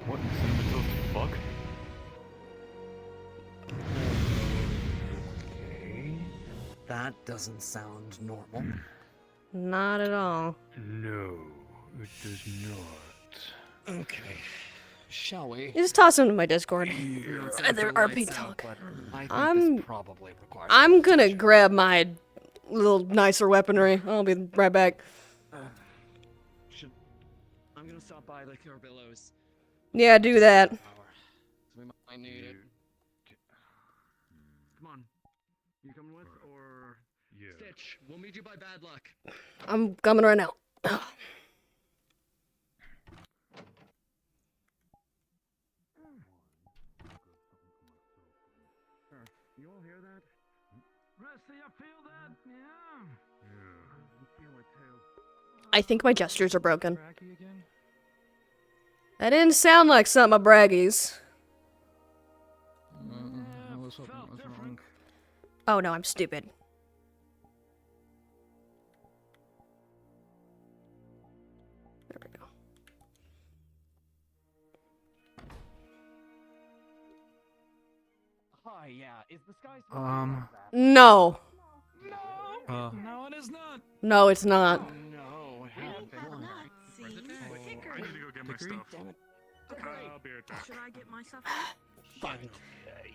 What cinematose fuck? Okay. That doesn't sound normal. Not at all. No, it does not. Okay. Shall we? You just toss them to my Discord. There There are are people talk. but I think I'm- this probably requires I'm gonna grab my little nicer weaponry. I'll be right back. I'm gonna stop by the Carbillos. Yeah, do that. We might need it. Come on. You coming with or Yeah. Stitch? We'll meet you by bad luck. I'm coming right now. You all hear that? Rusty, you feel that? Yeah. I feel it too. I think my gestures are broken. Cracky again? That didn't sound like something of Braggy's. I was hoping it was wrong. Oh no, I'm stupid. There we go. Hi, yeah. Is the sky No. No, it is not. No, it's not. No, what happened? I need to go get my stuff. I'll be right back. Should I get myself? Fine.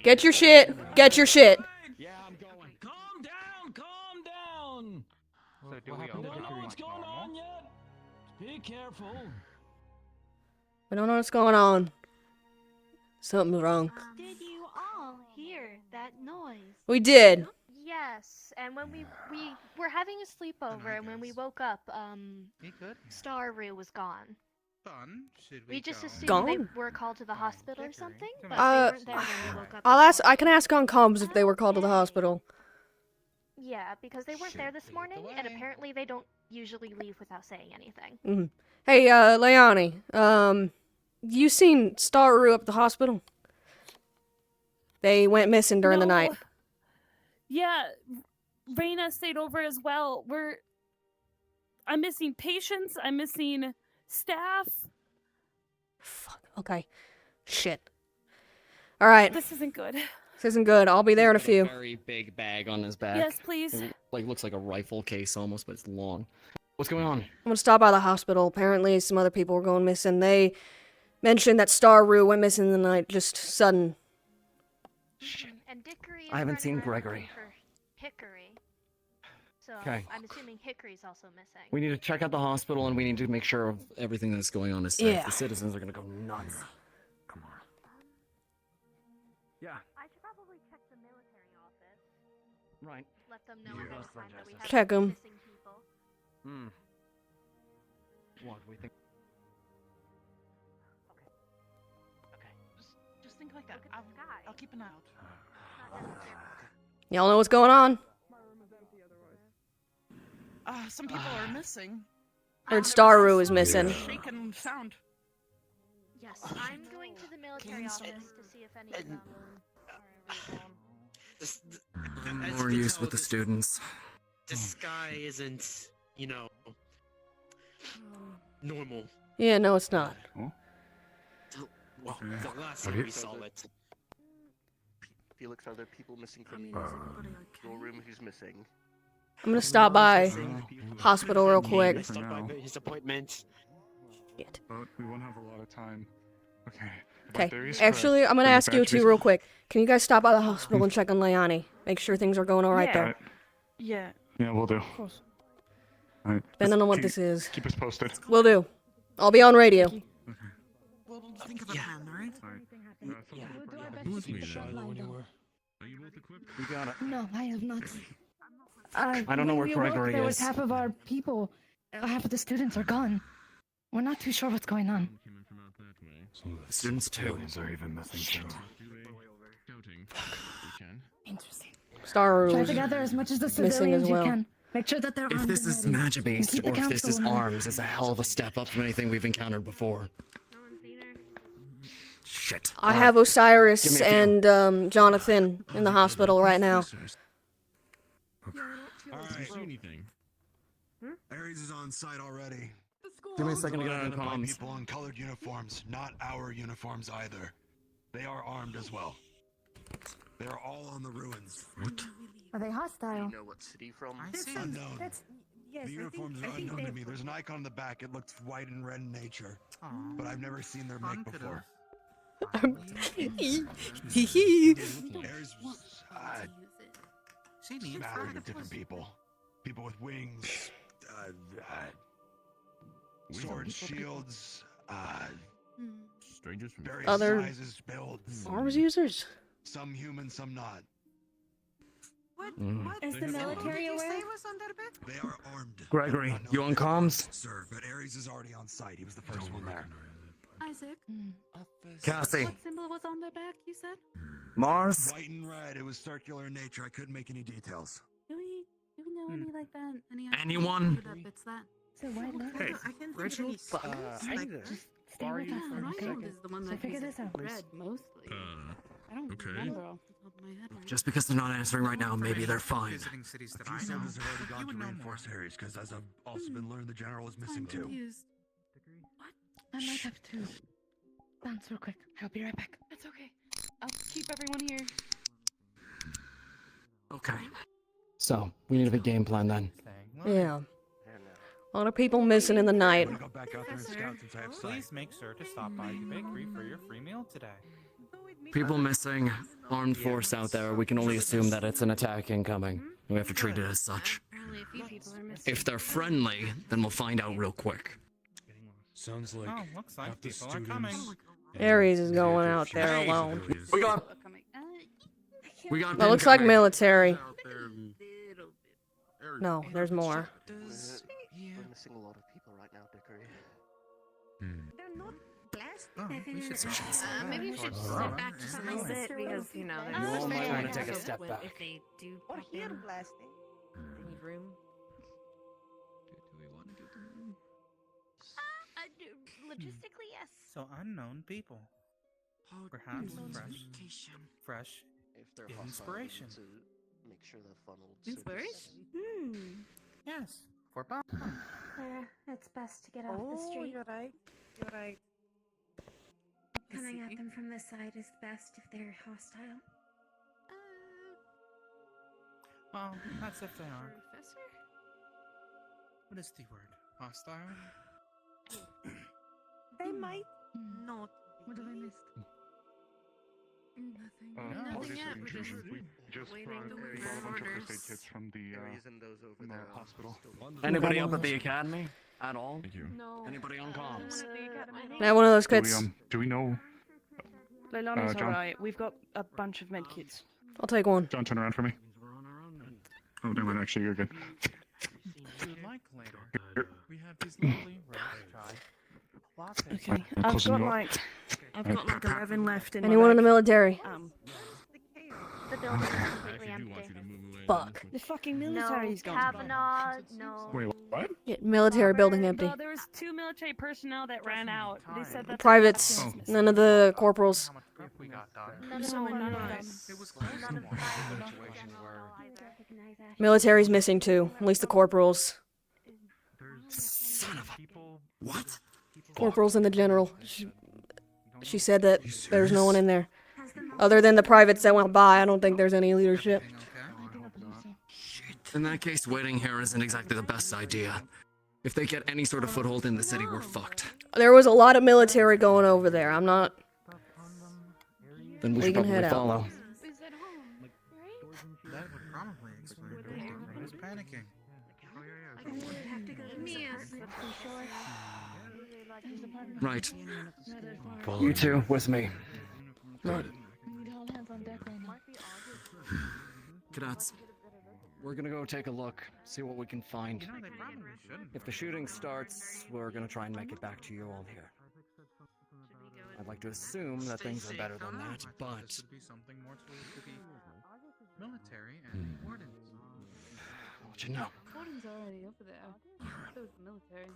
Get your shit. Get your shit. Yeah, I'm going. Calm down, calm down. So do we We don't know what's going on yet. Be careful. We don't know what's going on. Something's wrong. Did you all hear that noise? We did. Yes, and when we were having a sleepover, and when we woke up, You good? Staru was gone. Fun. Should We just go? assumed they Gone? were called to the hospital or something, but Uh, they weren't there when we woke up. I'll this ask. I can morning. ask on comms if they were called to the hospital. Yeah, because they weren't there Should this lead morning, the and way. apparently they don't usually leave without saying anything. Hey, Leonie. You seen Staru up at the hospital? They went missing during the No. night. Yeah, Raina stayed over as well. I'm missing patients. I'm missing staff. Fuck. Okay. Shit. All right. This isn't good. This isn't good. I'll be there in a Got few. Very big bag on his back. Yes, please. It, like looks like a rifle case almost, but it's long. What's going on? I'm gonna stop by the hospital. Apparently, some other people were going missing. They mentioned that Staru went missing the night. Just sudden. Shit. And Dickory is I haven't running seen around Gregory. looking for Hickory. So Okay. I'm assuming Hickory's also missing. We need to check out the hospital and we need to make sure of everything that's going on is safe. Yeah. The citizens are gonna go nuts. Come on. Yeah. I should probably check the military office. Right. Let them know Yeah. ahead of time that we have Check 'em. missing people. Hmm. What do we think? Okay. Just think like that. Look at the sky. I'll keep an eye out. Not necessarily. Y'all know what's going on? Some people are missing. Heard There Staru was is some missing. Shaken sound. Yes, I'm going to the military office to see if any of them I'm more used with the students. The sky isn't, you know, normal. Yeah, no, it's not. Well, the last Have time you- we saw it. Felix, are there people missing from your room who's missing? I'm gonna stop by Missing? hospital real quick. I stopped by his appointment. Shit. But we won't have a lot of time. Okay. Okay. Actually, I'm gonna ask you two real quick. Can you guys stop by the hospital and check on Leonie? Make sure things are going all right Yeah. there. Yeah, Yeah, we'll do. of course. Alright. Depending on what keep- this is. Keep us posted. Will do. I'll be on radio. Well, think of a plan, alright? We got it. No, I have not. I don't know when where we awoke, Gregory there was is. half of our people, half of the students are gone. We're not too sure what's going on. The students too. are even missing too. Interesting. Staru Try is to gather as much as the missing civilians as well. you can. Make sure that they're If armed this and is ready. magic based keep the or if this council is in mind. arms, it's a hell of a step up from anything we've encountered before. Shit. I have Osiris Give me a few. and Jonathan in the hospital right now. Alright. Ares is on site already. Give me a second to get on Identify comms. people in colored uniforms, not our uniforms either. They are armed as well. They are all on the ruins. What? Are they Do hostile? you know what city from? Unknown. Yes, The uniforms are unknown to me. There's an icon in the back. It looks white and red in nature. But I've never seen their make before. There's smattering of different people. People with wings, swords, shields, Strangers from various Other sizes, builds. arms users? Some human, some not. What? Mm. What? Is the military Who did you aware? say was on that bed? They are armed. Gregory, you on comms? Sir, but Ares is already on site. He was the first one there. Isaac. Cassie. What symbol was on their back? You said. Mars? White and red. It was circular in nature. I couldn't make any details. Do we know any like that? Any Anyone? idea who that bit's that? So why not? Hey, I can Rachel, think of any I like, need to just Stay with us, okay? Ronald is the one So that figure uses this out. red mostly. I don't okay. remember off the top of my head. Right Just because they're not answering right now, maybe they're fine. Visiting cities A that few I know. soldiers have already gone You would to know reinforce Ares, because as I've also been learned, the general is missing I'm too. confused. I might have to bounce real quick. I'll be right back. That's okay. I'll keep everyone here. Okay. So, we need a big game plan then. Yeah. A lot of people missing in the night. I'm gonna go back out there and scout since I have sight. Please make sure to stop by the bakery for your free meal today. People missing, armed force out there. We can only assume that it's an attack incoming. We have to treat it as such. Apparently a few people are missing. If they're friendly, then we'll find out real quick. Sounds like Oh, looks like half the people are coming. students. Ares is going out there Hey. alone. We got That looks like military. Out there and- No, there's more. We're missing a lot of people right now, Dickory. They're not blasted. Oh, we should Maybe you should step back just a little bit because you know. You all might want to take a step back. If they do Or pop here in. blasting. They need room. Logistically, yes. So unknown people. Perhaps fresh If they're hostile, we Inspiration. need to make sure the funneled Inspiration? Yes, for bomb. Clara, it's best to get off the Oh, street. you're right. You're right. Coming at them from the side is best if they're hostile. Well, that's if they are. Professor? What is the word? Hostile? They might not. What have I missed? Nothing. No. Nothing yet. We're just just waiting brought to wait a for bunch of orders. first aid kits from the Ares and those over from the there. are hospital. still- Anybody up at the academy? At all? Thank you. No. Anybody on comms? Now one of those Do we, kits. do we know? Leilani's John? alright. We've got a bunch of med kits. I'll take one. John, turn around for me. Oh, never mind. Actually, you're good. If you'd like later, we have these lovely rose chai lattes. Okay, I'm I've closing got you up. like, I've got like 11 left in Anyone my in the bag. military? The building is completely empty. Fuck. The fucking No military's gone. Kavanaugh, no. Wait, what? Yeah, military building empty. There was 2 military personnel that ran out. They said that Privates. None of the corporals. How much prep we got done. None of So them were none of nice. It was None close of to the one private situation general where either recognize Ashley. Military's missing too. At least the corporals. Son of a... What? Corporals and the general. She said that there's no one in there. Other than the privates that went by, I don't think there's any leadership. In that case, waiting here isn't exactly the best idea. If they get any sort of foothold in the city, we're fucked. There was a lot of military going over there. I'm not. Then we We should can probably head out. follow. Is at home, right? that would probably explain why was panicking. Right. You two, with me. Right. We need all hands on deck right now. Cadets, we're gonna go take a look, see what we can find. You know, they probably shouldn't. If the shooting starts, we're gonna try and make it back to you all here. I'd like to assume that things are better than that, but... This would be something more to the military and wardens. What you know? Gordon's already over there. So is the military.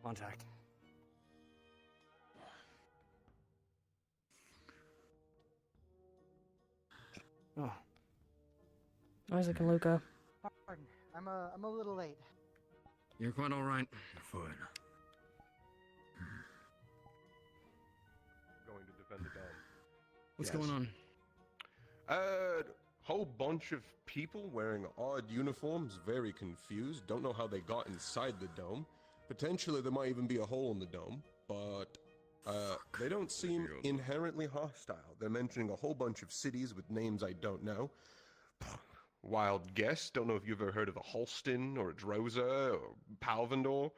Contact. Oh. Isaac and Luca. Pardon, I'm a little late. You're quite alright. Fine. Going to defend the dome. What's Yes. going on? Whole bunch of people wearing odd uniforms, very confused, don't know how they got inside the dome. Potentially there might even be a hole in the dome, but they don't seem inherently hostile. They're mentioning a whole bunch of cities with names I don't know. Wild guess, don't know if you've ever heard of a Holston or a Droza or Palvendor.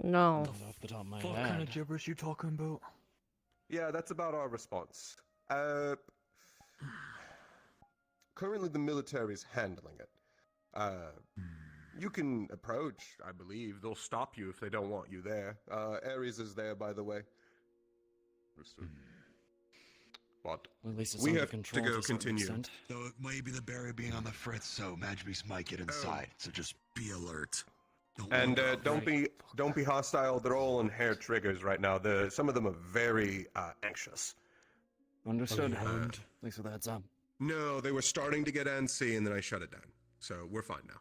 No. Don't know off the top of my What head. kind of gibberish you talking about? Yeah, that's about our response. Currently the military is handling it. You can approach, I believe. They'll stop you if they don't want you there. Ares is there, by the way. But Well, at least it's we under have control to go a certain continue. extent. Though it may be the barrier being on the fritz, so Magbeast might get inside. So just be alert. And don't be hostile. They're all on hair triggers right now. Some of them are very anxious. Understood. At least with a heads up. No, they were starting to get antsy, and then I shut it down. So we're fine now.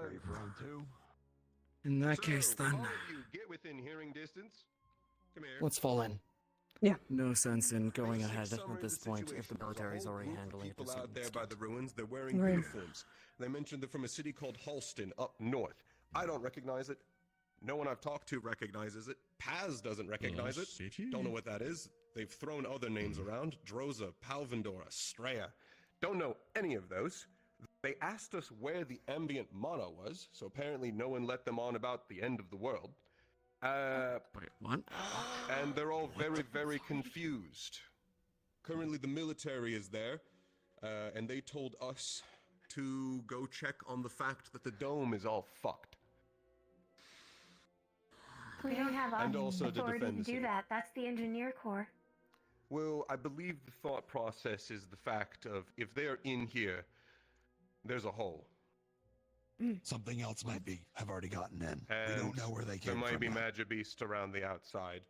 Ready for round two? In that case, then, all of you get within hearing distance. Come here. let's fall in. Yeah. No sense in going Basic ahead summary at of this the point if the situation. There's a military's whole already group of handling it to a people out certain there by the extent. ruins. They're wearing Right. uniforms. They mentioned they're from a city called Halston up north. I don't recognize it. No one I've talked to recognizes it. Paz doesn't recognize it. Don't know what that is. They've thrown other names around. Droza, Palvendor, Estrella. Don't know any of those. They asked us where the ambient mana was, so apparently no one let them on about the end of the world. Wait, what? And they're all very, very confused. Currently the military is there, and they told us to go check on the fact that the dome is all fucked. We don't have And also to authority defend to the do city. that. That's the engineer corps. Well, I believe the thought process is the fact of if they're in here, there's a hole. Something else might be. I've already gotten in. And We don't know where they there came might from be yet. magic beasts around the outside.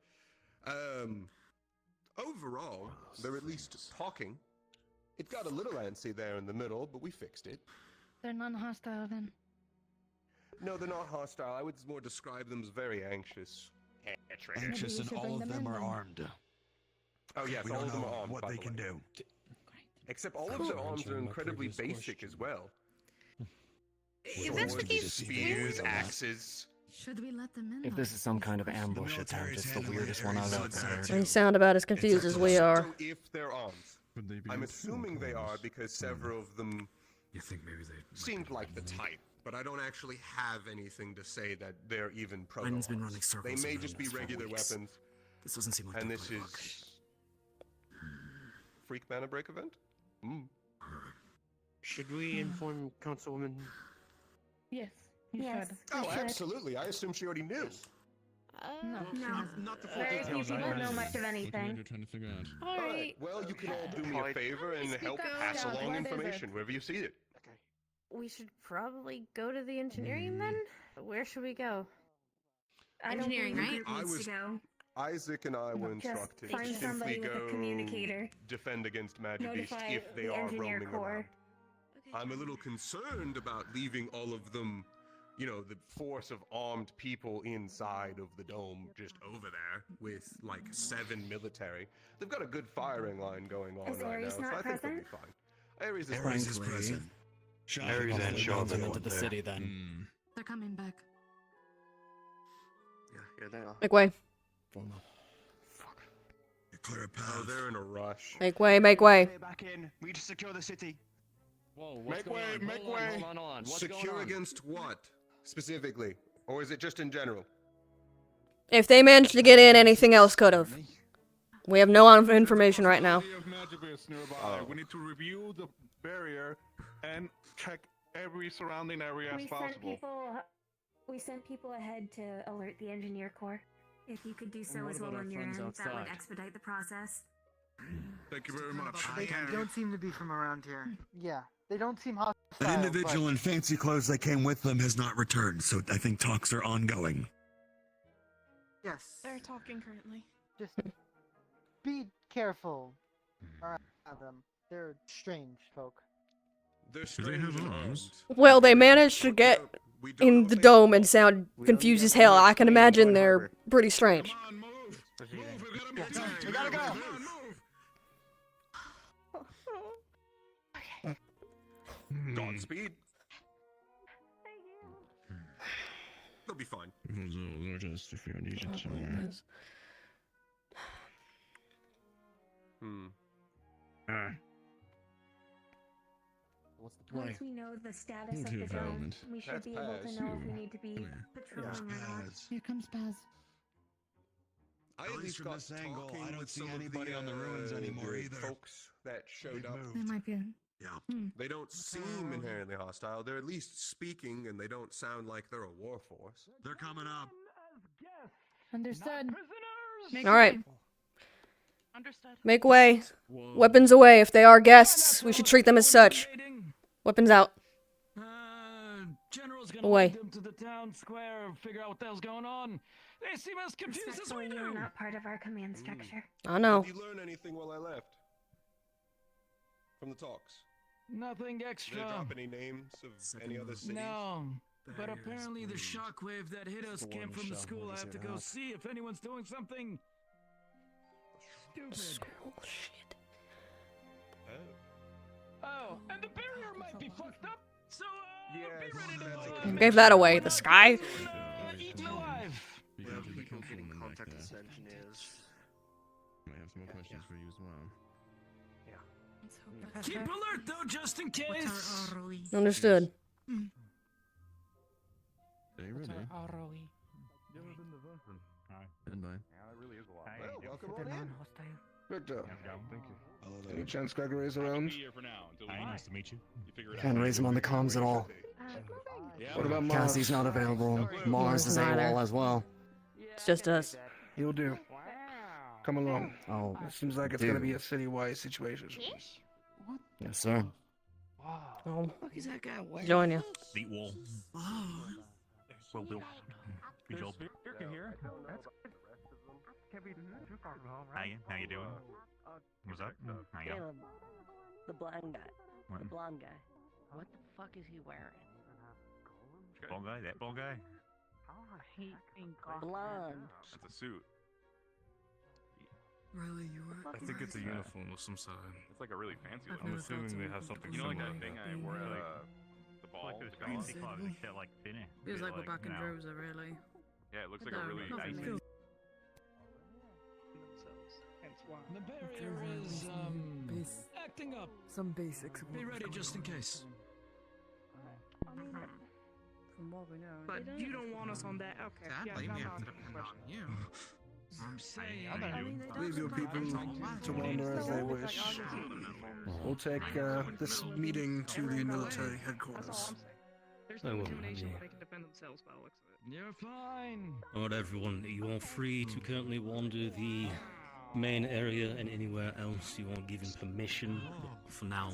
Overall, they're at least talking. It got a little antsy there in the middle, but we fixed it. They're non-hostile then. No, they're not hostile. I would more describe them as very anxious. Anxious, and all of them are armed. Oh yes, We all don't of them know are armed, what by they the can way. do. Except all of their arms are incredibly basic as well. If that's the case, spears, axes. Should we let them in? If this is some kind of ambush attempt, it's the weirdest one I've ever heard. You sound about as confused as we are. So if they're armed, I'm assuming they are because several of them You think maybe they seemed like the type, but I don't actually have anything to say that they're even proto. Biden's been running circles They may around just be this for regular weeks. weapons. This doesn't seem like And the this playbook. is freak mana break event. Should we inform Councilwoman? Yes, you Yes. should. Oh, We should. absolutely. I assume she already knew. No. Not the full Very few details. I people know imagine. much of anything. You're trying to figure out. All right. Well, you can all do me a favor and help pass out. along What is information it? wherever you see it. Okay. We should probably go to the engineering then? Where should we go? I don't Engineering, think right? the group I needs was- to go. Isaac and I were Just instructed find to somebody simply with a go communicator. defend against magic beasts Notify if they the are engineer roaming corps. around. I'm a little concerned about leaving all of them, you know, the force of armed people inside of the dome just over there with like 7 military. They've got a good firing line going on Is right now, Ares so not I think they'll be present? fine. Ares is Ares is Frankly, present. Sean Ares and probably Sean wants are into everyone the there. city then. They're coming back. Yeah, they are. Make way. Clear a Oh, path. they're in a rush. Make way, make way. Stay back in. We need to secure the city. Whoa, Make way, make way. Hold on. What's Secure going on? against what, specifically? Or is it just in general? If they managed to get in, anything else could have. We have no information right now. Of magic beasts nearby. Oh. We need to review the barrier and check every surrounding area We as sent possible. people ahead to alert the engineer corps. If you could do so And what as well about our on your friends end, that would outside? expedite the process. Thank you very much. They don't seem to be from around here. Yeah, they don't seem hostile. An individual but in fancy clothes that came with them has not returned, so I think talks are ongoing. yes, They're talking currently. just be careful around them. They're strange folk. They're Do they have strange arms? Well, they managed to get in the dome and sound confused as hell. I can imagine they're pretty strange. We gotta go. Godspeed. They'll be fine. Just if you need it somewhere. What's the play? Once we know the status of Into the dome, development. we should That's be able to Paz. know if we need to be patrolling or not. Here comes Paz. I At at least least from got this angle, talking I don't with see some of anybody on the ruins anymore the either. Folks that showed up. There might be. Yeah. They don't seem inherently hostile. They're at least speaking, and they don't sound like they're a war force. They're coming up. Understood. All right, Understood. make way. Weapons away. If they are guests, we should treat them as such. Weapons out. General's gonna Away. lead them to the town square and figure out what the hell's going on. They seem as confused as we Respectfully, you are do. not part of our command structure. I know. Did you learn anything while I left? From the talks? Nothing Did they extra. drop any names of any other cities? No, but Barriers apparently the bleed. shockwave that hit us the came one from the shot school. where I they have to say go that. see if anyone's doing something stupid. School shit. Oh, and the barrier might be fucked up. So, be ready to Gave that away. The sky. eaten alive. You Well, can we be can careful get in in like contact that. with the engineers. Might have some more questions for you as well. Keep alert though, just in case. Understood. Are you ready? ROE. Stand by. Well, welcome on in. Good job. Thank you. Any chance Gregory's around? Nice to meet you. Can't raise him on the comms at all. What about Mars? Cassie's not available. Mars is AWOL as well. It's just us. He'll do. Come along. Oh, It seems like it's gonna be a citywide situation. yes, sir. Oh, What is that guy wearing? join you. Beat wall. Well built. Good job. Here. How you doing? What's up? How you Caleb, the blind guy. What? The blonde guy. What the fuck is he wearing? Bald guy? That bald guy? I hate being Blonde. That's a suit. Riley, you I think it's a uniform of some sort. It's like a really fancy one. I'm assuming they have something. You know, like that thing I wore at the ball. Like those fancy clothes and shit, like thinner. Feels like we're back in Rosa, really. Yeah, it looks like a really No, nice. nothing. The barrier is acting up. Some basics. Be ready just in case. From what we know. But you don't want us on that. Okay. Yeah, no, no, I'm saying. Leave your people to wander as they wish. We'll take this meeting to the military headquarters. There's no intimidation, but they can defend themselves by the looks of it. You're fine. Alright everyone, you are free to currently wander the main area and anywhere else you want given permission. But for now,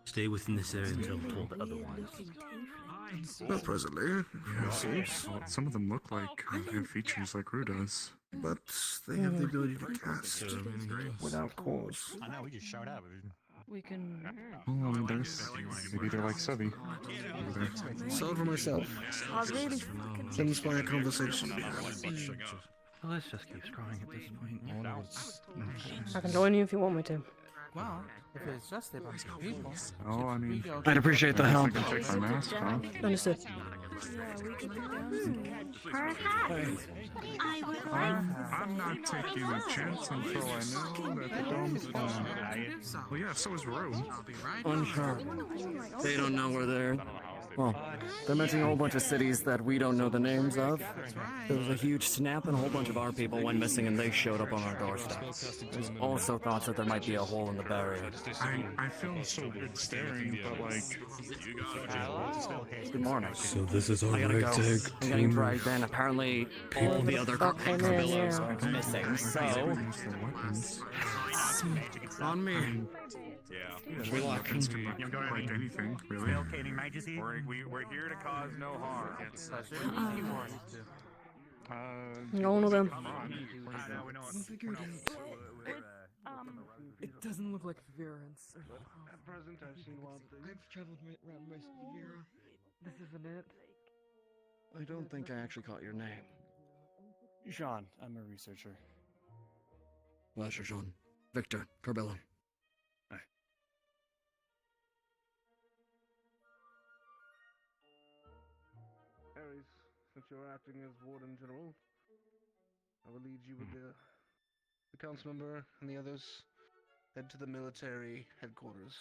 stay within this area until told otherwise. Not presently. Some of them look like they have features like Rue does. But they have the ability to cast without cause. I know, we just showed up. We can. Oh, there's maybe they're like Subby. Saw it for myself. It's an inspiring conversation. Let's just keep scrolling at this point. I can join you if you want me to. Well, if it's just a bunch of people. Oh, I mean, I'd appreciate the help. I can take my mask off. Understood. I'm not taking a chance until I know that the dome's fine. Well, yeah, so is Rue. Unsure. They don't know where they're. Well, they're mentioning a whole bunch of cities that we don't know the names of. There was a huge snap and a whole bunch of our people went missing and they showed up on our doorstep. There's also thoughts that there might be a hole in the barrier. I feel so weird staring, but like... Good morning. So the This is our I'm getting dragged in. Apparently, all the other Carbillos are missing, so... On me. Yeah. We luck. Quite anything, really. Locating Majesty. We're here to cause no harm. Going with them. It doesn't look like Virence. At present, I've seen wild things. I've traveled around most of Vera. This isn't it. I don't think I actually caught your name. Jean, I'm a researcher. Pleasure, Jean. Victor Carbillo. Ares, since you're acting as Warden General, I will lead you with the council member and the others. Head to the military headquarters.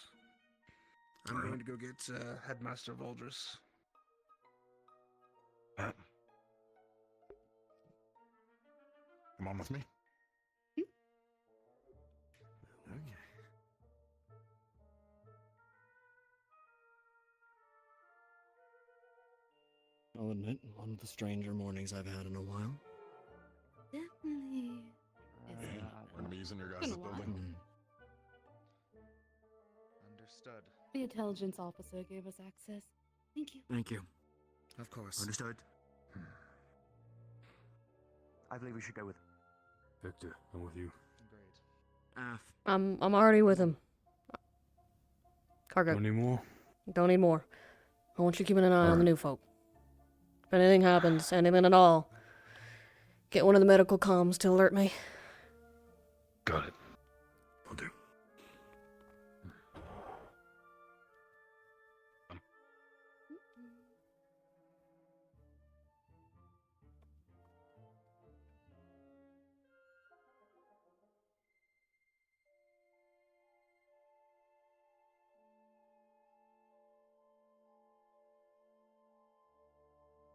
I'm going to go get Headmaster Voldris. Come on with me. I'll admit, one of the stranger mornings I've had in a while. Definitely. We're gonna be using your guys' building. Understood. The intelligence officer gave us access. Thank you. Thank you. Of course. Understood. I believe we should go with Victor, I'm with you. Great. I'm already with him. Cargo. Don't need more? Don't need more. I want you keeping an eye on the new folk. If anything happens, anything at all, get one of the medical comms to alert me. Got it. Will do.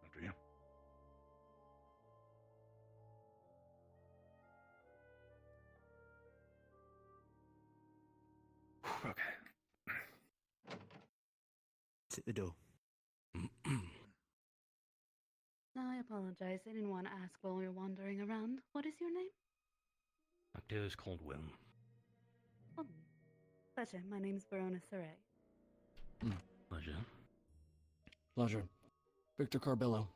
After you. Okay. Sit the door. No, I apologize. I didn't want to ask while we were wandering around. What is your name? Actor is called Will. Oh, pleasure. My name's Verona Saray. Pleasure. Pleasure. Victor Carbillo.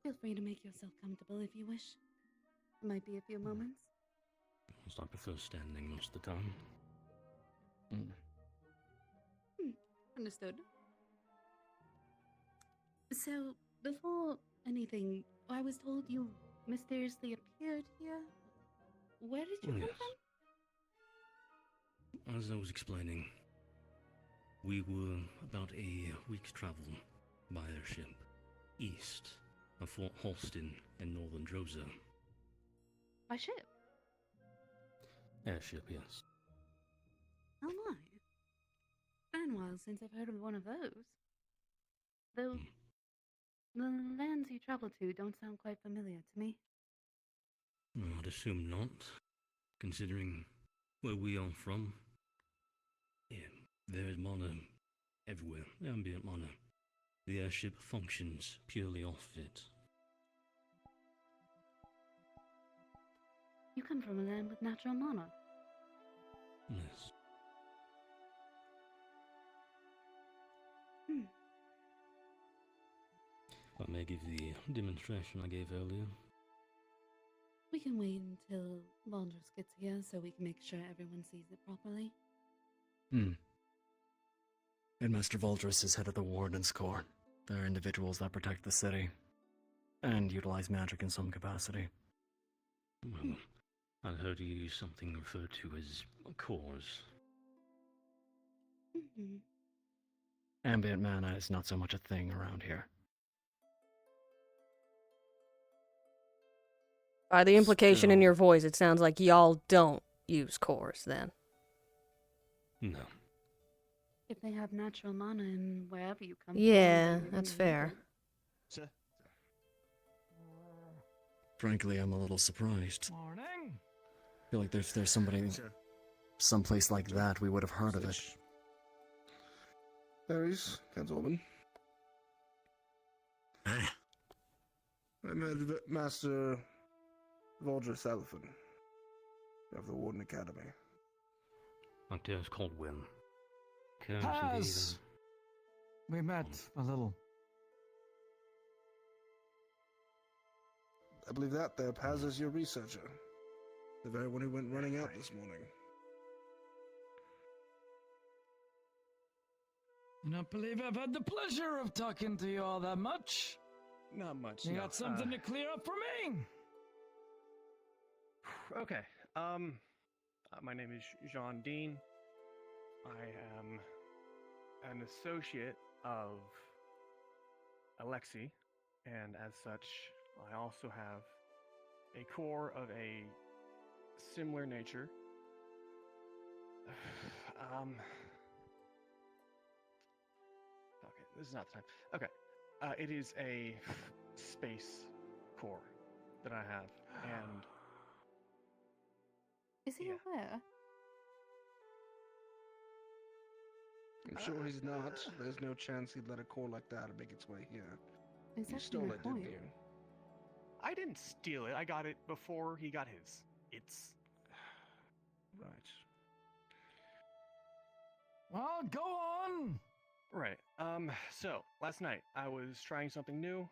Feel free to make yourself comfortable if you wish. It might be a few moments. I prefer standing most of the time. Understood. So, before anything, I was told you mysteriously appeared here. Where did you come from? As I was explaining, we were about a week's travel by airship east of Fort Halston in northern Droza. By ship? Airship, yes. Oh my. Been a while since I've heard of one of those. Though, the lands you travel to don't sound quite familiar to me. I'd assume not, considering where we are from. Yeah, there is mana everywhere, ambient mana. The airship functions purely off it. You come from a land with natural mana. Yes. I may give the demonstration I gave earlier. We can wait until Vondrus gets here so we can make sure everyone sees it properly. Headmaster Voldris is head of the Warden's Corps. They're individuals that protect the city. And utilize magic in some capacity. Well, I'd heard you use something referred to as cores. Ambient mana is not so much a thing around here. By the implication in your voice, it sounds like y'all don't use cores then. No. If they have natural mana in wherever you come Yeah, from. that's fair. Sir. Frankly, I'm a little surprised. Morning. I feel like there's somebody... Sir. someplace like that, we would have heard of it. Ares, Councilwoman. Hey. I'm Master Valdris Salafin of the Warden Academy. My dear's called Will. Has we met a little? I believe that there Paz is your researcher. The very one who went running out this morning. I don't believe I've had the pleasure of talking to you all that much. Not much. You no. got something to clear up for me? Okay. My name is Jean Dean. I am an associate of Alexei, and as such, I also have a core of a similar nature. Okay, this is not the time. Okay, it is a space core that I have, and Is he aware? I'm sure he's not. There's no chance he'd let a core like that make its way here. Is You that stole your it, didn't point? you? I didn't steal it. I got it before he got his. It's right. Well, go on. Right. So last night I was trying something new.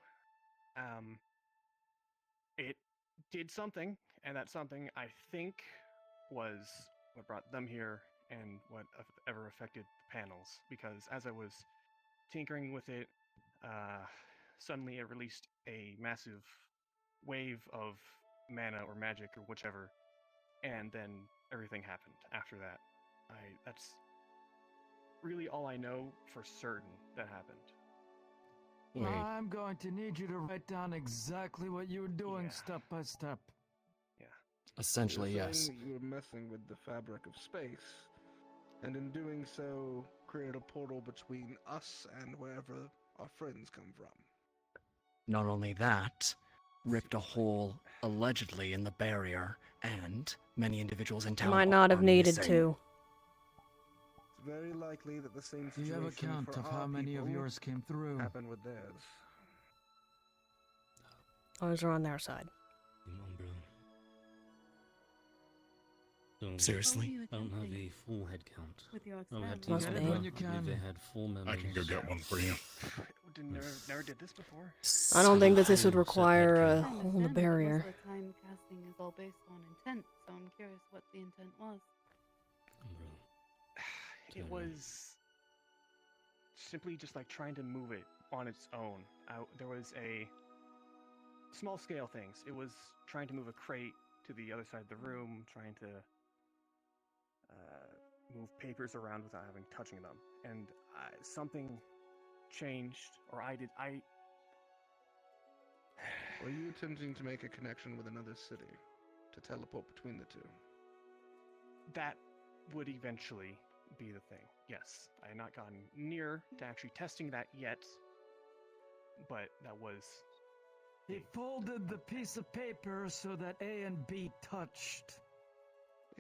It did something, and that something I think was what brought them here and what ever affected the panels. Because as I was tinkering with it, suddenly it released a massive wave of mana or magic or whichever, and then everything happened after that. That's really all I know for certain that happened. Wait. I'm going to need you to write down exactly what you were doing step by step. Yeah. Essentially, You're yes. saying you were messing with the fabric of space, and in doing so, created a portal between us and wherever our friends come from. Not only that, ripped a hole, allegedly, in the barrier, and many individuals in town Might not have are needed missing. to. It's very likely that the same Do you situation have a count for of our how many of people yours came through? happened with theirs. Always are on their side. Come on, bro. So, Seriously? I don't have a full head count. With your I had Must teams be. that When you I believe they can. had full members. I can go get one for you. Never did this before. I don't think that this would Full set require head a count. hole in the Most barrier. of the time casting is all based on intent, so I'm curious what the intent was. It was simply just like trying to move it on its own. There was a small scale things. It was trying to move a crate to the other side of the room, trying to move papers around without having touching them. And something changed, or I did. Were you attempting to make a connection with another city to teleport between the two? That would eventually be the thing. Yes, I had not gotten near to actually testing that yet, but that was. He folded the piece of paper so that A and B touched.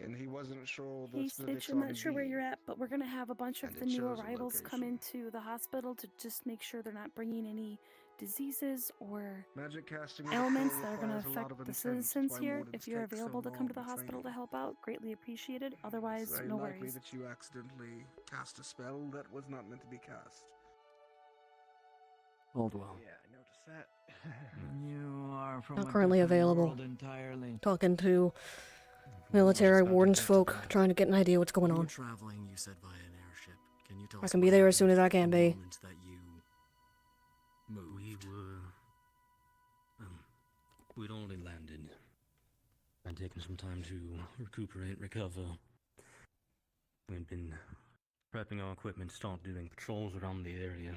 And he wasn't sure the Hey, specifics Stitch, I'm on not sure where B. you're at, but we're going to have a bunch of And the it new shows a arrivals come location. into the hospital to just make sure they're not bringing any diseases or Magic casting with a elements core that are going to requires a lot affect of the intent, citizens why here. wardens If you're take so available to come to the long hospital to training. help out, greatly appreciated. It's Otherwise, very no likely worries. that you accidentally cast a spell that was not meant to be cast. Holdwell. Yeah, I noticed that. You are from Not a currently different available. world entirely. Talking to military wardens folk, trying to get an idea what's going You were on. traveling, you said, via an airship. Can you tell I us can what be there as soon happened as I can the be. moment that you moved? We'd already landed. I'd taken some time to recuperate, recover. We'd been prepping our equipment, start doing patrols around the area.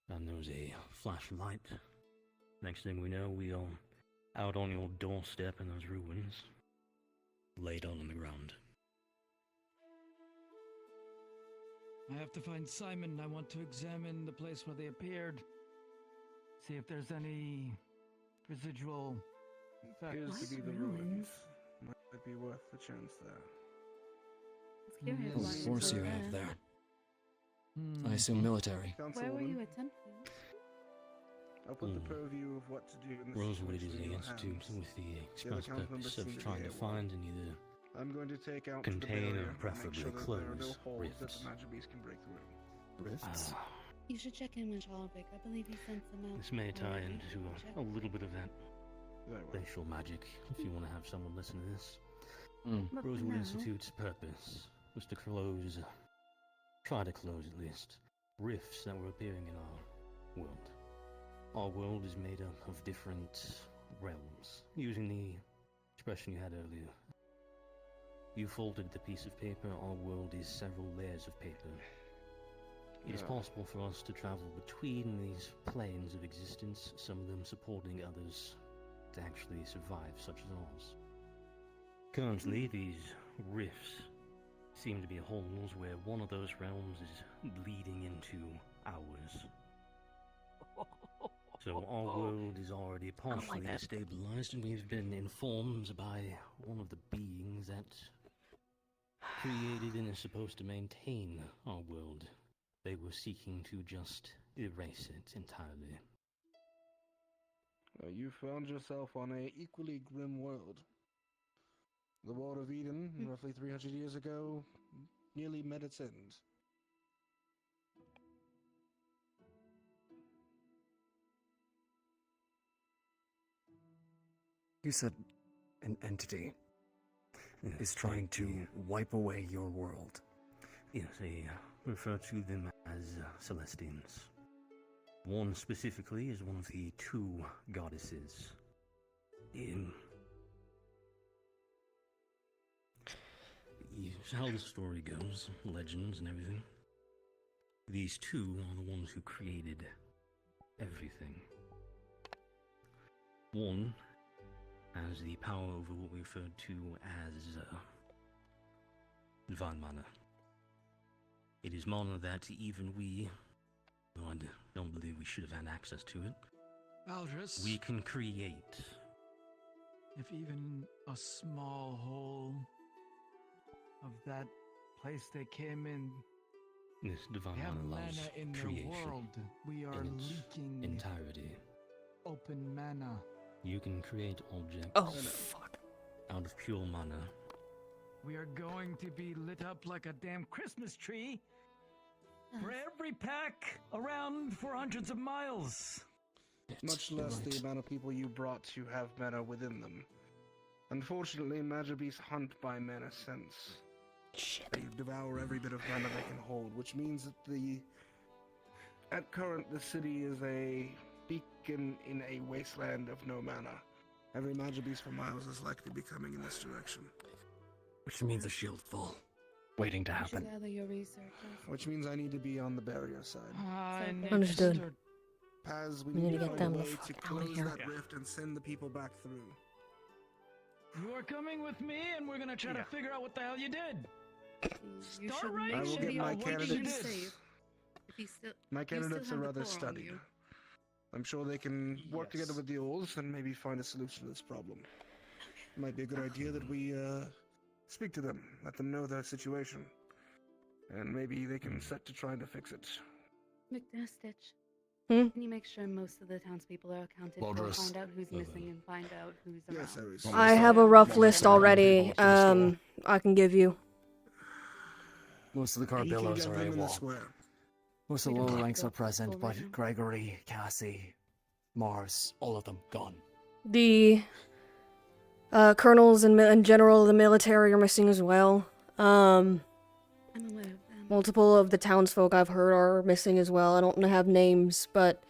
And there was a flash of light. Next thing we know, we are out on your doorstep in those ruins, laid on the ground. I have to find Simon. I want to examine the place where they appeared. See if there's any residual Appears to effects. be the ruins. Might be worth the chance there. curious What why you force were you have there. there? I assume military. Where were you Councilwoman, attempting? I'll put the purview of what to do in this Rosewood is situation in the your institute hands. with the The other express council members purpose of seem to be trying to AWOL. find and either I'm going to take out the contain barrier or and preferably make sure that there are no close holes that rifts. the magic beast can break through. Rifts? You should check in with Charlvick. I believe he sent some out. This may tie already. into Check. a little bit of that Very well. facial magic, if you want to have someone listen to this. But for Rosewood now- Institute's purpose was to try to close at least, rifts that were appearing in our world. Our world is made up of different realms. Using the expression you had earlier, you folded the piece of paper. Our world is several layers of paper. It is possible for us to travel between these planes of existence, some of them supporting others to actually survive, such as ours. Currently, these rifts seem to be holes where one of those realms is leading into ours. So our world is already partially destabilized, and we've been informed by one of the beings that created and is supposed to maintain our world. They were seeking to just erase it entirely. You found yourself on a equally grim world. The War of Eden, roughly 300 years ago, nearly met its end. You said an entity is trying to wipe away your world. Yes, they refer to them as Celestines. One specifically is one of the two goddesses. How the story goes, legends and everything. These two are the ones who created everything. One has the power over what we refer to as divine mana. It is mana that even we, though I don't believe we should have had access to it, Aldris, we can create. if even a small hole of that place they came in, This divine we have mana allows mana in the creation world. We are in its leaking entirety. open mana. You can create objects fuck. out of pure mana. We are going to be lit up like a damn Christmas tree for every pack around for hundreds of miles. Much less the amount of people you brought to have mana within them. Unfortunately, magic beasts hunt by mana sense. Shit. They devour every bit of mana they can hold, which means that at current, the city is a beacon in a wasteland of no mana. Every magic beast for miles is likely to be coming in this direction. Which means a shield full, waiting to You should happen. gather your researchers. Which means I need to be on the barrier side. Understood. Paz, we We need need to to get find a them the way fuck to out of close here. that rift and send the people back through. You are coming with me, and we're gonna try to figure out what the hell you did. You Start should right I will make get sure my you're working candidates. safe. If you still, My you still candidates have are the rather core on studied. you. I'm sure they can work together with the Ols and maybe find a solution to this problem. It might be a good idea that we speak to them, let them know their situation, and maybe they can set to trying to fix it. McDustitch. Hmm? Can you make sure most of the townspeople are accounted for? Waldrus. Find out who's missing and find out who's around. Yes, Ares. I have a rough list already. I can give you. Most of the You can Carbillos get are them in the AWOL. square. Most of the We don't lower have ranks to are go present, full but right now. Gregory, Cassie, Mars, all of them gone. The colonels and general of the military are missing as well. I'm aware of them. Multiple of the townsfolk I've heard are missing as well. I don't have names, but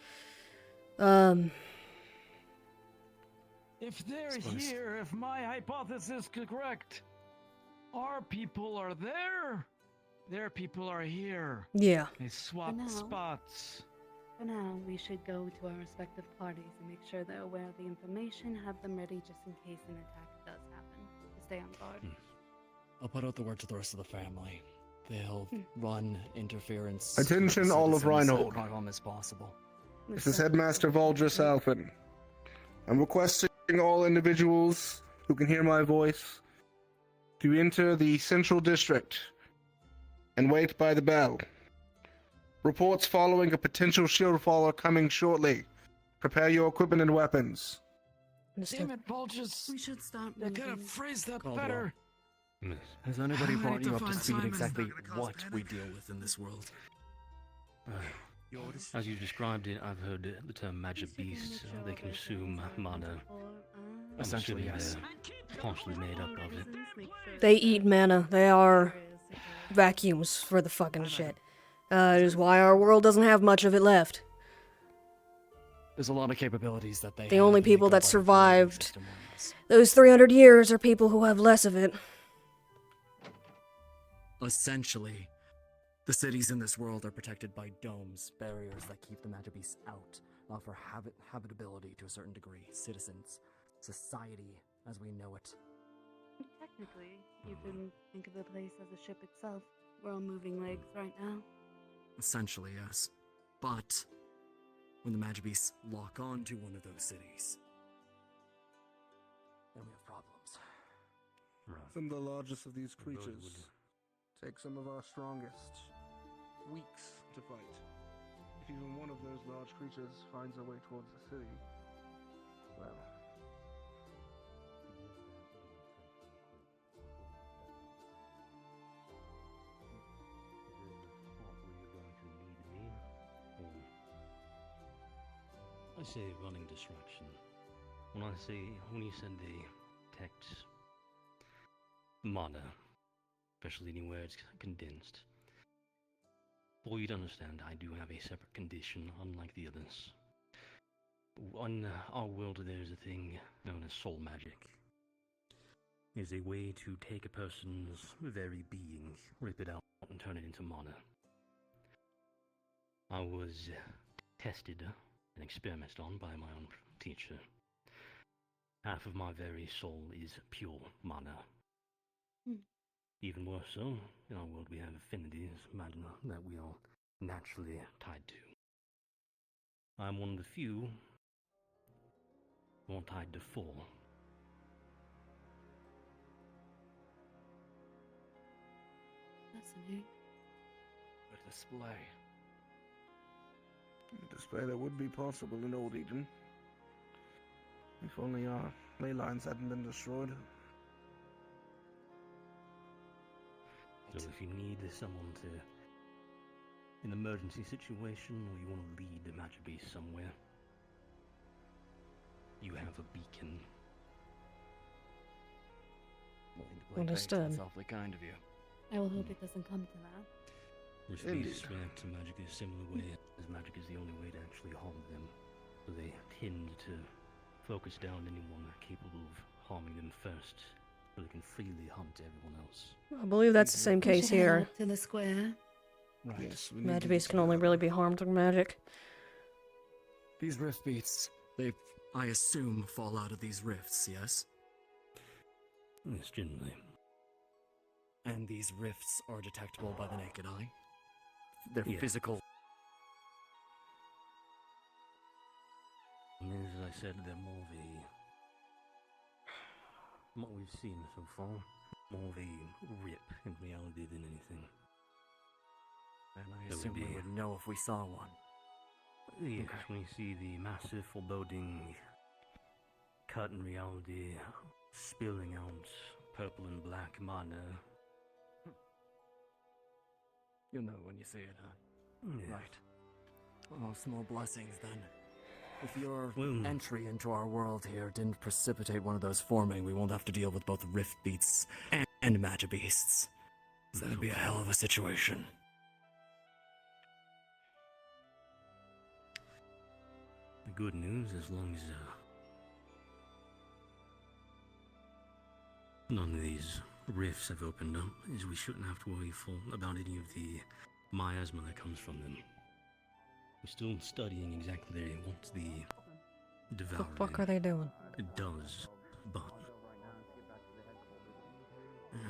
If they're Suppose. here, if my hypothesis is correct, our people are there, their people are here. yeah. They swapped now- spots. For now, we should go to our respective parties and make sure they're aware of the information, have them ready just in case an attack does happen, to stay on guard. I'll put out the word to the rest of the family. They'll run interference. Attention, with the all of citizens Reinhold. as calm as possible. This is Headmaster Valdris Alphen. I'm requesting all individuals who can hear my voice to enter the Central District and wait by the bell. Reports following a potential shield fall are coming shortly. Prepare your equipment and weapons. Damn it, Bulges. We should start They could have moving. phrased that Caldwell. better. Has anybody I brought need you to up to find speed Simon. exactly what we deal with in this world? As you described it, I've heard the term magic beasts. They consume mana. I'm Essentially, assuming yes. they're partially made up of it. They eat mana. They are vacuums for the fucking shit. It is why our world doesn't have much of it left. There's a lot of capabilities that they The have, only and they people go that by the grading survived system on this. those 300 years are people who have less of it. Essentially, the cities in this world are protected by domes, barriers that keep the magic beasts out, offer habitability to a certain degree, citizens, society as we know it. Technically, you can think of the place as a ship itself. We're all moving legs right now. Essentially, yes. But when the magic beasts lock on to one of those cities, then we have problems. Some of the largest of these creatures take some of our strongest. Weeks to fight. If even one of those large creatures finds a way towards the city, well. I say running distraction. When you said they detect mana, especially anywhere it's condensed. For you to understand, I do have a separate condition, unlike the others. On our world, there's a thing known as soul magic. It's a way to take a person's very being, rip it out, and turn it into mana. I was tested and experimented on by my own teacher. Half of my very soul is pure mana. Even worse so, in our world we have affinities, mana, that we are naturally tied to. I'm one of the few who are tied to 4. Fascinating. A display. A display that would be possible in Old Eden. If only our ley lines hadn't been destroyed. So if you need someone to, in an emergency situation, or you want to lead the magic beast somewhere, you have a beacon. Understood. That's awfully kind of you. I will hope it doesn't come to that. Which beasts react to magic in a similar way, as magic is the only way to actually harm them. So they tend to focus down anyone capable of harming them first, so they can freely hunt everyone else. I believe that's the same case here. To the square. Right. Yes, Magic beasts can only really be harmed with magic. These rift beasts, they, I assume, fall out of these rifts, yes? Yes, generally. And these rifts are detectable by the naked eye? They're Yeah. physical. As I said, they're more of a... What we've seen so far, more of a rip in reality than anything. And I There assume would we be- would know if we saw one. Yes, when you see the massive foreboding cut in reality, spilling out purple and black mana. You'll know when you see it, huh? Yeah. Right. Oh, small blessings then. If your Well- entry into our world here didn't precipitate one of those forming, we won't have to deal with both rift beasts and magic beasts. That'd be a hell of a situation. The good news, as long as none of these rifts have opened up, is we shouldn't have to worry about any of the miasma that comes from them. We're still studying exactly what the The devouring fuck are they doing? it does, but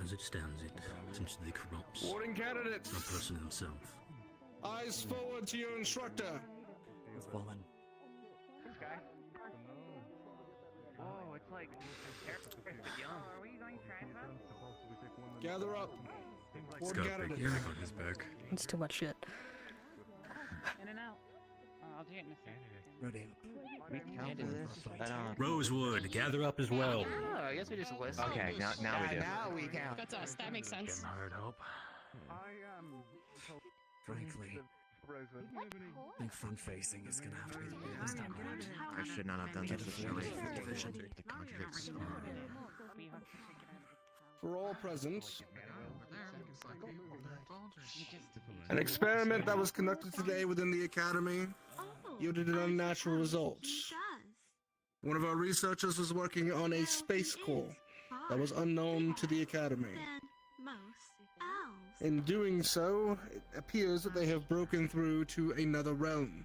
as it stands, it essentially corrupts Warning candidates! the person himself. Eyes forward to your instructor. Let's fall in. This guy. Whoa, it's like young. Are we going transfer? Gather up. He's got a big yak on his back. It's too much shit. In and out. I'll do it in a second. Ready. We can't do this. Rosewood, gather up as well. Oh, I guess we just listen. Okay, now we do. Now we count. That's us. That makes sense. Hired help. Frankly, I think front-facing is gonna have to be the way this time around. I should not have done Get this a this early. division. It contradicts. For all present, an experiment that was conducted today within the Academy yielded an unnatural result. One of our researchers was working on a space core that was unknown to the Academy. In doing so, it appears that they have broken through to another realm,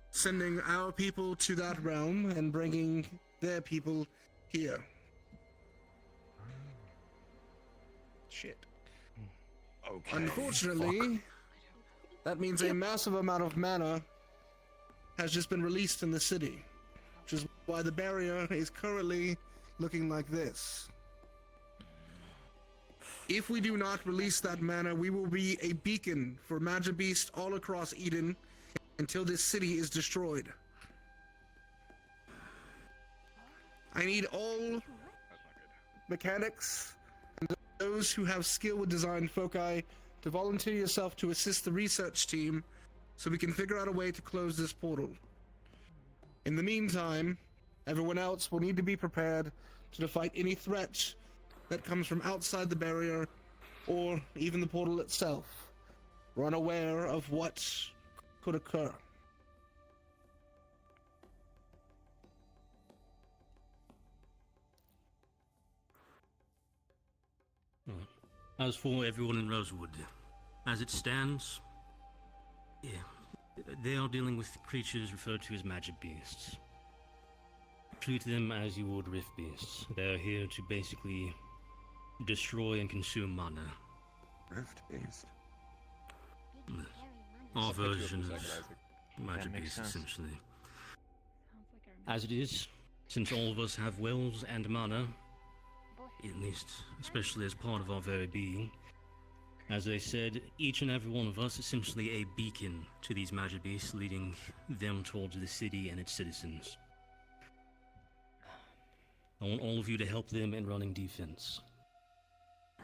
sending our people to that realm and bringing their people here. Shit. Okay. Unfortunately, that means a massive amount of mana has just been released in the city, which is why the barrier is currently looking like this. If we do not release that mana, we will be a beacon for Magic Beast all across Eden until this city is destroyed. I need all mechanics and those who have skill with design foci to volunteer yourself to assist the research team so we can figure out a way to close this portal. In the meantime, everyone else will need to be prepared to fight any threat that comes from outside the barrier or even the portal itself. We're unaware of what could occur. As for everyone in Rosewood, as it stands, yeah, they are dealing with creatures referred to as magic beasts. Treat them as you would rift beasts. They are here to basically destroy and consume mana. Rift beast. Our version of magic beasts, essentially. As it is, since all of us have wells and mana, at least, especially as part of our very being, as I said, each and every one of us essentially a beacon to these magic beasts, leading them towards the city and its citizens. I want all of you to help them in running defense.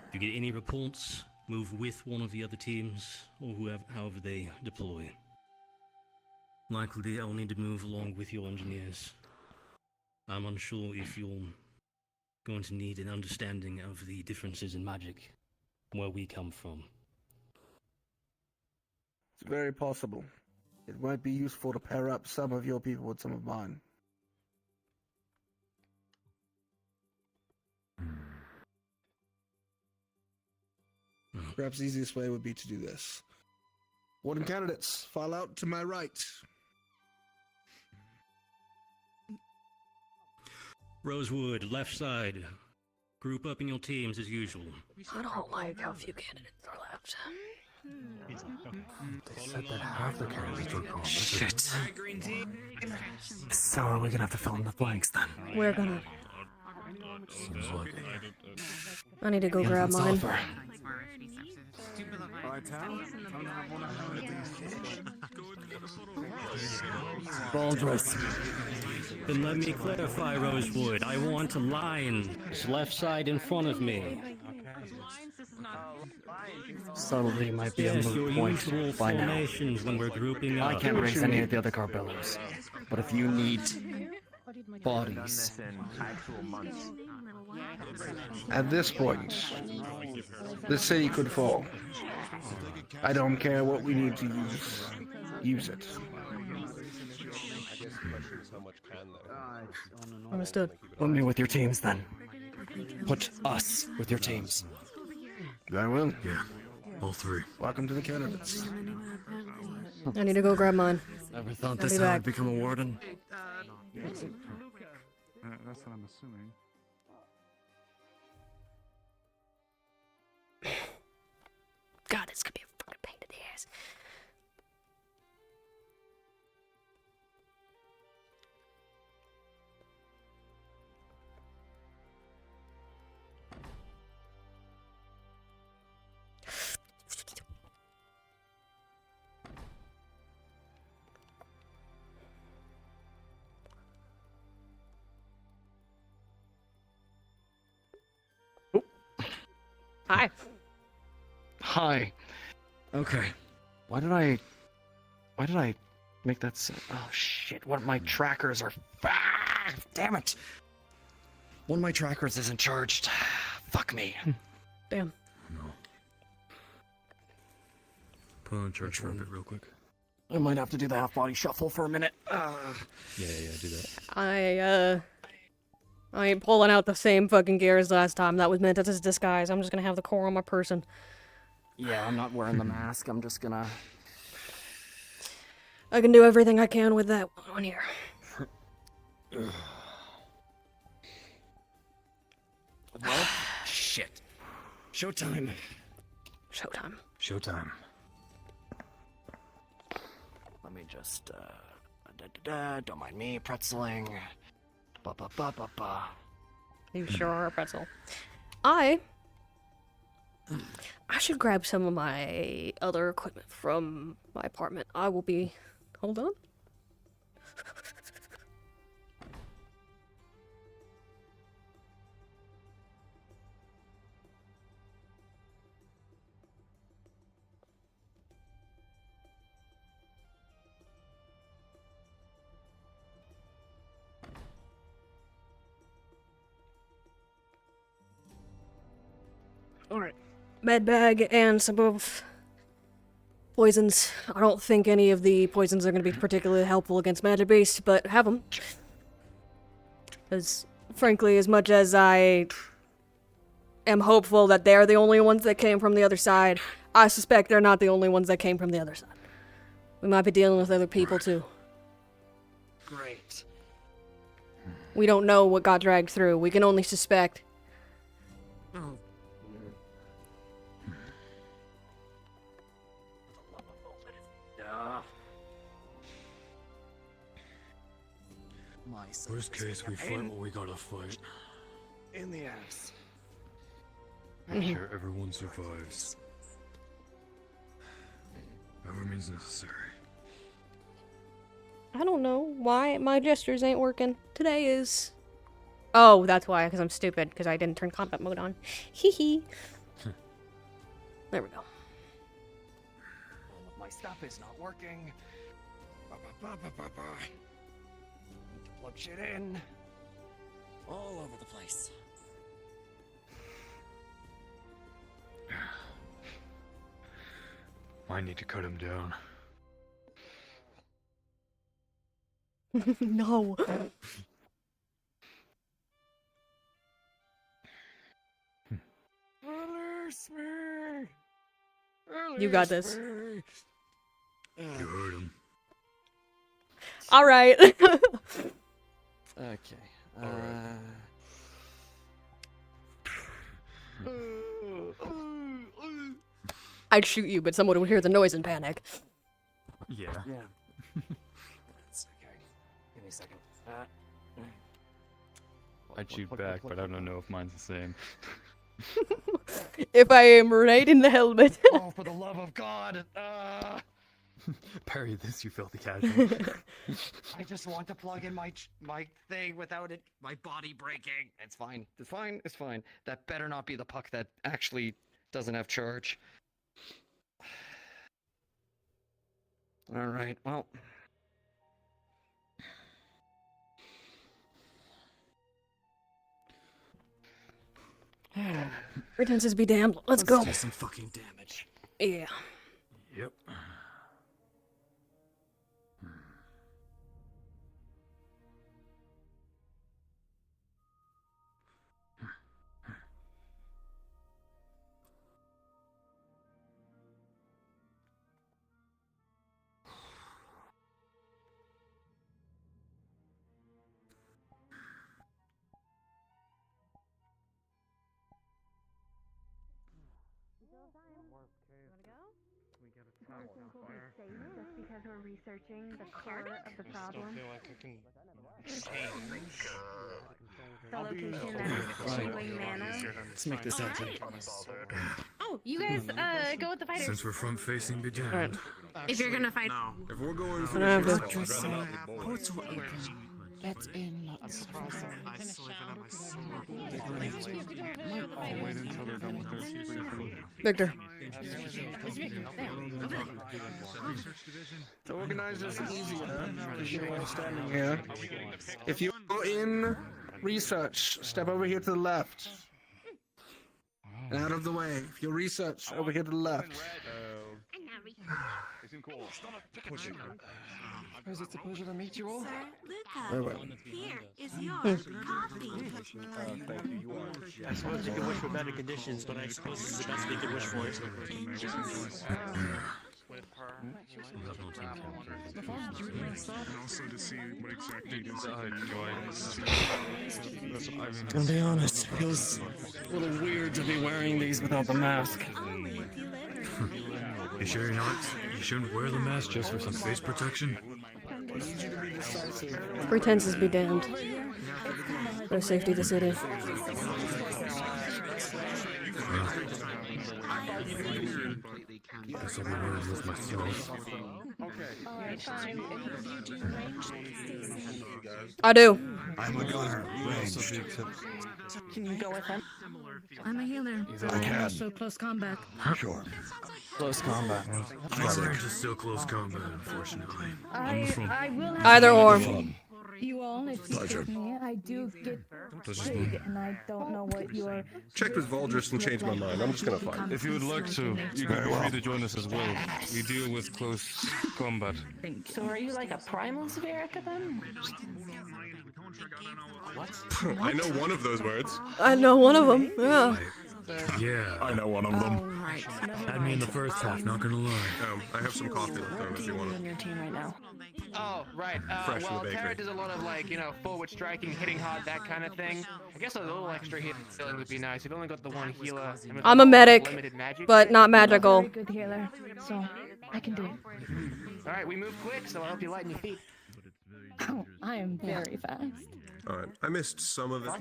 If you get any reports, move with one of the other teams, or however they deploy. Likely, I'll need to move along with your engineers. I'm unsure if you're going to need an understanding of the differences in magic, where we come from. It's very possible. It might be useful to pair up some of your people with some of mine. Perhaps the easiest way would be to do this. Warden candidates, file out to my right. Rosewood, left side. Group up in your teams as usual. I don't like how few candidates are left. They said that half the candidates were gone. Shit. So are we gonna have to fill in the blanks then? We're gonna. Seems like I need to go grab mine. Baldress. Then let me clarify, Rosewood. I want lines. Left side in front of me. subtlety might be a Yes, moot your point usual by now. formations when we're grouping I up. can't raise any of the other Carbillos, but if you need bodies, At this point, the city could fall. I don't care what we need to use it. Understood. put me with your teams then. Put us with your teams. I will. Yeah, all three. Welcome to the candidates. I need to go grab mine. Never thought I'll this be how back. I'd become a warden. That's what I'm assuming. God, this could be a fucking pain in the ass. Hi. Hi. Okay. Why did I make that sound? Oh shit, one of my trackers are... Ah, damn it! One of my trackers isn't charged. Fuck me. Damn. No. Put on charge for a bit real quick. I might have to do the half-body shuffle for a minute. Yeah, do that. I ain't pulling out the same fucking gear as last time. That was meant as a disguise. I'm just gonna have the core on my person. Yeah, I'm not wearing the mask. I'm just gonna... I can do everything I can with that one here. Well, shit. Showtime. Showtime. Showtime. Let me just, don't mind me, pretzeling. Ba-ba-ba-ba-ba. You sure are a pretzel. I should grab some of my other equipment from my apartment. I will be... Hold on. Alright. Med bag and some of poisons. I don't think any of the poisons are going to be particularly helpful against magic beasts, but have them. Because, frankly, as much as I am hopeful that they're the only ones that came from the other side, I suspect they're not the only ones that came from the other side. We might be dealing with other people, too. Great. We don't know what got dragged through. We can only suspect. Oh. Worst case, we fight what we gotta fight. In the ass. Make sure everyone survives. Whatever means necessary. I don't know why my gestures ain't working. Today is... Oh, that's why, because I'm stupid, because I didn't turn combat mode on. Hee hee. There we go. My stuff is not working. Need to plug shit in. All over the place. Might need to cut him down. No. Release me! You got this. You heard him. Alright. Okay. I'd shoot you, but someone would hear the noise and panic. Yeah. Yeah. That's okay. Give me a second. I'd shoot back, but I don't know if mine's the same. If I am right in the helmet. Oh, for the love of God! Parry this, you filthy casual. I just want to plug in my thing without it, my body breaking. It's fine. It's fine. It's fine. That better not be the puck that actually doesn't have charge. All right. Well. Pretenses be damned. Let's go. Do some fucking damage. Yeah. Yep. Just because we're researching the core of the problem. Feel like I can The location that is fueling mana. Let's make this happen. Oh, you guys go with the fighters. Since we're front facing, be damned. If you're gonna fight. If we're going for I the have short to- haul, I'd rather not the boys. That's in a surprise. I still even have my sword. I'll wait until they're done with their briefing. Victor. To organize this easier, because you are standing here. If you go in research, step over here to the left. And out of the way. If you research, over here to the left. Is it a pleasure to meet you all? Sir Wait, Luca, wait. here is your coffee. Thank you. You are. I suppose you could wish for better conditions, but I suppose this is the best we could wish for. And also to see what exactly it is. To be honest, it feels a little weird to be wearing these without the mask. You sure you're not? You shouldn't wear the mask just for some face protection? Pretenses be damned. For safety of the city. Guess I'll be wearing this myself. I do. I'm a gunner. Ranged. Can you go with him? I'm a healer. I can. Also close combat. Sure. Close combat. Range is still close combat, unfortunately. I will Either or. you all if you Pleasure. pick me. I do get paid, and I don't know what your Checked with Voldris and changed my mind. I'm just gonna fight. If you would like to, you can feel free to join us as well. We deal with close combat. So are you like a primal Severica then? What? I know one of those words. I know one of them. Yeah. Yeah. I know one of them. Right. Had me in the first half, not gonna lie. I have some coffee left over if you want on your team right now. Oh, right. Fresh from Well, the bakery. Tara does a lot of, like, forward striking, hitting hard, that kind of thing. I guess a little extra healing would be nice. You've only got the one healer. And I'm a medic, limited magic. but not magical. very good healer, so I can do it. Alright, we move quick, so I'll help you lighten your feet. Oh, I am very fast. Alright, I missed some of it.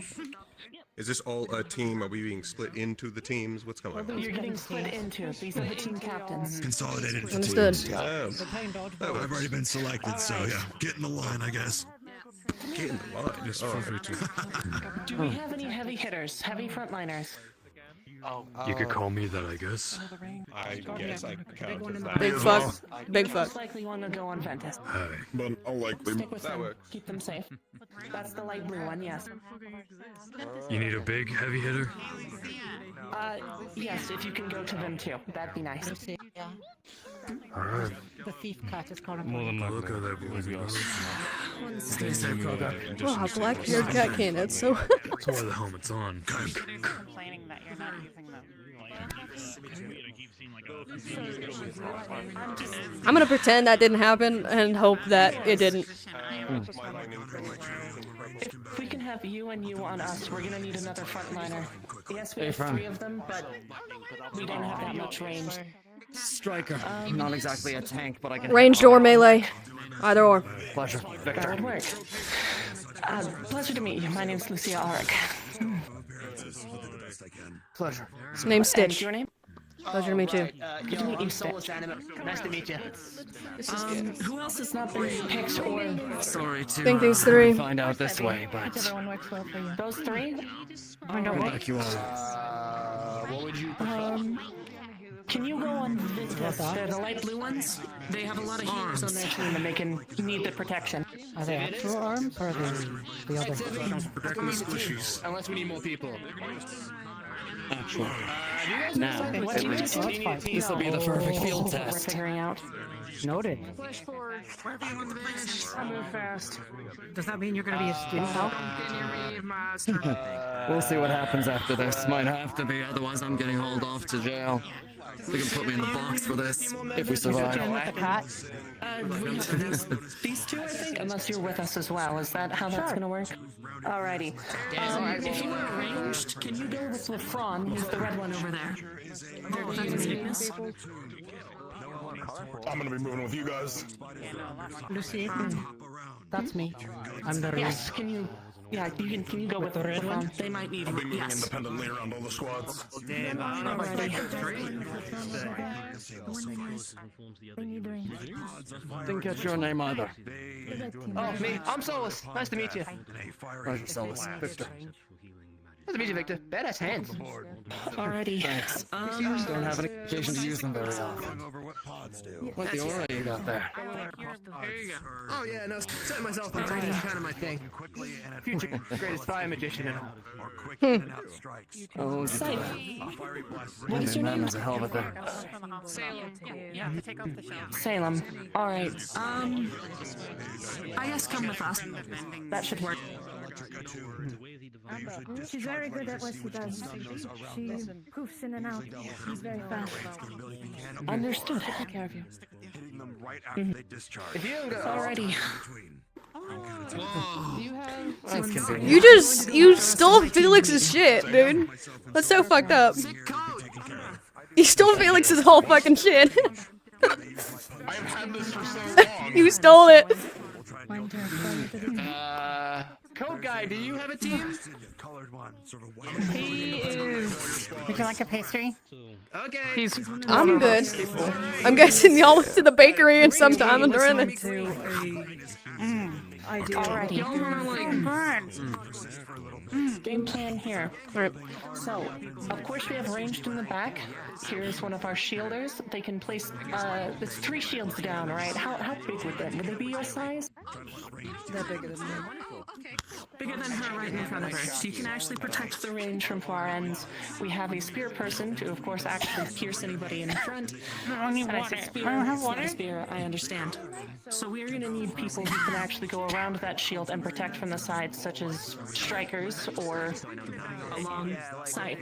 Is this all a team? Are we being split into the teams? What's going on? You're getting split into. These are the team captains. Consolidated into Understood. teams. Damn. I've already been selected, so yeah. Get in the line, I guess. Get in the line. Yes, feel free to. Do we have any heavy hitters, heavy frontliners? You could call me that, I guess. I guess I count as that. Big fuck. Big fuck. Most likely want to go on Ventus. Hi. But I'll likely. Stick with That them. works. Keep them safe. That's the light blue one, yes. You need a big heavy hitter? Yes, if you can go to them too. That'd be nice. Alright. The thief cat is called More than Look likely. at that boy goes. Stay safe, Kroga. Wow, black-haired cat cannon. It's so. That's why the helmet's on. Complaining that you're not using them. I'm gonna pretend that didn't happen and hope that it didn't. If we can have you and you on us, we're gonna need another frontliner. Yes, we have friend. 3 of them, but we don't have that much range. Striker. Not exactly a tank, but I can. Ranged or melee. Either or. Pleasure. That Victor. would work. Pleasure to meet you. My name's Lucia Auric. Pleasure. Name's And Stitch. your name? Pleasure to meet you. Good to meet you, Stitch. Nice to meet you. Who else has not been picked or... Sorry to Think these 3. find out this way, but Everyone works well for you. Those 3? I'll back you all. What would you Can you go on Ventus? They're the light blue ones. They have a lot of healers on their team and they can need the protection. Are they actual arms or are they the other? Protecting the squishies. Unless we need more people. Actual. Now, What do you just need? this will be the perfect field We're test. figuring out. Noted. Push forward. I move fast. Does that mean you're gonna be a student now? We'll see what happens after this. Might have to be, otherwise I'm getting hauled off to jail. They can put me in the box for this if we survive. These 2, I think, unless you're with us as well. Is that how that's gonna work? Alrighty. If you are arranged, can you go with LaFron, who's the red one over there? I'm gonna be moving with you guys. Lucy, that's me. I'm the Yes, can you Yeah, can you go with the red one? They might need. I'll be moving Yes. independently around all the squads. Damn, I don't know if They need range. Didn't catch your name either. Oh, me. I'm Solus. Nice to meet you. Pleasure, Solus. Victor. Nice to meet you, Victor. Badass hands. Alrighty. Thanks. Don't have any occasion to use them very often. What the aura you got there? There you go. Oh yeah, no, setting myself on training is kind of my thing. Future greatest fire magician and all. Oh, Sight. what is your name? That is a hell of a thing. Salem. Yeah, take off the shelf. Salem. Alright. I guess come with us. That should work. She's very good at what she does. She poofs in and out. She's very fast. Understood. Take care of you. If you don't go, Alrighty. You stole Felix's shit, dude. That's so fucked up. You stole Felix's whole fucking shit. I've had this for so long. You stole it. Code Guy, do you have a team? He is. Would you like a pastry? Okay. I'm good. I'm guessing y'all went to the bakery and sometime during it. I do. Alrighty. Game plan here. Alright. So, of course we have ranged in the back. Here's one of our shielders. They can place, there's 3 shields down, right? How big would they? Would they be your size? They're bigger than me. Bigger than her right in front of her. She can actually protect the range from far ends. We have a spear person to, of course, actually pierce anybody in front. And I say spear, it's not a spear, I understand. So we're going to need people who can actually go around that shield and protect from the sides, such as strikers or alongside.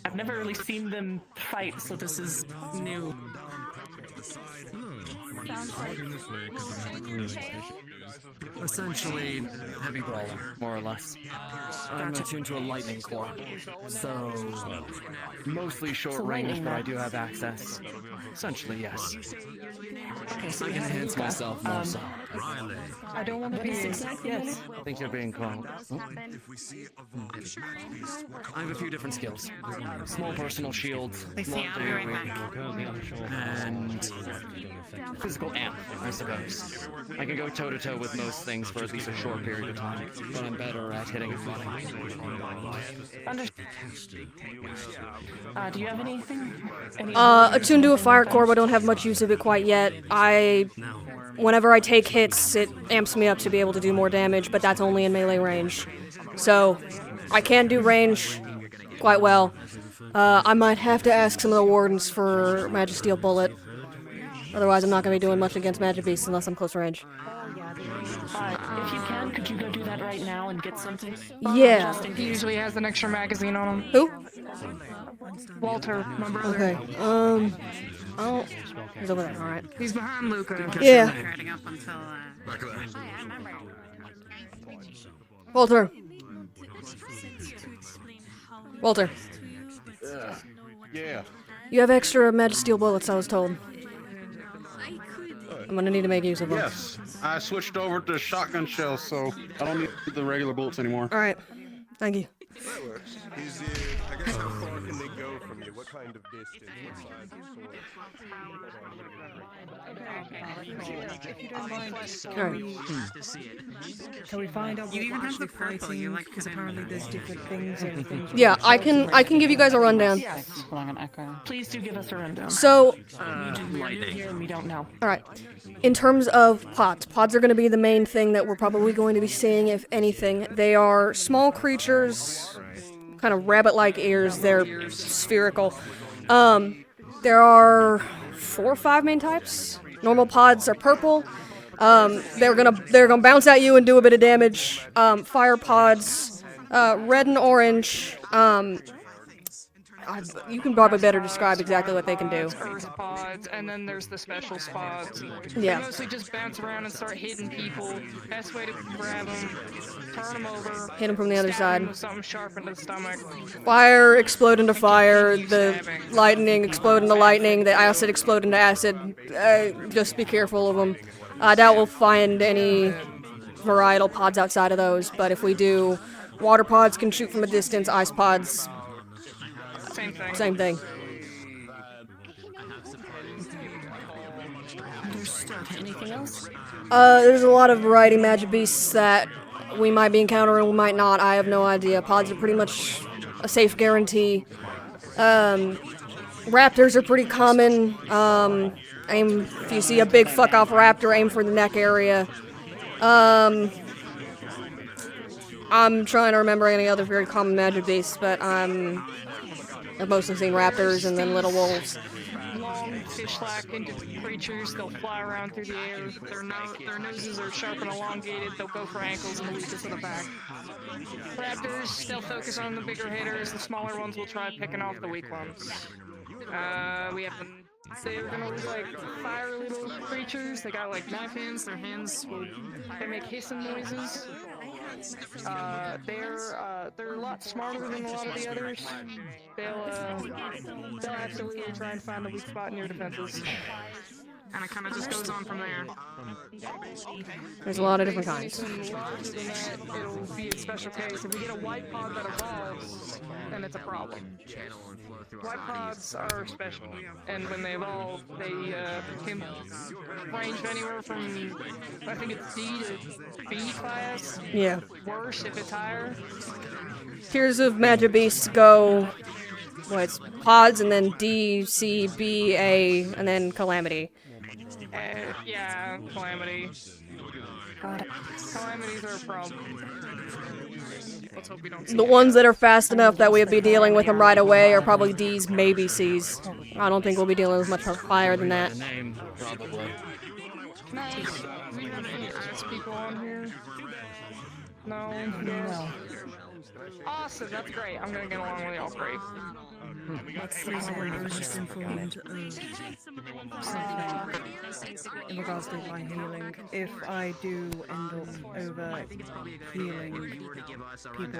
I've never really seen them fight, so this is new. Essentially, heavy brawler, more or less. I'm attuned to a lightning core, so mostly short range, but I do have access. Essentially, yes. Okay, so I can enhance myself more so. I don't want to be. Yes. I think you're being called. I have a few different skills. Small personal shields, long and physical amp, I suppose. I can go toe-to-toe with most things for at least a short period of time, but I'm better at hitting and running. Do you have anything? Attuned to a fire core, but don't have much use of it quite yet. Whenever I take hits, it amps me up to be able to do more damage, but that's only in melee range. So, I can do range quite well. I might have to ask some of the wardens for Magic Steel Bullet. Otherwise, I'm not going to be doing much against Magic Beasts unless I'm close range. If you can, could you go do that right now and get something? Yeah. He usually has an extra magazine on him. Who? Walter, my brother. Okay. Oh, he's over there. All right. He's behind Luca. Yeah. Walter. Walter. Yeah. You have extra Magic Steel bullets, I was told. I'm gonna need to make use of them. Yes, I switched over to shotgun shells, so I don't need the regular bullets anymore. All right, thank you. That works. Is it? I guess how far can they go from you? What kind of distance? What size of sword? If you don't mind, can we find out? You even have the purple. You like because apparently there's different things and things. Yeah, I can give you guys a rundown. Please do give us a rundown. So, we don't know. all right. In terms of pods, pods are going to be the main thing that we're probably going to be seeing, if anything. They are small creatures, kind of rabbit-like ears. They're spherical. There are 4 or 5 main types. Normal pods are purple. They're gonna bounce at you and do a bit of damage. Fire pods, red and orange. You can probably better describe exactly what they can do. Earth pods, and then there's the special spots. Yeah. They mostly just bounce around and start hitting people. Best way to grab them, turn them over. Hit them from the other side. With something sharp in the stomach. Fire explode into fire. The lightning explode into lightning. The acid explode into acid. Just be careful of them. I doubt we'll find any varietal pods outside of those, but if we do water pods can shoot from a distance, ice pods, Same thing. same thing. Understood. Anything else? There's a lot of variety magic beasts that we might be encountering, we might not, I have no idea. Pods are pretty much a safe guarantee. Raptors are pretty common. If you see a big fuck-off raptor, aim for the neck area. I'm trying to remember any other very common magic beasts, but I've mostly seen raptors and then little wolves. Long, fish-like creatures, they'll fly around through the air. Their noses are sharp and elongated, they'll go for ankles and the weakest of the pack. Raptors, they'll focus on the bigger hitters, the smaller ones will try picking off the weak ones. We have them. They're gonna look like fire little creatures. They got like knife hands. Their hands they make hissing noises. They're a lot smarter than a lot of the others. They'll absolutely try and find the weak spot in your defenses. And it kind of just goes on from there. There's a lot of different kinds. It'll be a special case. If we get a white pod that evolves, then it's a problem. White pods are special, and when they evolve, they can range anywhere from, I think it's D to B class. Yeah. Worse if it's higher. Tiers of magic beasts go, it's pods, and then D, C, B, A, and then Calamity. Yeah, Calamity. Calamities are a problem. Let's hope we don't see The ones that are fast enough that we'll be dealing with them right away are probably D's, maybe C's. I don't think we'll be dealing with much higher than that. Can I do we have any ice people on here? No? No. Awesome, that's great. I'm gonna get along with y'all great. Let's see what I was just informed of something in regards to my healing. If I do end up over healing people with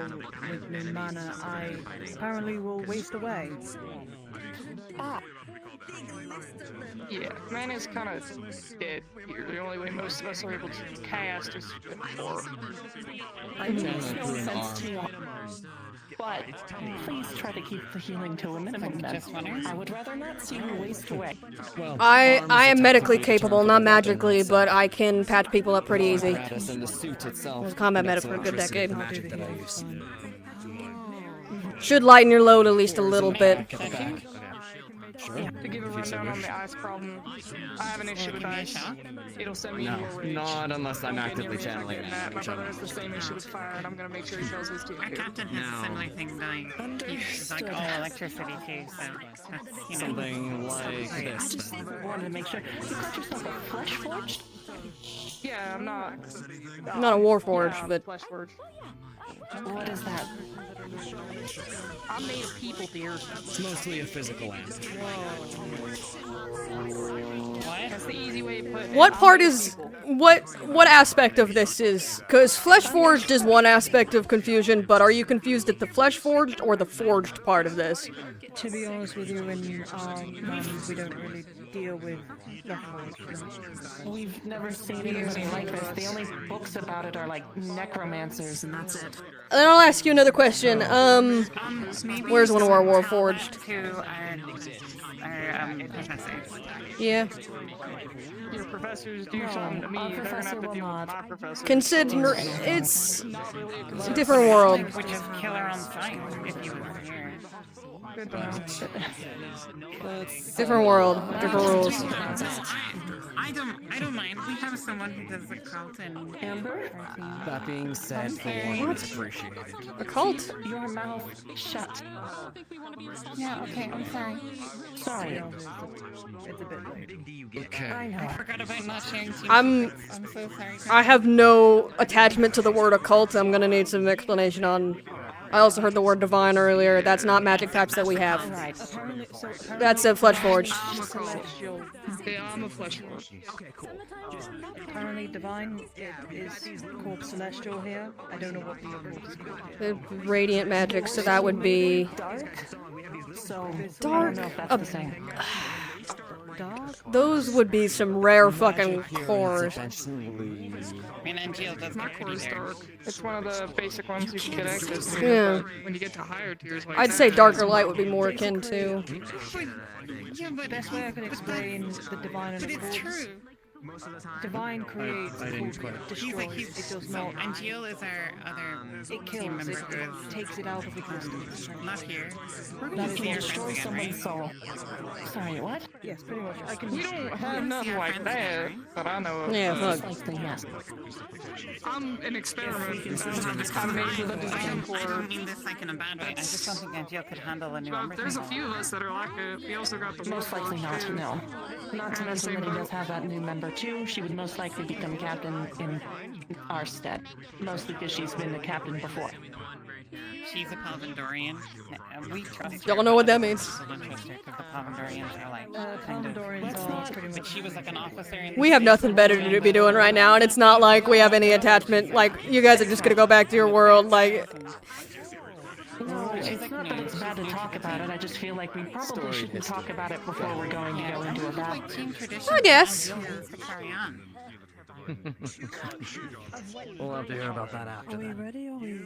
no mana, I apparently will waste away. Yeah, mana's kind of dead here. The only way most of us are able to cast is with 4. It makes no sense to me. But please try to keep the healing to a minimum then. I would rather not see you waste away. I am medically capable, not magically, but I can patch people up pretty easy. I was combat medic for a good decade. Should lighten your load at least a little bit. Yeah. To give a rundown on the ice problem, I have an issue with ice. It'll send me more rage. Not unless I'm actively channeling it. My brother has the same issue with fire, and I'm gonna make sure he tells his team. Our captain has a similar thing going. He's like all electricity too, so that's, something like this. I just wanted to make sure. You got yourself a flesh forged? Yeah, I'm not. I'm not a warforged, but flesh forged. What is that? I'm made of people, dear. It's mostly a physical act. That's the easy way to put it. What part is what aspect of this is? Because Flesh Forged is one aspect of confusion, but are you confused at the Flesh Forged or the forged part of this? To be honest with you, in our run, we don't really deal with We've never seen anything like this. The only books about it are like necromancers, and that's it. Then I'll ask you another question. Where's one of our Warforged? Professors. Yeah. Your professors do something to me. They're gonna have to deal with my professors. Consider it's a different world. We just kill her on sight if you were here. Different world, different rules. I don't mind. We have someone who does a cult and Amber. That being said, for one, it's appreciated. A cult? Your mouth shut. Yeah, okay, I'm sorry. Sorry. It's a bit late. Okay. I know. I forgot about not sharing team I'm so sorry. I have no attachment to the word occult. I'm gonna need some explanation on. I also heard the word divine earlier. That's not magic types that we have. Right. That's a Flesh Forged. Yeah, I'm a flesh forged. Okay, cool. Apparently divine is called celestial here. I don't know what the other is called here. The radiant magic, so that would be Dark. So dark. I don't know if that's the same. Those would be some rare fucking cores. I mean, NGL does Not get pretty Core's there. Dark. It's one of the basic ones you can get access to. Yeah. But when you get to higher tiers like I'd that, say Darker Light would be more akin to. Yeah, but best way I can explain the divine and But it's occult. true. Divine creates, occult destroys. It does not. NGL is our other It team kills. member It who is takes it out of existence. not here. That is See our destroy friends again, someone's right? soul. Sorry, what? Yes, pretty much. I can. we don't have nothing like that that I know of. Yeah, fuck. I'm an experiment. I made with a design I for. don't mean this like in a bad way. I just don't think NGL could handle a new Well, member. there's a few of us that are like it. We also got the Most likely not, no. Not to mention that he does have that new member too. She would most likely become captain in our stead. Mostly because she's been the captain before. She's a Palvandorian. We trust her. Don't know what that means. We don't trust her because the Palvandorians are like kind of. Palvandorians are pretty much. But she was like an officer. In We have nothing better to be doing right now, and it's not like we have any attachment. Like, you guys are just gonna go back to your world, like. No, it's not that it's bad to talk about it. I just feel like we probably shouldn't talk about it before we're going to go into a battle. I guess. Carry on. We'll have to hear about that after. Are we ready? Or we?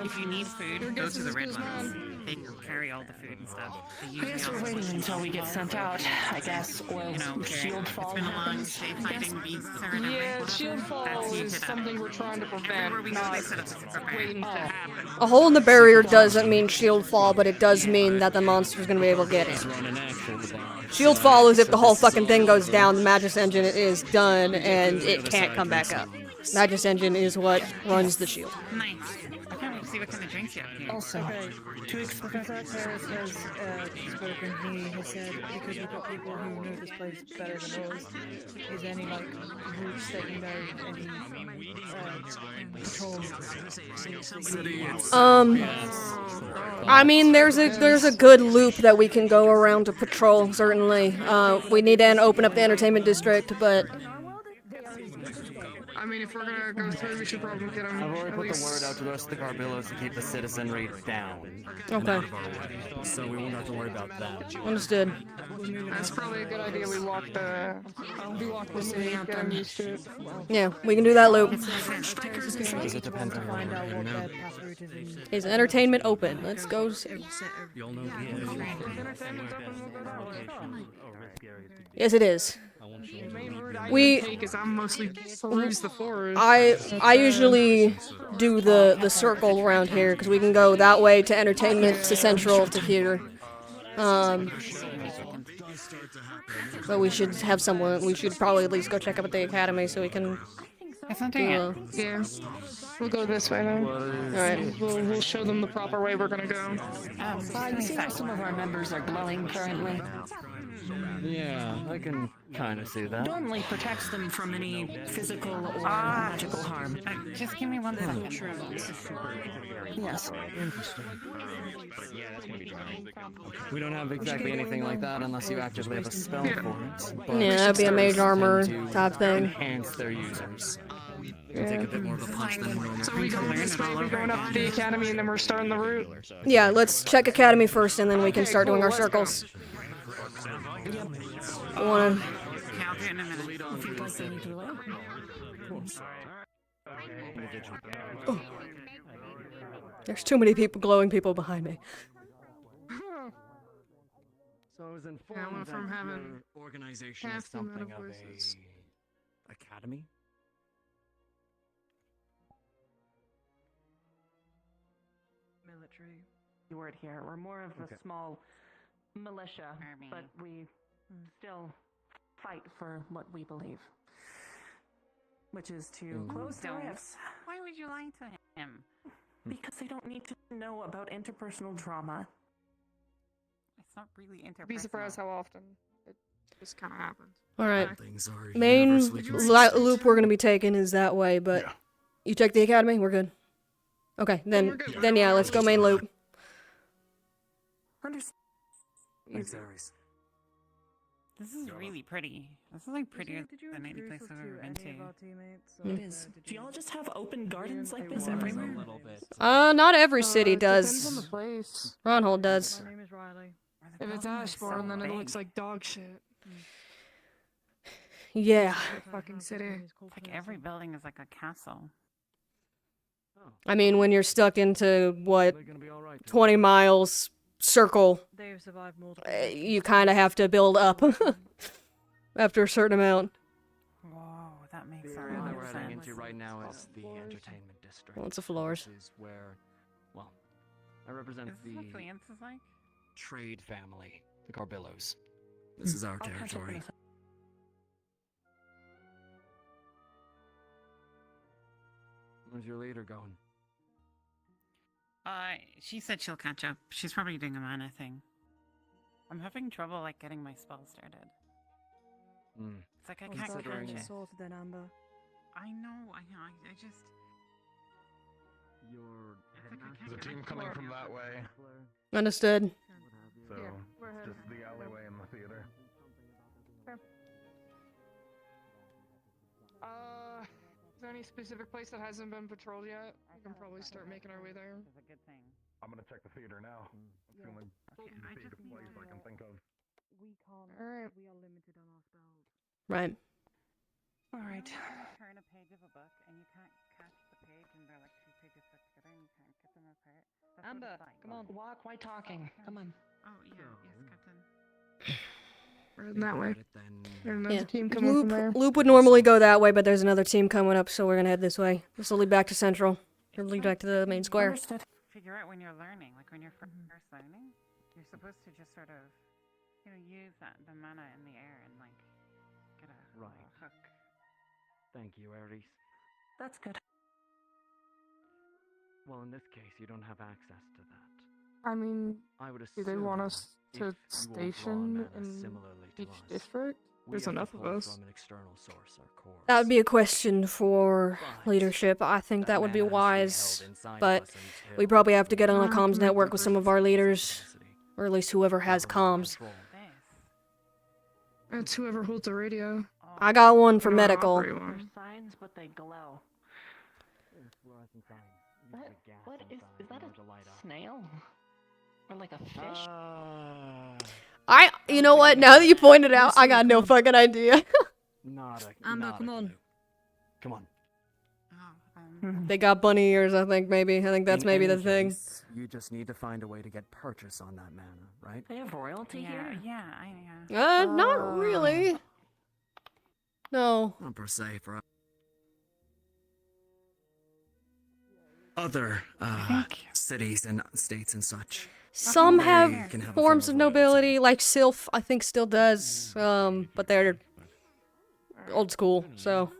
If you need food, go to the red ones. They carry all the food and stuff. They I usually guess we're also- waiting until we get sent out. I guess, or You know, shield fall. it's been a long day fighting beasts or whatever. Yeah, shield fall That's you is could, something we're trying to prevent, Everywhere we go, not they set up super waiting to happen. A hole in the barrier doesn't mean shield fall, but it does mean that the monster's gonna be able to get in. Shield fall is if the whole fucking thing goes down, the Magus Engine is done, and it can't come back up. Magus Engine is what runs the shield. Nice. I can't wait to see what kind of drinks you have here. Also, to explain. Professor Harris has spoken. He has said, because we've got people who know this place better than us, is there any like routes that you know, any patrols? I mean, there's a good loop that we can go around to patrol. Certainly, we need to open up the entertainment district, but. I mean, if we're gonna go through, we should probably get them. I've already put the word out to the rest of the Carbillos to keep the citizenry down. Okay. So we won't have to worry about that. Understood. That's probably a good idea. We walk the city, get them used to it. Yeah, we can do that loop. Because it depends on how Find out we're what gonna their know. path route is. Is entertainment open? Let's go see. You'll know Yes, it is. We because I'm mostly peruse the forest. I usually do the circle around here because we can go that way to entertainment, to central, to here. But we should have someone. We should probably at least go check up at the academy so we can. Yeah, we'll go this way then. Alright. We'll show them the proper way we're gonna go. You see how some of our members are glowing currently? Yeah, I can kind of see that. Normally protects them from any physical or magical harm. Just give me 1 second. Yes. We don't have exactly anything like that unless you actively have a spell for it. but Yeah, that'd be a mage armor tend to type thing. Enhance their users. It'll take a bit more of a punch than normal. So we go this way, we're going up to the academy, and then we're starting the route. Yeah, let's check academy first, and then we can start doing our circles. I wanna. Okay, I'll do it in a minute. Oh. There's too many glowing people behind me. So I was Yeah, I informed went from that having your organization is half the amount something of of voices. a academy. Military. Word here. We're more of a Okay. small militia, Army. but we still fight for what we believe, which is to close the Don't. rifts Why would you lie to him? because they don't need to know about interpersonal drama. It's not really interpersonal. Be surprised how often it just kind of happens. Alright. Things are Main universally loop we're gonna be taking is that way, but you check the academy? We're good. Okay, then yeah, let's go main loop. Thanks, Aries. This is really pretty. This is like prettier than any place I've ever been to. It is. Do y'all just have open gardens like this everywhere? Not every city Depends on does. the place. Ronhold does. My name is Riley. If it's Ashbourne, then it looks like dog shit. Yeah. Fucking city. It's like every building is like a castle. I mean, when you're stuck into, what, 20 miles circle, They've survived multiple you kind of have to build up after a certain amount. Whoa, that makes The a area lot that of we're heading sense. into right now is the entertainment district. Lots of floors. This is where, well, I represent Is this what the Fleance is like? trade family, the Carbillos. This is our territory. Where's your leader going? She said she'll catch up. She's probably doing a mana thing. I'm having trouble, like, getting my spell started. It's like I can't catch it. Sorted then, Amber. I know, I just... Your There's a team coming from that way. Understood. So, just the alleyway in the theater. Is there any specific place that hasn't been patrolled yet? We can probably start making our way there. It's a good thing. I'm gonna check the theater now. It's the only theater place I can think of. We can't. Alright. We are limited on our spells. Right. Alright. You know when you turn a page of a book and you can't catch the page and they're like 2 pages stuck together and you can't get them apart? That's Amber, what it's like. come on, walk. Why talking? Come on. Oh, yeah, yes, Captain. We're heading that way. There's another Yeah. team coming from there. Loop would normally go that way, but there's another team coming up, so we're gonna head this way. This will lead back to Central. It'll lead back to the main square. Figure out when you're learning, like when you're first learning, you're supposed to just sort of, use the mana in the air and like get a Right. hook. Thank you, Ares. That's good. Well, in this case, you don't have access to that. I mean, I would do assume they want us if to you all draw station mana in similarly to each us, district? we There's have to enough of pull us. from an external source, our core. That would be a question for leadership. I think that would be wise, but we probably have to get on a comms network with some of our leaders, or at least whoever has comms. It's whoever holds the radio. I got one for I don't medical. operate one. They're signs, but they glow. What is that a snail? Or like a fish? You know what? Now that you pointed out, I got no fucking idea. Amber, come on. Come on. They got bunny ears, I think, maybe. I think that's In maybe the any thing. case, you just need to find a way to get purchase on that mana, right? They have royalty here? Yeah, Not really. No. Not per se, for other cities and states and such. Some They have can have a forms of nobility, like Sylph, I think still does, but they're old school, so.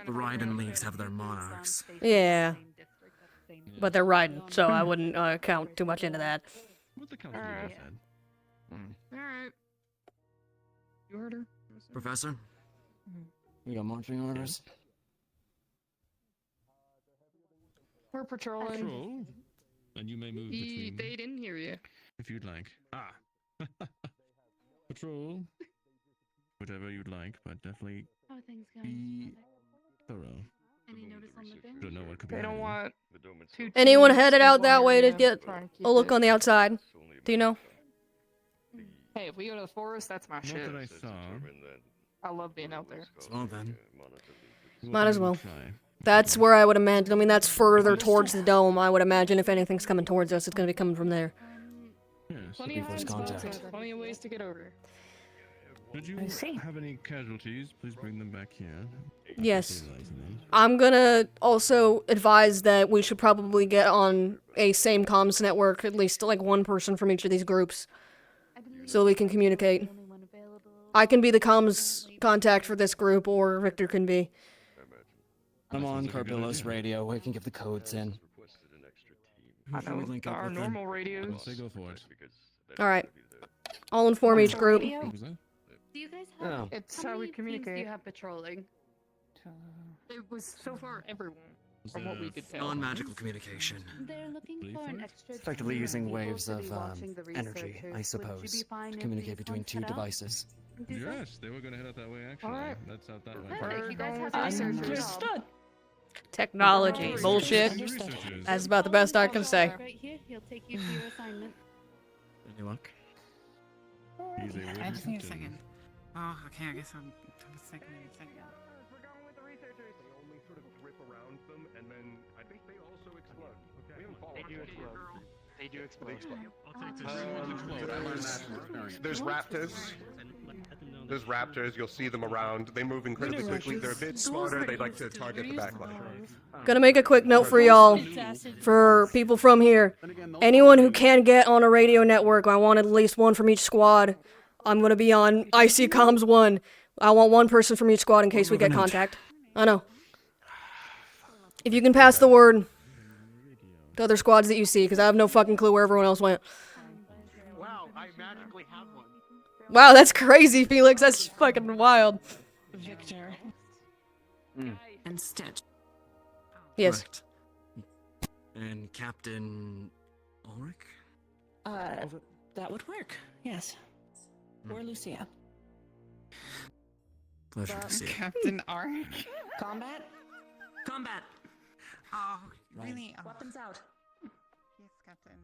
The Raiden Leagues have their monarchs. Yeah. But they're riding, so I wouldn't count too much into that. What the council just said. Alright. You heard her? Professor? We got marching orders? We're patrolling. Patrol? And you may move between. They didn't hear you. If you'd like. Patrol. Whatever you'd like, but definitely How are things going? be thorough. Any notice on the dome? Don't know what could be They don't happening. want two Anyone teams headed out that way to involved. get Trying to keep a look it- on the outside? Do you know? Hey, if we go to the forest, that's my Not shit. that I saw. I love being out there. So then. Might as well. Try. That's where I would imagine. I mean, that's further towards the dome. I would imagine if anything's coming towards us, it's going to be coming from there. Yes. Plenty of first hiding spots, contact. and plenty of ways to get over. Did you have any casualties? Please bring them back here. Yes. Stabilizing them. I'm gonna also advise that we should probably get on a same comms network, at least like one person from each of these groups, so we can communicate. I can be the comms contact for this group, or Victor can be. I'm on Carbillo's radio. We can give the codes in. I Who should we know link up our with then? normal radios. Say go for it. Alright. I'll inform each group. What was that? Do you guys have? Oh. It's how how we many teams do communicate. you have patrolling? It was so far everyone, from what we could tell. Non-magical communication. They're looking for an extra. Effectively team using people waves to be of watching the energy, I researchers. Would you suppose, be fine to if communicate these between ones two head out? devices. Yes, they were going to head out that way, actually. Alright. That's out that way. Perfect. You guys Going have with researchers. Understood. Technology. Bullshit. Researchers. That's about the best I can say. Right here. He'll take you to your assignment. Any luck? I just need a second. Oh, okay, I guess I'm a second. They only sort of grip around them, and then I think they also explode. Okay. We haven't followed. They do explode. They do explode. There's raptors. There's raptors. You'll see them around. They move incredibly quickly. They're a bit smarter. They like to target the back line. Gonna make a quick note for y'all, for people from here. Anyone who can get on a radio network, I want at least one from each squad. I'm gonna be on IC Comms 1. I want one person from each squad in case we get contact. I know. If you can pass the word to other squads that you see, because I have no fucking clue where everyone else went. Wow, I magically have one. Wow, that's crazy, Felix. That's fucking wild. Victor. And Stitch. Yes. Correct. And Captain Ulrich? That would work. Yes. Or Lucia. Pleasure to see you. Captain Ark. Combat. Combat. Oh, really? Oh. Weapons out. Yes, Captain.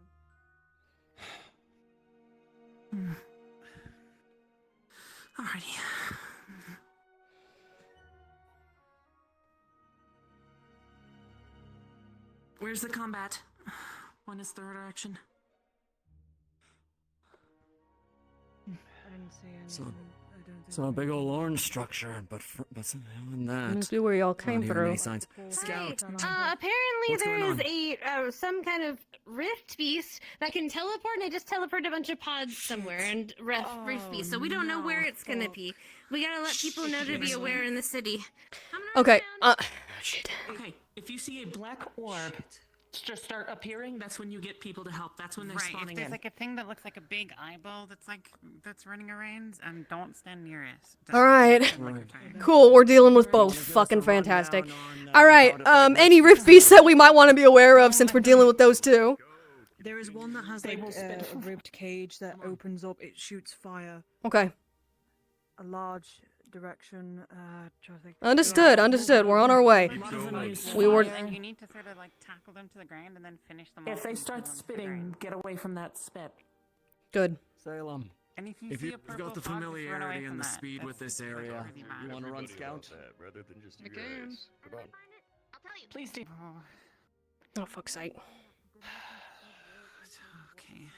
Alrighty. Where's the combat? When is third direction? So a big old orange structure, but somehow in that. Must be where y'all came not hearing through. any signs. Scout. Apparently What's there going is a some kind of rift beast that can teleport, and I just teleported a bunch of pods somewhere and rift beast. So we don't know where it's gonna be. We gotta let people know to be aware in the city. Okay, shit. Okay, if you see a black orb just start appearing, that's when you get people to help. That's when they're Right, if spawning there's in. like a thing that looks like a big eyeball that's running around, don't stand near it. Alright. Cool, we're dealing with both. Fucking fantastic. Alright, any rift beasts that we might want to be aware of since we're dealing with those two? There is one that has like a ribbed cage that opens up. It shoots fire. Okay. A large direction. Trying to think. Understood. We're on our way. We were. And you need to sort of like tackle them to the ground and then finish them off. If they start spitting, get away from that spit. Good. Salem. And if If you've got the familiarity and the speed with this area, you want to run scout? Rather than just you Okay. guys. Come on. Please do. Oh, fuck's sake. Okay.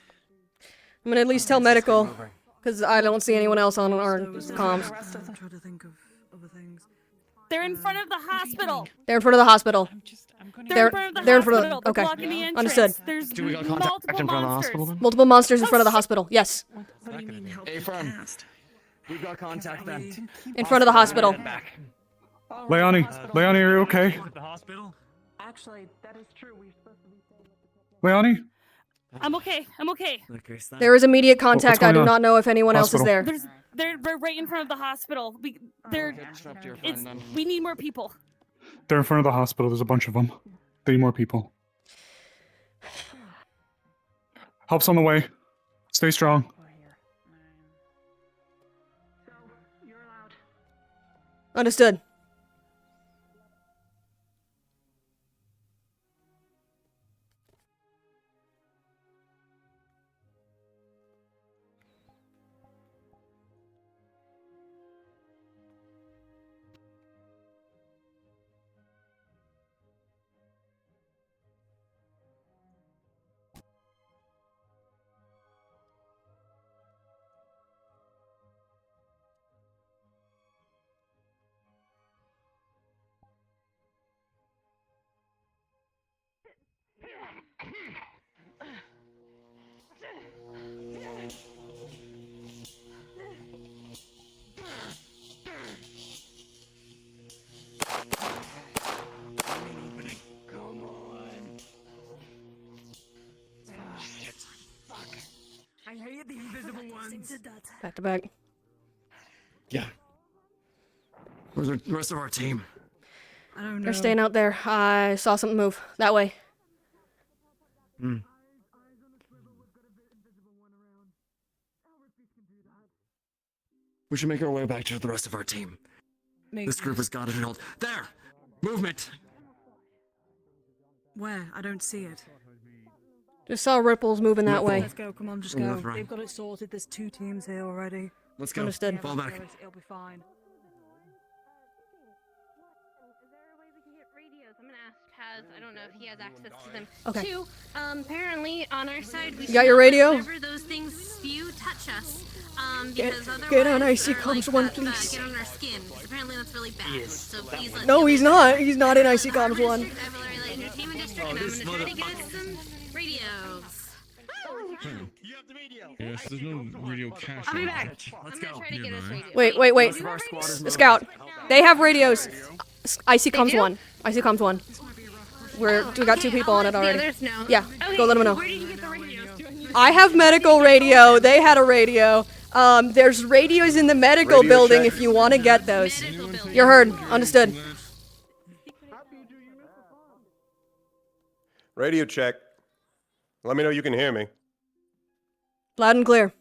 I'm gonna at least tell medical, because I don't see anyone else on our comms. I'm trying to think of other things. They're in front of the hospital. They're in front of the hospital. They're in front of the They're in front hospital. of. They're Okay. blocking the entrance. Understood. There's Do we got contact multiple in front of the monsters. hospital then? Multiple monsters in front of the hospital. Yes. What do you mean help A firm. We've got contact then. In front of the hospital. Leonie, are you okay? At the hospital? Actually, that is true. We're supposed to be. Leonie? I'm okay. There is immediate contact. I going do on? not know if anyone else is there. They're right in front of the hospital. We need more people. They're in front of the hospital. There's a bunch of them. They need more people. Help's on the way. Stay strong. Understood. I hate the invisible ones. Back to back. Yeah. Where's the rest of our team? I don't know. They're staying out there. I saw something move. That way. We should make our way back to the rest of our team. This group has got it in hold. There! Movement! Where? I don't see it. Just saw ripples moving that way. Let's go, come on, just go. They've got it sorted, there's 2 teams here already. Let's go. Understood. Fall back. It'll be fine. I'm gonna ask Paz. I don't know if he has access to them. Okay. 2, apparently on our side we You got your radio? whenever those things spew touch us. Because Get on otherwise, IC or, comms like, 1, that, please. get on our skin. 'Cause apparently that's really bad. So please let No, he's not. He's not in IC comms 1. Entertainment District, and I'm gonna try to get us some radios. Yes, there's no radio cache. I'll be back. Let's I'm go. gonna try to get us radios. Wait. Scout. They have radios. IC comms 1. IC comms 1. We got 2 people on it already. The others know. Yeah, Okay, go let them know. Where did you get the radios? I have medical radio. They had a radio. There's radios in the medical Radio building check. if you want to get those. You're heard. Understood. Radio check. Let me know you can hear me. Loud and clear.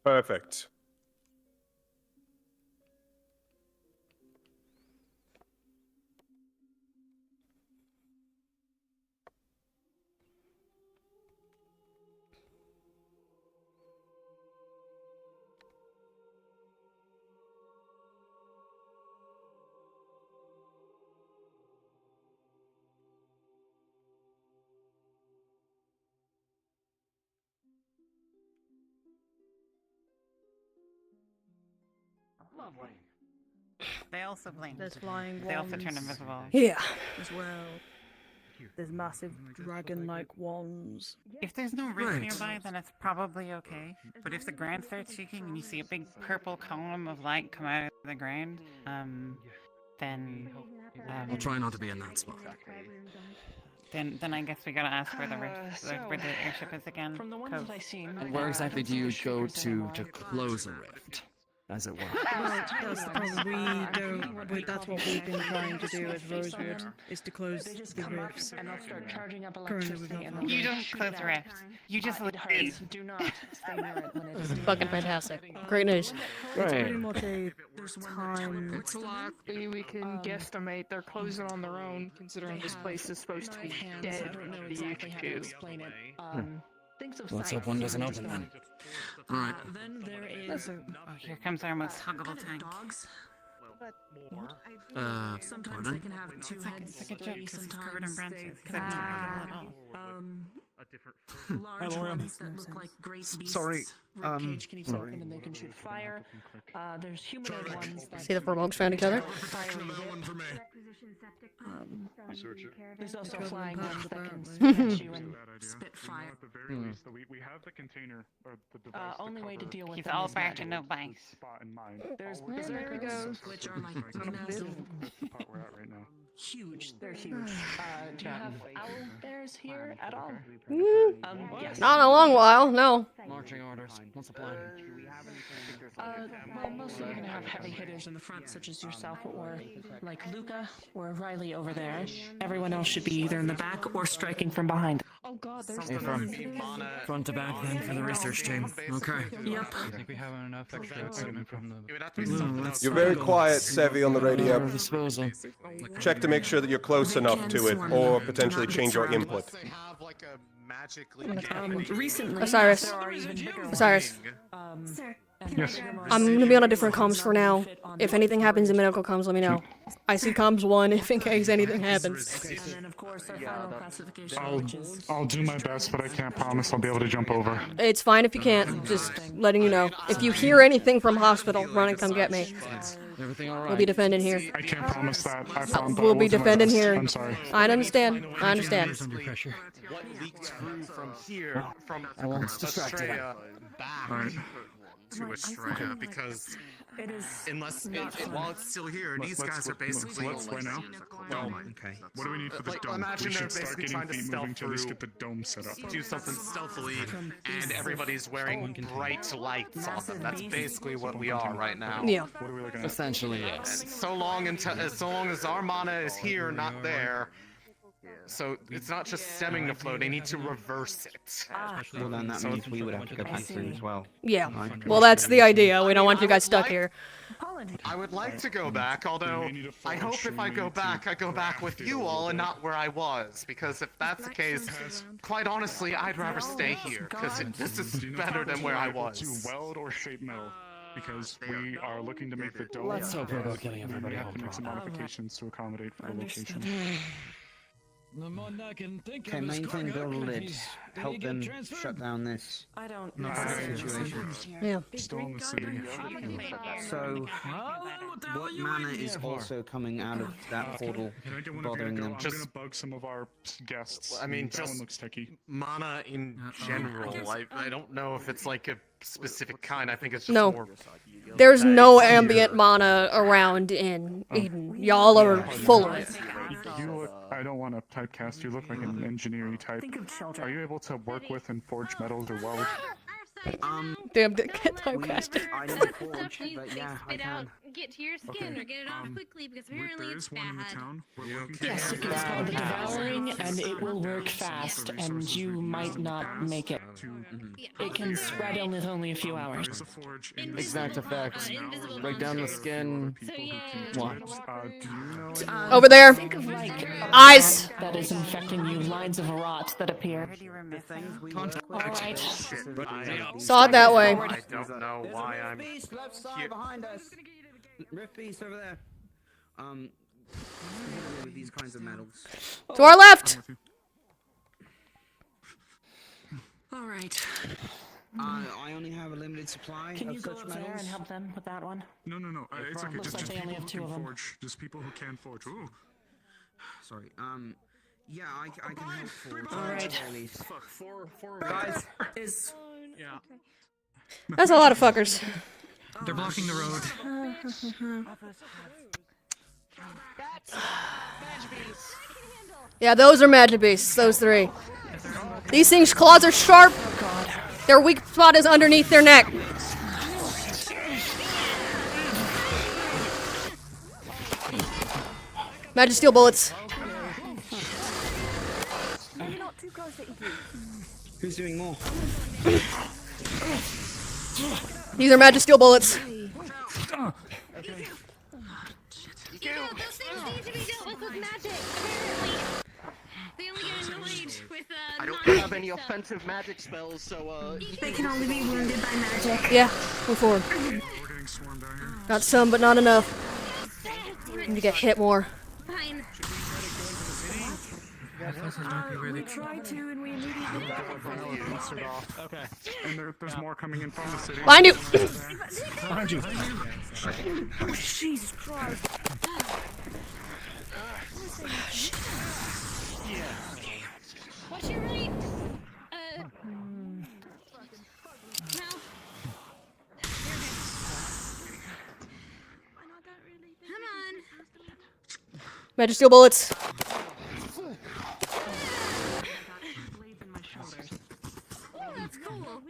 Perfect. They also blink. There's flying They also turn wands. invisible. Yeah. As well. There's massive dragon-like wands. If there's no rift Right. nearby, then it's probably okay. But if the ground starts shaking and you see a big purple column of light come out of the ground, then I'll try not to be in that spot. then I guess we gotta ask where the rift, where the airship is again. From the ones 'cause- that I've seen, And where exactly do you go to close a rift, as it were? Well, that's the problem. That's what we've been trying to do as Rosewood, is to close the rifts. and they'll start charging up Currently we've electricity not and found You one. don't close the rift. You just it hurts. Do not stay near it when it is Fucking fantastic. Great news. It's pretty much a time. It's likely we can guesstimate they're closing on their own, considering this place is supposed to be dead. I don't know exactly how to explain it. Things of Let's sight. hope one doesn't open then. Alright. Then there is Oh, here comes our most huggable tank. dogs. Sometimes pardon? they can have 2 heads. It's like a joke because he's covered in Sometimes branches. they Because I'm not can huggable at all. Large ones that look like great beasts. Sorry, Ribcage can even open and they can shoot fire. There's humanoid ones that See the 4 monks found each other? fiery whip. There's also flying ones that can Mhm. spit at you and spit fire. We have the container or the device. Only way to deal with He's them all is bark not and no bites. Spot in mind. There's All berserkers, goes. which are like massive, The part we're at right now. huge. They're huge. Do you have owl bears here at all? Yes. Not in a long while, no. Marching orders. What's the plan? Well, mostly you're gonna have heavy hitters in the front, such as yourself or like Luca or Riley over there. Everyone else should be either in the back or striking from behind. Oh god, there's Hey, from front to back then for the research team. Okay. Yep. I think we have enough extra equipment from the. You're very quiet, Sevi, on the radio. Disposal. Check to make sure that you're close enough to it, or potentially change your input. Recently, Osiris. there are even bigger ones. Osiris. Yes. I'm gonna be on a different comms for now. If anything happens in medical comms, let me know. I see comms 1 if in case anything happens. And then, of course, our final classification, which is I'll do my best, but I can't promise I'll be able to jump over. It's fine if you can't, just letting you know. If you hear anything from hospital, run and come get me. Everything alright? We'll be defending here. I can't promise that. I found that We'll I be wasn't my defending best. here. I'm sorry. I understand. I understand. Under pressure. What leaked through from here, from I won't distract you. Australia back Alright. to Australia, because it is unless while it's still here, these guys are basically. Right now? Well, Okay. What do we need for the like, dome? imagine We they're should start basically getting trying to feet stealth moving to at least through, get the dome set up. do something stealthily, and everybody's wearing bright lights on them. That's basically what we are right now. Yeah. What are we looking at? Essentially, yes. So long as our mana is here, not there, So it's not just stemming the flow; they need to reverse it. Well, then that means we would have to go back through as well. Yeah. Right? Well, that's the idea. We don't want you guys stuck here. I would like to go back, although I hope if I go back with you all and not where I was. Because if that's the case, quite honestly, I'd rather stay here, because this is better than where I was. To weld or shape metal, because we are looking to make the dome. Let's hope we're not getting everybody We have home to make some properly. modifications to accommodate for the location. The more I can think Okay, of is main thing, build a choreography. lid. Did he Help get them transferred? shut down this I don't situation. Yeah. Still in the city. So, what mana is also coming out of that portal bothering them? I'm gonna bug some of our guests. I mean, that just one looks techie. mana in general. I don't know if it's like a specific kind. I think it's just No. more. There's no ambient mana around in Eden. Y'all are full of it. You look, I don't want to typecast, you look like an engineering type. Are you able to work with and forge metals or weld? Damn, get typecasted. I don't forge, Please, but like, yeah, I spit out, can. get to your skin, or get it off quickly, because apparently There it's is one in the bad. town. Yes, it's called the Devouring, and it will work fast, and you might not make it. It can spread in with only a few hours. Exact effects. Break down the skin. What? Over there. Think of like Eyes. that is infecting you, lines of rot that appear. Alright. Saw it that way. I don't know why I'm. Left side behind us. Rift piece over there. With these kinds of metals. To our left. All right. I only have a limited supply Can of you go such over there metals. and help them with that one? No, it's okay. Looks Just like they only people have two who of can them. forge. Just people who can forge. Ooh. Sorry. Yeah, I can help forge. Alright. At least. Guys, is That's a lot of fuckers. They're blocking the road. Yeah, those are magic beasts. Those three. These things' claws are sharp. Their weak spot is underneath their neck. Magic steel bullets. Who's doing more? These are magic steel bullets. You know, those things need to be dealt with magic, apparently. They only get annoyed with, I don't have any offensive magic spells, so They can only be wounded by magic. Yeah, move forward. Got some, but not enough. Need to get hit more. Fine. We tried to, and we immediately Okay. And there's more coming in from the city. Behind you. Behind you. Jesus Christ. What's your right? No. Come on. Magic steel bullets. That's cool.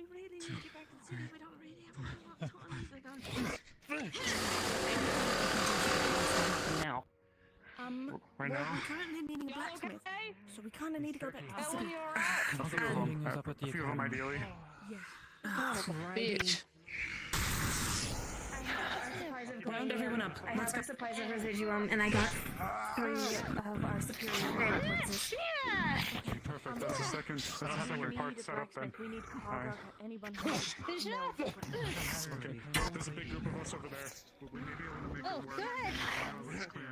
Now. Right now? We're currently needing a blacksmith, so we kind of need to go back to the city. A few of them, ideally. Bitch. Round everyone up. I have our supplies of residuum, and I got 3 of our superior corpses. Yeah! Perfect. That's the second part set up then. Alright. Finish it off! Okay. There's a big group of us over there. We may be able to make it work. Good! It's clear.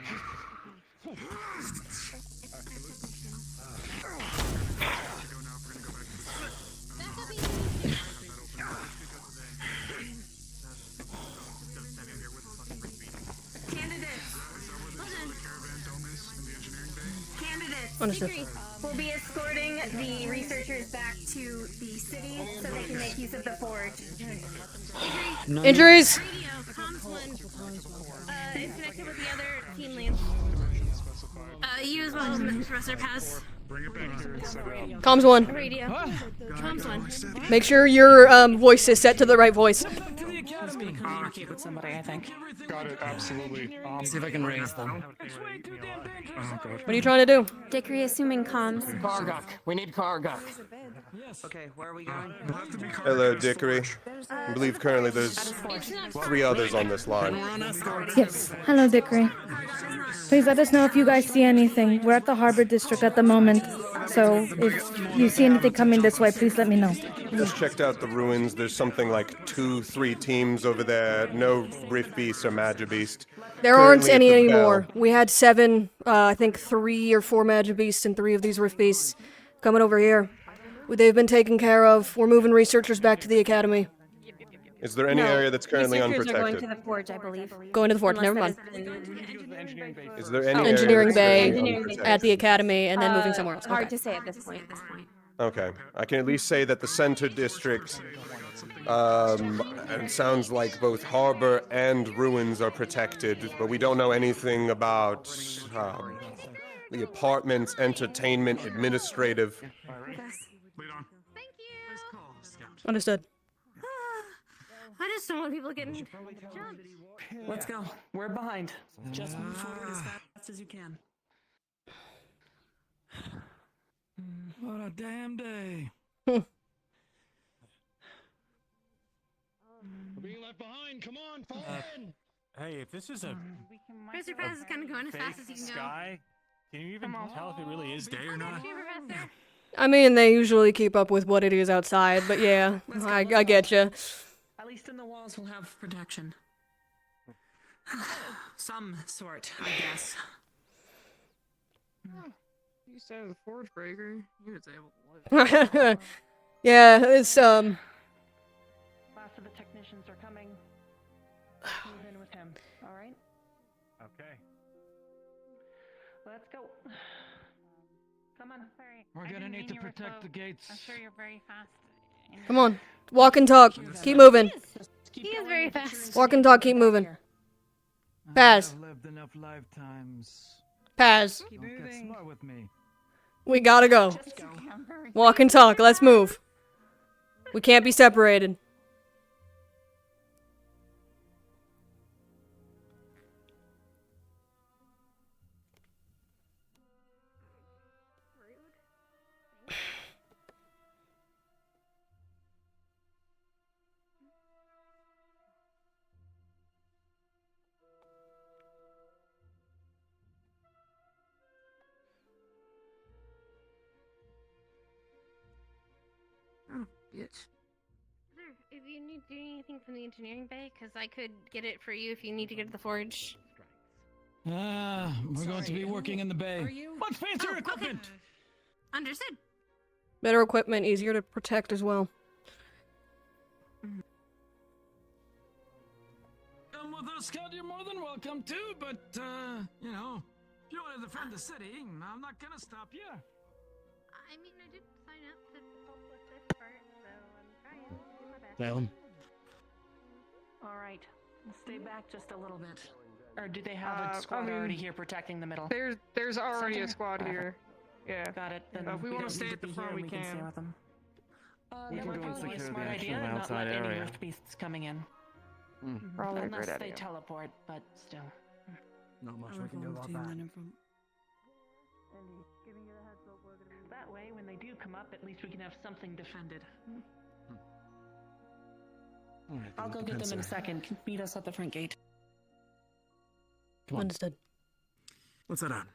Understood. We'll be escorting the researchers back to the city so they can make use of the forge. Injuries. Radio, comms one. It's connected with the other team leads. You as well, Professor Pass. Bring it back here and set it up. Comms one. Radio. Comms one. Make sure your voice is set to the right voice. to communicate with somebody, I think. Got it, absolutely. See if I can raise them. What are you trying to do? Dickory assuming comms. Karguk. We need Karguk. Okay, where are we going? Hello, Dickory. I believe currently there's 3 others on this line. Yes. Hello, Dickory. Please let us know if you guys see anything. We're at the Harbor District at the moment, so if you see anything coming this way, please let me know. Just checked out the ruins. There's something like 2-3 teams over there. No Rift Beast or Magibeast. There aren't any anymore. We had 7, I think 3 or 4 Magibeasts and 3 of these Rift Beasts coming over here. They've been taken care of. We're moving researchers back to the academy. Is there any area that's currently Researchers are going unprotected? to the forge, I believe. Going to the forge, Unless never that mind. has Is there any area Engineering that's bay currently unprotected? at the academy and then moving somewhere else. Hard Okay. to say at this point. Okay. I can at least say that the center district, and it sounds like both harbor and ruins are protected, but we don't know anything about the apartments, entertainment, administrative. Understood. I just don't want people getting jumped. Let's go. We're behind. Just move forward as fast as you can. What a damn day. We're being left behind. Come on, fall in. Hey, if this is a Professor Paz is kind of going as fast as he can go. sky, can you even tell if it really is day or not? Professor. I mean, they usually keep up with what it is outside, but yeah, I get you. At least in the walls we'll have protection. Some sort, I guess. You said the forge breaker. He was able to live. Yeah, it's Last of the technicians are coming. Move in with him. All right. Okay. Let's go. Come on. Sorry. We're I gonna didn't need mean to you were protect slow. the gates. I'm sure you're very fast. Come on, walk and talk. Keep moving. He is very fast. Walk and talk. Keep moving. Paz. I've lived enough lifetimes. Paz. Don't get smart with me. We gotta go. Walk and talk. Let's move. We can't be separated. Oh, bitch. Sir, if you need to do anything from the engineering bay, because I could get it for you if you need to get to the forge. We're going to be working in the bay. Much fancier equipment! Understood. Better equipment, easier to protect as well. Come with us, Scott, you're more than welcome to, but, you know, if you want to defend the city, I'm not gonna stop you. I mean, I did sign up to help with this part, so I'm trying to do my best. Down. All right. Stay back just a little bit. Or do they have a squad already here protecting the middle? There's already a Center? squad here. Yeah. Got it. Then If we want don't to stay need at the be front, here, we stay can. with them. We That can would go and probably be a secure smart the idea, actual not outside let any area. rift beasts coming in. Probably a Unless great they idea. teleport, but still. Not much we can do about that. That way, when they do come up, at least we can have something defended. Alright, I'll go get them in a second. Meet us at the front gate. Come on. Understood. What's that on?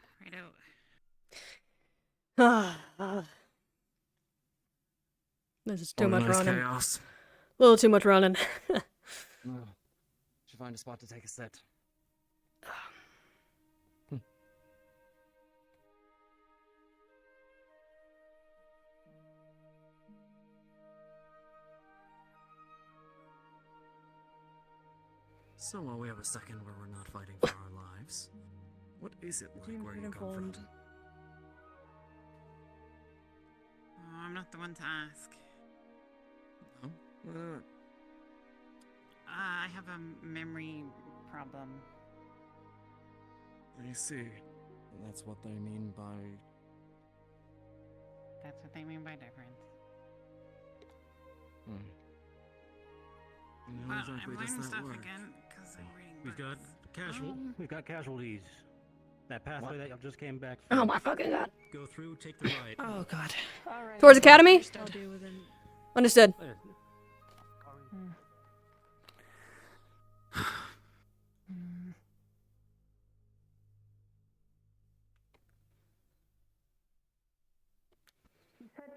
This is too much Organized running. chaos. A little too much running. Should find a spot to take a sit. So while we have a second where we're not fighting for our lives, what is it like where you come from? Oh, I'm not the one to ask. No? I have a memory problem. I see. That's what they mean by... That's what they mean by difference. Well, I'm learning stuff again because I'm reading We've got casualties. That pathway that y'all just came back Oh from. my fucking god. Go through, take the right. Oh god. Towards Academy? Understood.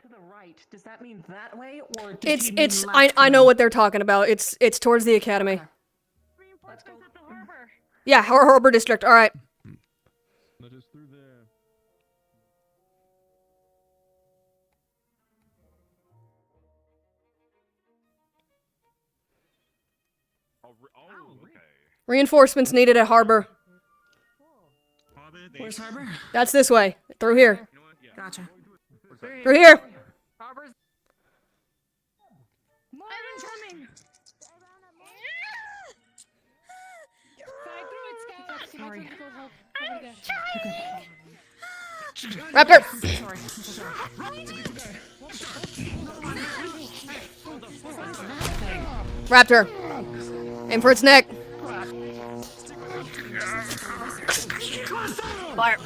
To the right. Does that mean that way, or did he mean It's left I know way? what they're talking about. It's towards the Academy. Let's go. Yeah, Harbor District. All right. Let us through there. Okay. Reinforcements needed at Harbor. Where's Harbor? That's this way. Through here. Gotcha. Through here. Harbor's. Ivan's coming. Sorry. Raptor. Raptor. Aim for its neck. Fire.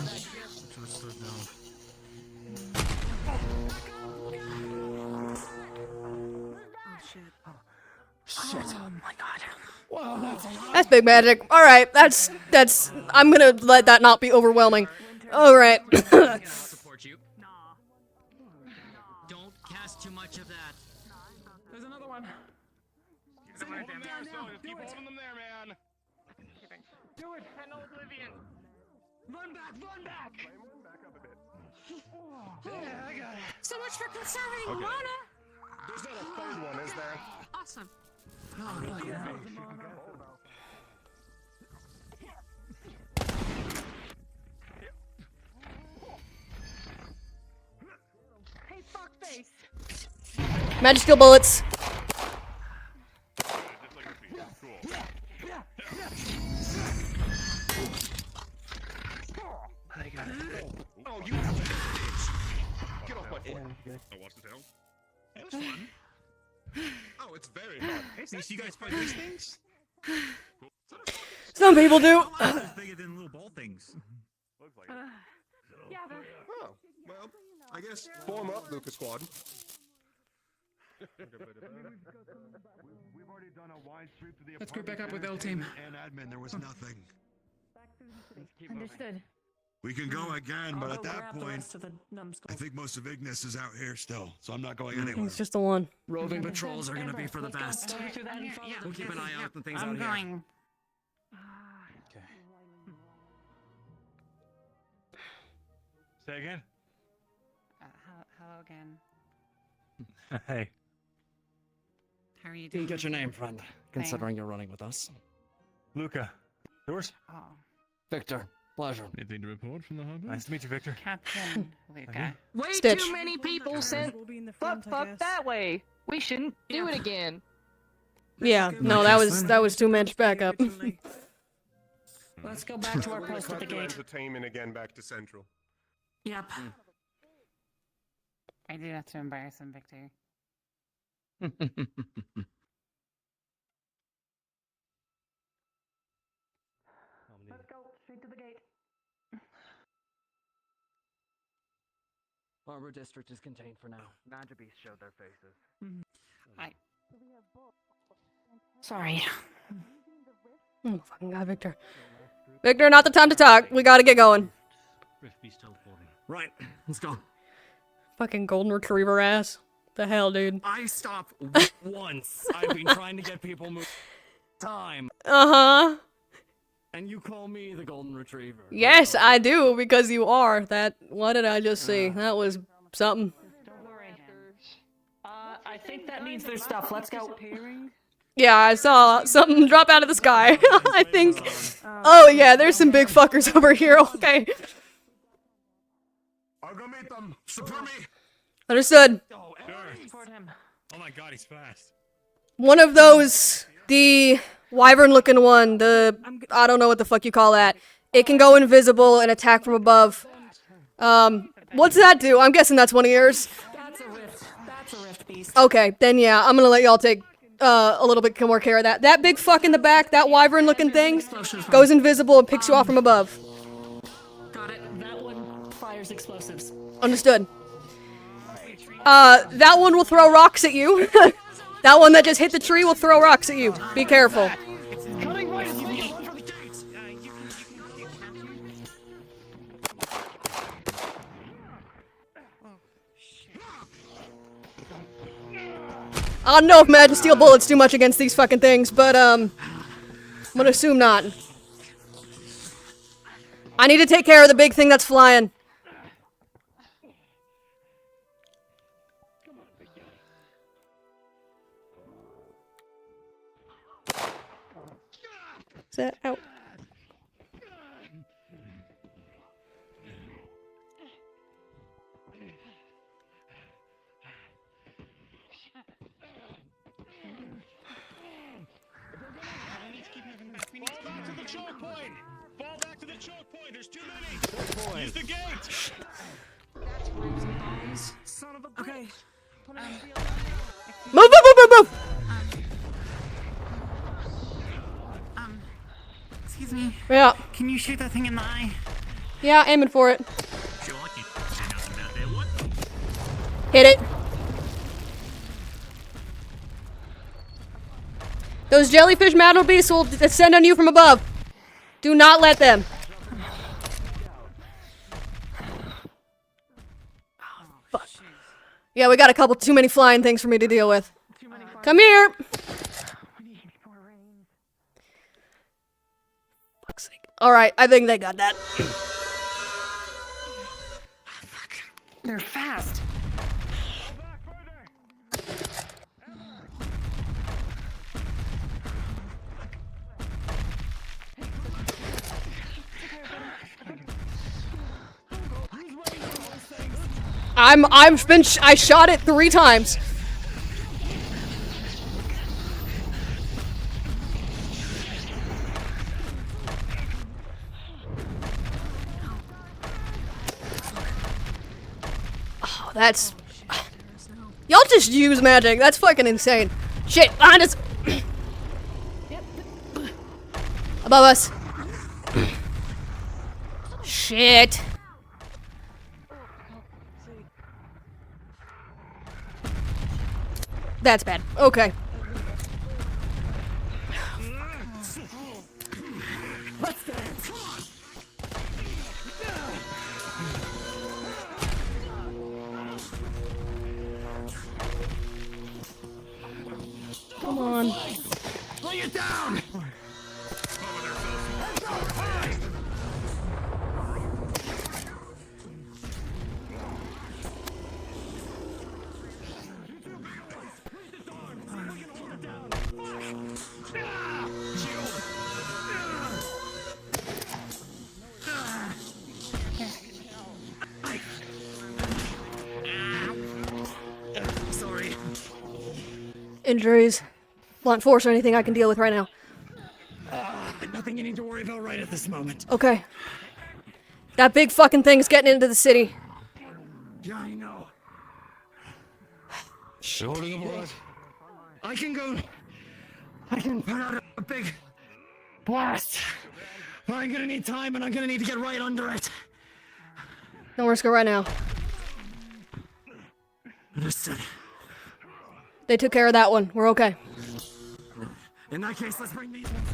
Shit. Oh my god. Whoa, that's big magic. All right, that's. I'm gonna let that not be overwhelming. All right. Support you. Don't cast too much of that. There's another one. Keep them there, man. Do it, and Oblivion. Run back, run back. Back up a bit. Yeah, I got it. So much for conserving Okay. mana. There's not a third one, is there? Awesome. Hey, fuckface. Magical bullets. Oh, you bitch! Get off my foot. I watched the tail. It was fun. Oh, it's very hot. Hey, you guys find these things? Some people do. It's bigger than little ball things. Looks like it. Yeah, Oh, well, I guess form up, Lucas Squad. Let's group back up with L team. And admin, there was nothing. Understood. We can go again, but at that grab the point, rest of the numbskull. I think most of Ignis is out here still, so I'm not going anywhere. It's just the one. Roving patrols are gonna be for the Let's best. go through that and follow We'll keep an eye out on things I'm out here. going. Say again. Hello again. Hey. How are you doing? Didn't get your name, friend, considering you're running with us. Luca. Yours? Oh, Victor, pleasure. Anything to report from the harbor? Nice to meet you, Victor. Captain Luca. Way Stitch. too many people sent We'll be in the front, I fuck guess. that way. We shouldn't do it again. Yeah. No, that was too much backup. Let's go back to our post at the gate. Entertainment again back to Central. Yep. I do have to embarrass him, Victor. Let's go straight to the gate. Harbor District is contained for now. Naja Beast showed their faces. Sorry. Oh fucking god, Victor. Victor, not the time to talk. We gotta get going. Rift Beast teleporting. Right, let's go. Fucking golden retriever ass. The hell, dude. I stop once. I've been trying to get people moving. Time. Uh-huh. And you call me the golden retriever. Yes, I do, because you are. That. What did I just see? That was something. Don't worry. I think that means their stuff. Let's go. Yeah, I saw something drop out of the sky. I think. Oh yeah, there's some big fuckers over here. Okay. I'll go meet them. Support me. Understood. Support him. Oh my god, he's fast. One of those, the wyvern-looking one, the I don't know what the fuck you call that. It can go invisible and attack from above. What's that do? I'm guessing that's one of yours. That's a rift. That's a rift beast. Okay, then yeah, I'm gonna let y'all take a little bit more care of that. That big fuck in the back, that wyvern looking thing, goes invisible and picks you off from above. Got it. That one fires explosives. Understood. That one will throw rocks at you. That one that just hit the tree will throw rocks at you. Be careful. I don't know if magic steel bullets do much against these fucking things, but, I'm gonna assume not. I need to take care of the big thing that's flying. Is that out? Fall back to the choke point. There's too many. Use the gate. Son of a. Okay. Move! Excuse me. Yeah. Can you shoot that thing in the eye? Yeah, aiming for it. Hit it. Those jellyfish madal beasts will descend on you from above. Do not let them. Fuck. Yeah, we got a couple too many flying things for me to deal with. Come here. Fuck's sake. Alright, I think they got that. They're fast. I shot it 3 times. Oh, that's... Y'all just use magic. That's fucking insane. Shit, behind us. Above us. Shit. That's bad. Okay. Come on. Bring it down. Sorry. Injuries, blunt force, or anything I can deal with right now. Nothing you need to worry about right at this moment. Okay. That big fucking thing's getting into the city. Yeah, I know. I can go. I can put out a big blast. But I'm gonna need time and I'm gonna need to get right under it. Don't risk it right now. Understood. They took care of that one. We're okay. In that case, let's bring these ones.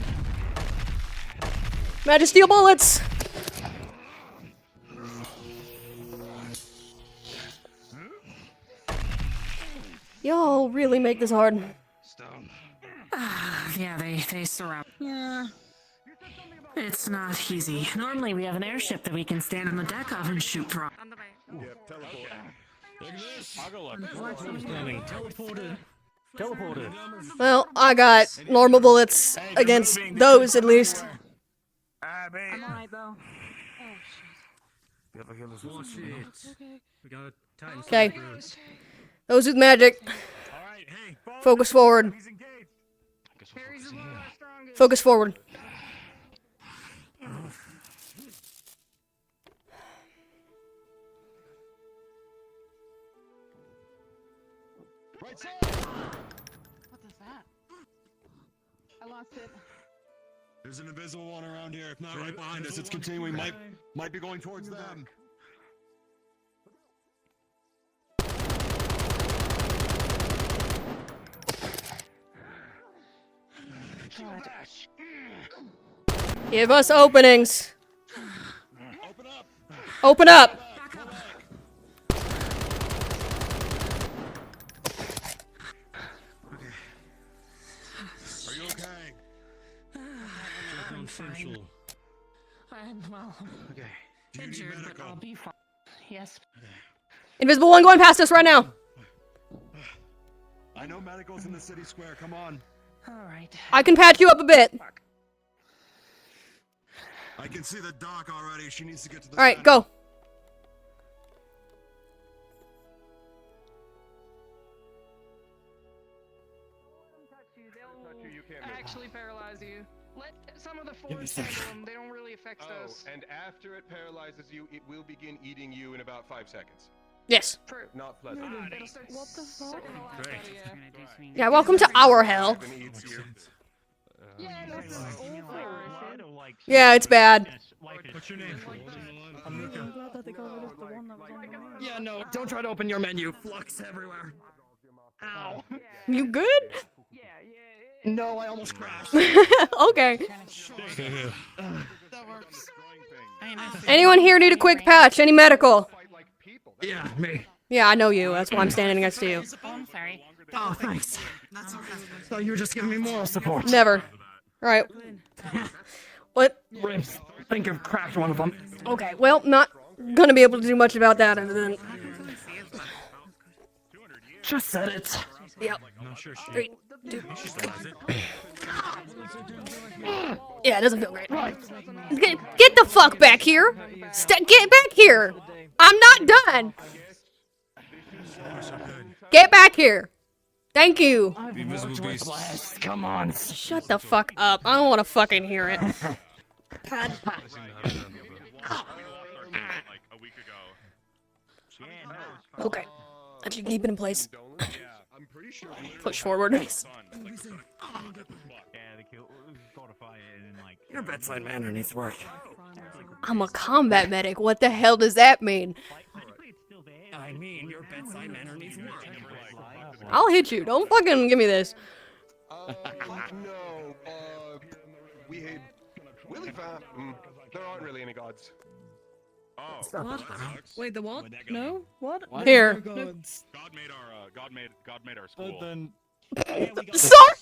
Magic steel bullets! Y'all really make this hard. Yeah, they surround. Yeah. It's not easy. Normally we have an airship that we can stand on the deck of and shoot from. Teleported. Well, I got normal bullets against those, at least. I'm alright though. Okay. Those with magic. Focus forward. Focus forward. What is that? There's an invisible one around here. If not right behind us, it's continuing. Might be going towards them. Give us openings. Open up. Are you okay? I'm fine. Well, Okay. injured, but I'll be fine. Yes. Invisible one going past us right now. I know medical's in the city square. Come on. All right. I can patch you up a bit. I can see the doc already. She needs to get to the. All right, go. Actually paralyze you. Let some of the force handle them. They don't really affect us. And after it paralyzes you, it will begin eating you in about 5 seconds. Yes. Not pleasant. What the fuck? Yeah, welcome to our hell. Yeah, it's bad. What's your name? I'm glad that they got rid of the one that was on the menu. Yeah, no, don't try to open your menu. Flux everywhere. Ow. You good? No, I almost crashed. Okay. That works. Anyone here need a quick patch? Any medical? Yeah, me. Yeah, I know you. That's why I'm standing next to you. Oh, I'm sorry. Oh, thanks. So you were just giving me moral support. Never. Right. What? Ribs. I think I've cracked one of them. Okay, well, not gonna be able to do much about that other than... Just said it. Yep. No, sure she. 3, 2. She still has it. Yeah, it doesn't feel great. Get the fuck back here! Get back here! I'm not done! Get back here! Thank you! The invisible beast. Come on. Shut the fuck up. I don't want to fucking hear it. God. Okay. I should keep it in place. Push forward. Your bedside manner needs work. I'm a combat medic. What the hell does that mean? I mean, your bedside manner needs work. I'll hit you. Don't fucking give me this. We hate Willie there aren't really any gods. Oh. What? Wait, the what? No? What? Here. Gods. God made our school. Sorry.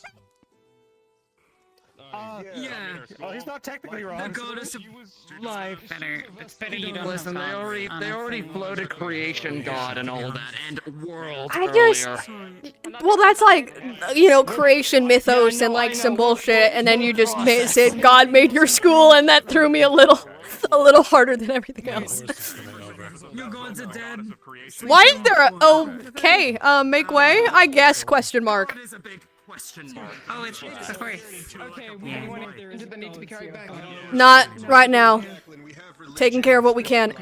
Yeah. Oh, he's not technically wrong. The goddess of life. It's better you don't Listen, have they gods, already floated creation god and all that, and world I earlier. just... Well, that's like, you know, creation mythos and like some bullshit, and then you just said God made your school, and that threw me a little harder than everything else. Your gods are dead. Why is there a... Okay, make way, I guess, question mark. Oh, it's of course. Okay, anyone injured that need to be carried back? Not right now. Taking care of what we can.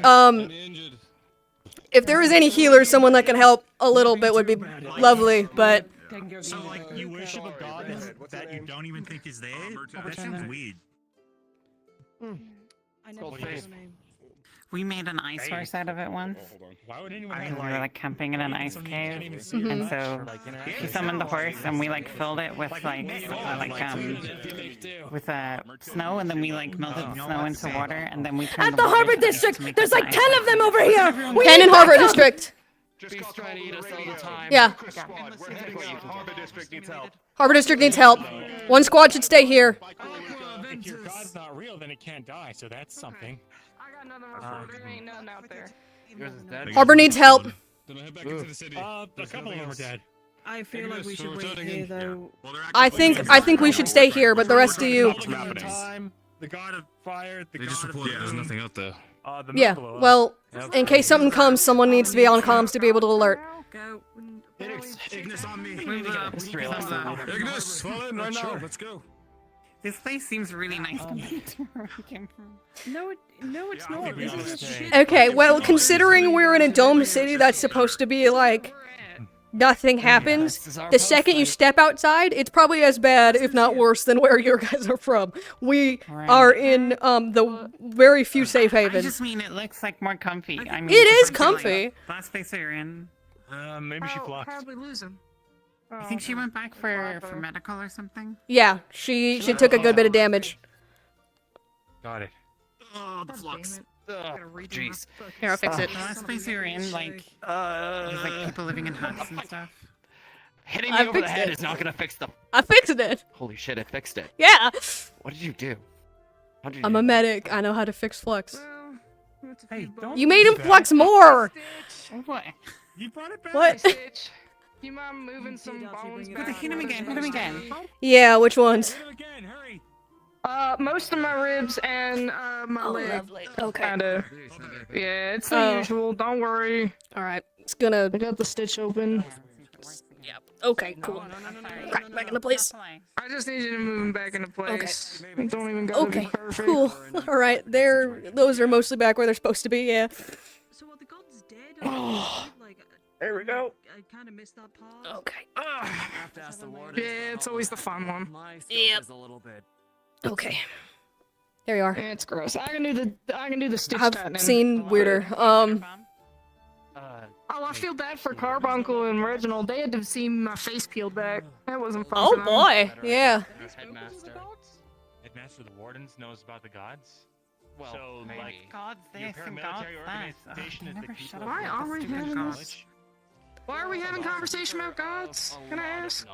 If there is any healer, someone that can help a little bit would be lovely, but... So, like, you worship a god that you don't even think is there? That sounds weird. I never heard her name. We made an ice horse out of it once. Why would anyone We were like camping in an ice cave, and so he summoned the horse, and we like filled it with with snow, and then we like melted the snow into water, and then we turned At the Harbor District, there's like 10 of them over here. 10 in Harbor District. Beast trying to eat us all the time. Yeah. Harbor District needs help. Harbor District needs help. One squad should stay here. If your god's not real, then it can't die, so that's something. I got another there ain't nothing out there. Harbor needs help. Then I head back into the city. A couple of them are dead. I feel like we should wait here, though. I think we should stay here, but the rest of you... The god of fire, the god of... Yeah, there's nothing out there. Yeah, well, in case something comes, someone needs to be on comms to be able to alert. Ignis on me. Ignis, fall in right now. Let's go. This place seems really nice to me. No, it's not. This is a shit. Okay, well, considering we're in a dome city that's supposed to be, like, nothing happens. The second you step outside, it's probably as bad, if not worse, than where your guys are from. We are in the very few safe I havens. just mean it looks like more comfy. I mean, It is compared to, comfy. Like, last place we were in. Maybe she flocked. How'd we lose him? I think she went back for medical or something. Yeah, she took a good bit of damage. Got it. Oh, the flux. Oh, jeez. Here, I'll fix it. The last place we were in, like, was like people living in huts and stuff. Hitting me over the head is not gonna fix the. I fixed it. Holy shit! It fixed it. Yeah. What did you do? How did you I'm a medic. I know how to fix flux. Hey, don't You made do him that. flux more. What? You brought it back. What? Stitch, do you mind moving some bones back? Hit him again. Hit him again. Yeah, which ones? Most of my ribs and my leg. Lovely. Okay. Kinda. Yeah, it's the usual. Don't worry. All right. It's gonna. I got the stitch open. Okay. Cool. Crack back into place. I just need you to move him back into place. Don't even gotta be Okay. perfect. Cool. All right. Those are mostly back where they're supposed to be. Yeah. So are the gods dead? There we go. I kind of missed that part. Okay. Yeah, it's always the fun one. Yep. Okay. There you are. Yeah, it's gross. I can do the stitch I've tightening. seen weirder. Oh, I feel bad for Carbuncle and Reginald. They had to see my face peeled back. That wasn't fun. Oh for them. boy. Yeah. Headmaster of the Wardens knows about the gods. Well, so, maybe. like, God's your this and God's paramilitary that. organization is the Never people shut of up Why about are the we stupid having gods. this? Why are we having conversation about gods? Can I ask?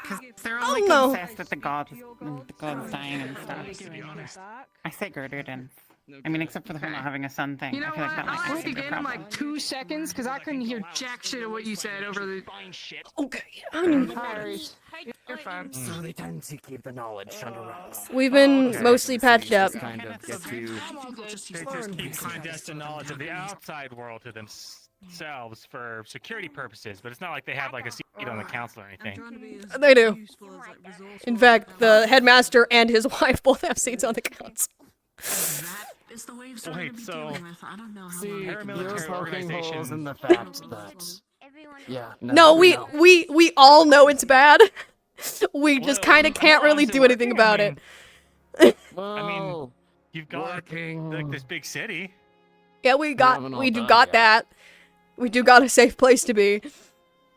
Because they're all like no. obsessed with the gods dying and stuff. I say Gertrude and I mean, except for the whole not having a son thing. You know I feel what? like that might I'll be a bigger begin in problem. like 2 seconds because I couldn't hear jack shit of what you said over the. Okay. Alright. You're fine. So they tend to keep the knowledge under wraps. We've been mostly patched up. Kind of get to. They just keep clandestine knowledge of the outside world to themselves for security purposes, but it's not like they have like a seat on the council or anything. They do. In fact, the headmaster and his wife both have seats on the council. It's the waves Wait, so I don't know how See, you're paramilitary poking holes organizations in the fact that. Yeah. No, we all know it's bad. We just kind of can't really do anything about it. I mean, you've got like this big city. Yeah, we do got that. We do got a safe place to be.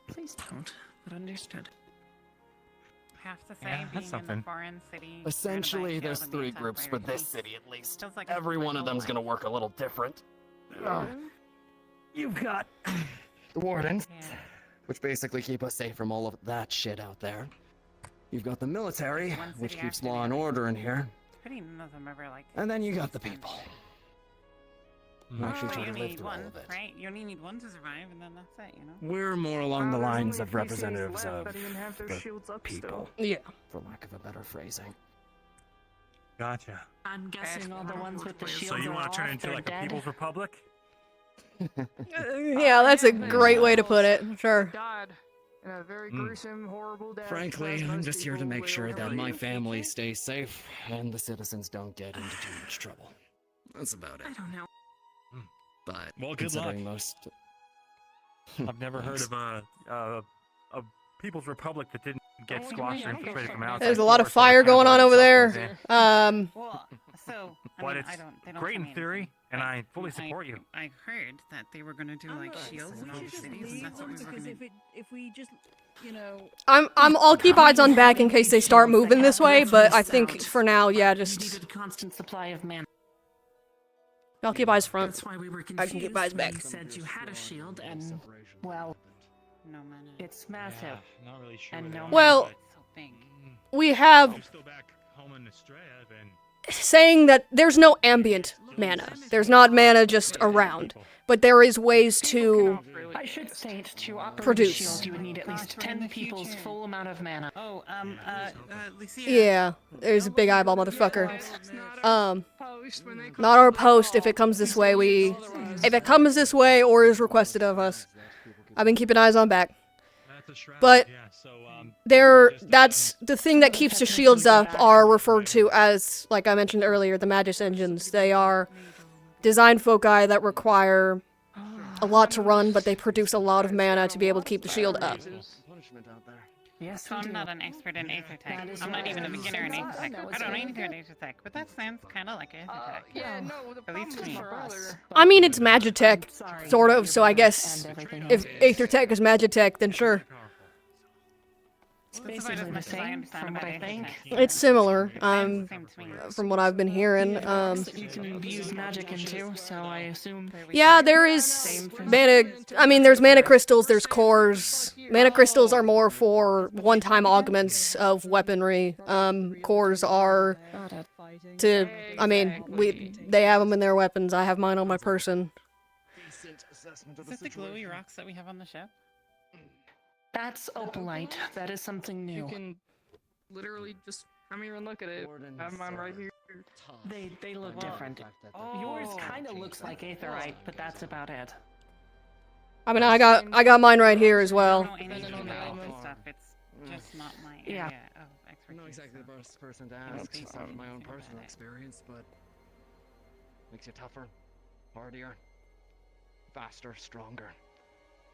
Please don't. But understood. I have to say, Yeah, being that's in something. a foreign city. Essentially, there's 3 groups for this city at least. Every one of them's gonna work a little different. You've got the wardens, which basically keep us safe from all of that shit out there. You've got the military, which keeps law and order in here. Pretty none of them ever like. And then you got the people. who actually try you to live need through all one, of it. right? You only need one to survive, and then that's it, you know. We're more along the there's lines only of a few cities representatives left of that even have their the shields up people. still. Yeah. For lack of a better phrasing. Gotcha. I'm guessing all the ones with the shields So you are want to turn off, into they're like a dead. People's Republic? Yeah, that's a great way to put it. Sure. Died in a very gruesome, horrible death. Frankly, as I'm most just here to people make will sure that my ever family stays safe and the citizens don't get into too much trouble. That's about it. I don't know. But Well, good considering luck. most. I've never heard of a People's Republic that didn't get squashed or infiltrated from outside. There's a lot of force, so I fire kinda going on blame over myself there. for Well, so I But mean, it's I don't. They don't great tell in me theory, anything. and I fully I- support you. I heard that they were gonna do like shields in all the cities, and that's what we were Because gonna. if we just, you know. I'll keep eyes on back in case they start moving this way, but I think for now, yeah, just Needed a constant supply of mana. I'll keep eyes front. That's why we were confused I can keep eyes when back. you said you had a shield, and well, No mana. it's massive. Not really sure. And no Well, So big. we have I'm still back home in Estrella, then. saying that there's no ambient mana. There's not mana just around, but there is ways to I should state to operate Produce. a shield, you would need at least 10 people's full amount of mana. Oh, Lucia. Yeah, there's a big eyeball motherfucker. Not our post if it comes this way. If it comes this way or is requested of us. I've been keeping eyes on back. But that's the thing that keeps the shields up are referred to as, like I mentioned earlier, the Magus engines. They are design foci that require a lot to run, but they produce a lot of mana to be able to keep the shield up. Yes, So I'm not an expert in Aether Tech. I'm not even a beginner in Aether Tech. I don't need to in Aether Tech, but that sounds kind of like Aether Tech. Yeah, no, the At least to me. I mean, it's Magitech, sort of, so I guess if Aether Tech is Magitech, then sure. It's basically the same, from what I think. It's similar, from what I've been hearing. You can use magic into, so I assume. Yeah, there is mana. I mean, there's mana crystals, there's cores. Mana crystals are more for one-time augments of weaponry. Cores are to. I mean, they have them in their weapons. I have mine on my person. Is this the glowy rocks that we have on the ship? That's opalite. That is something new. You can literally just come here and look at it. I have mine right here. They look different. Yours kind of looks like aetherite, but that's about it. I mean, I got mine right here as well. Stuff. It's just not my area of expertise. I'm not exactly the best person to ask based on my own personal experience, but makes you tougher, hardier, faster, stronger.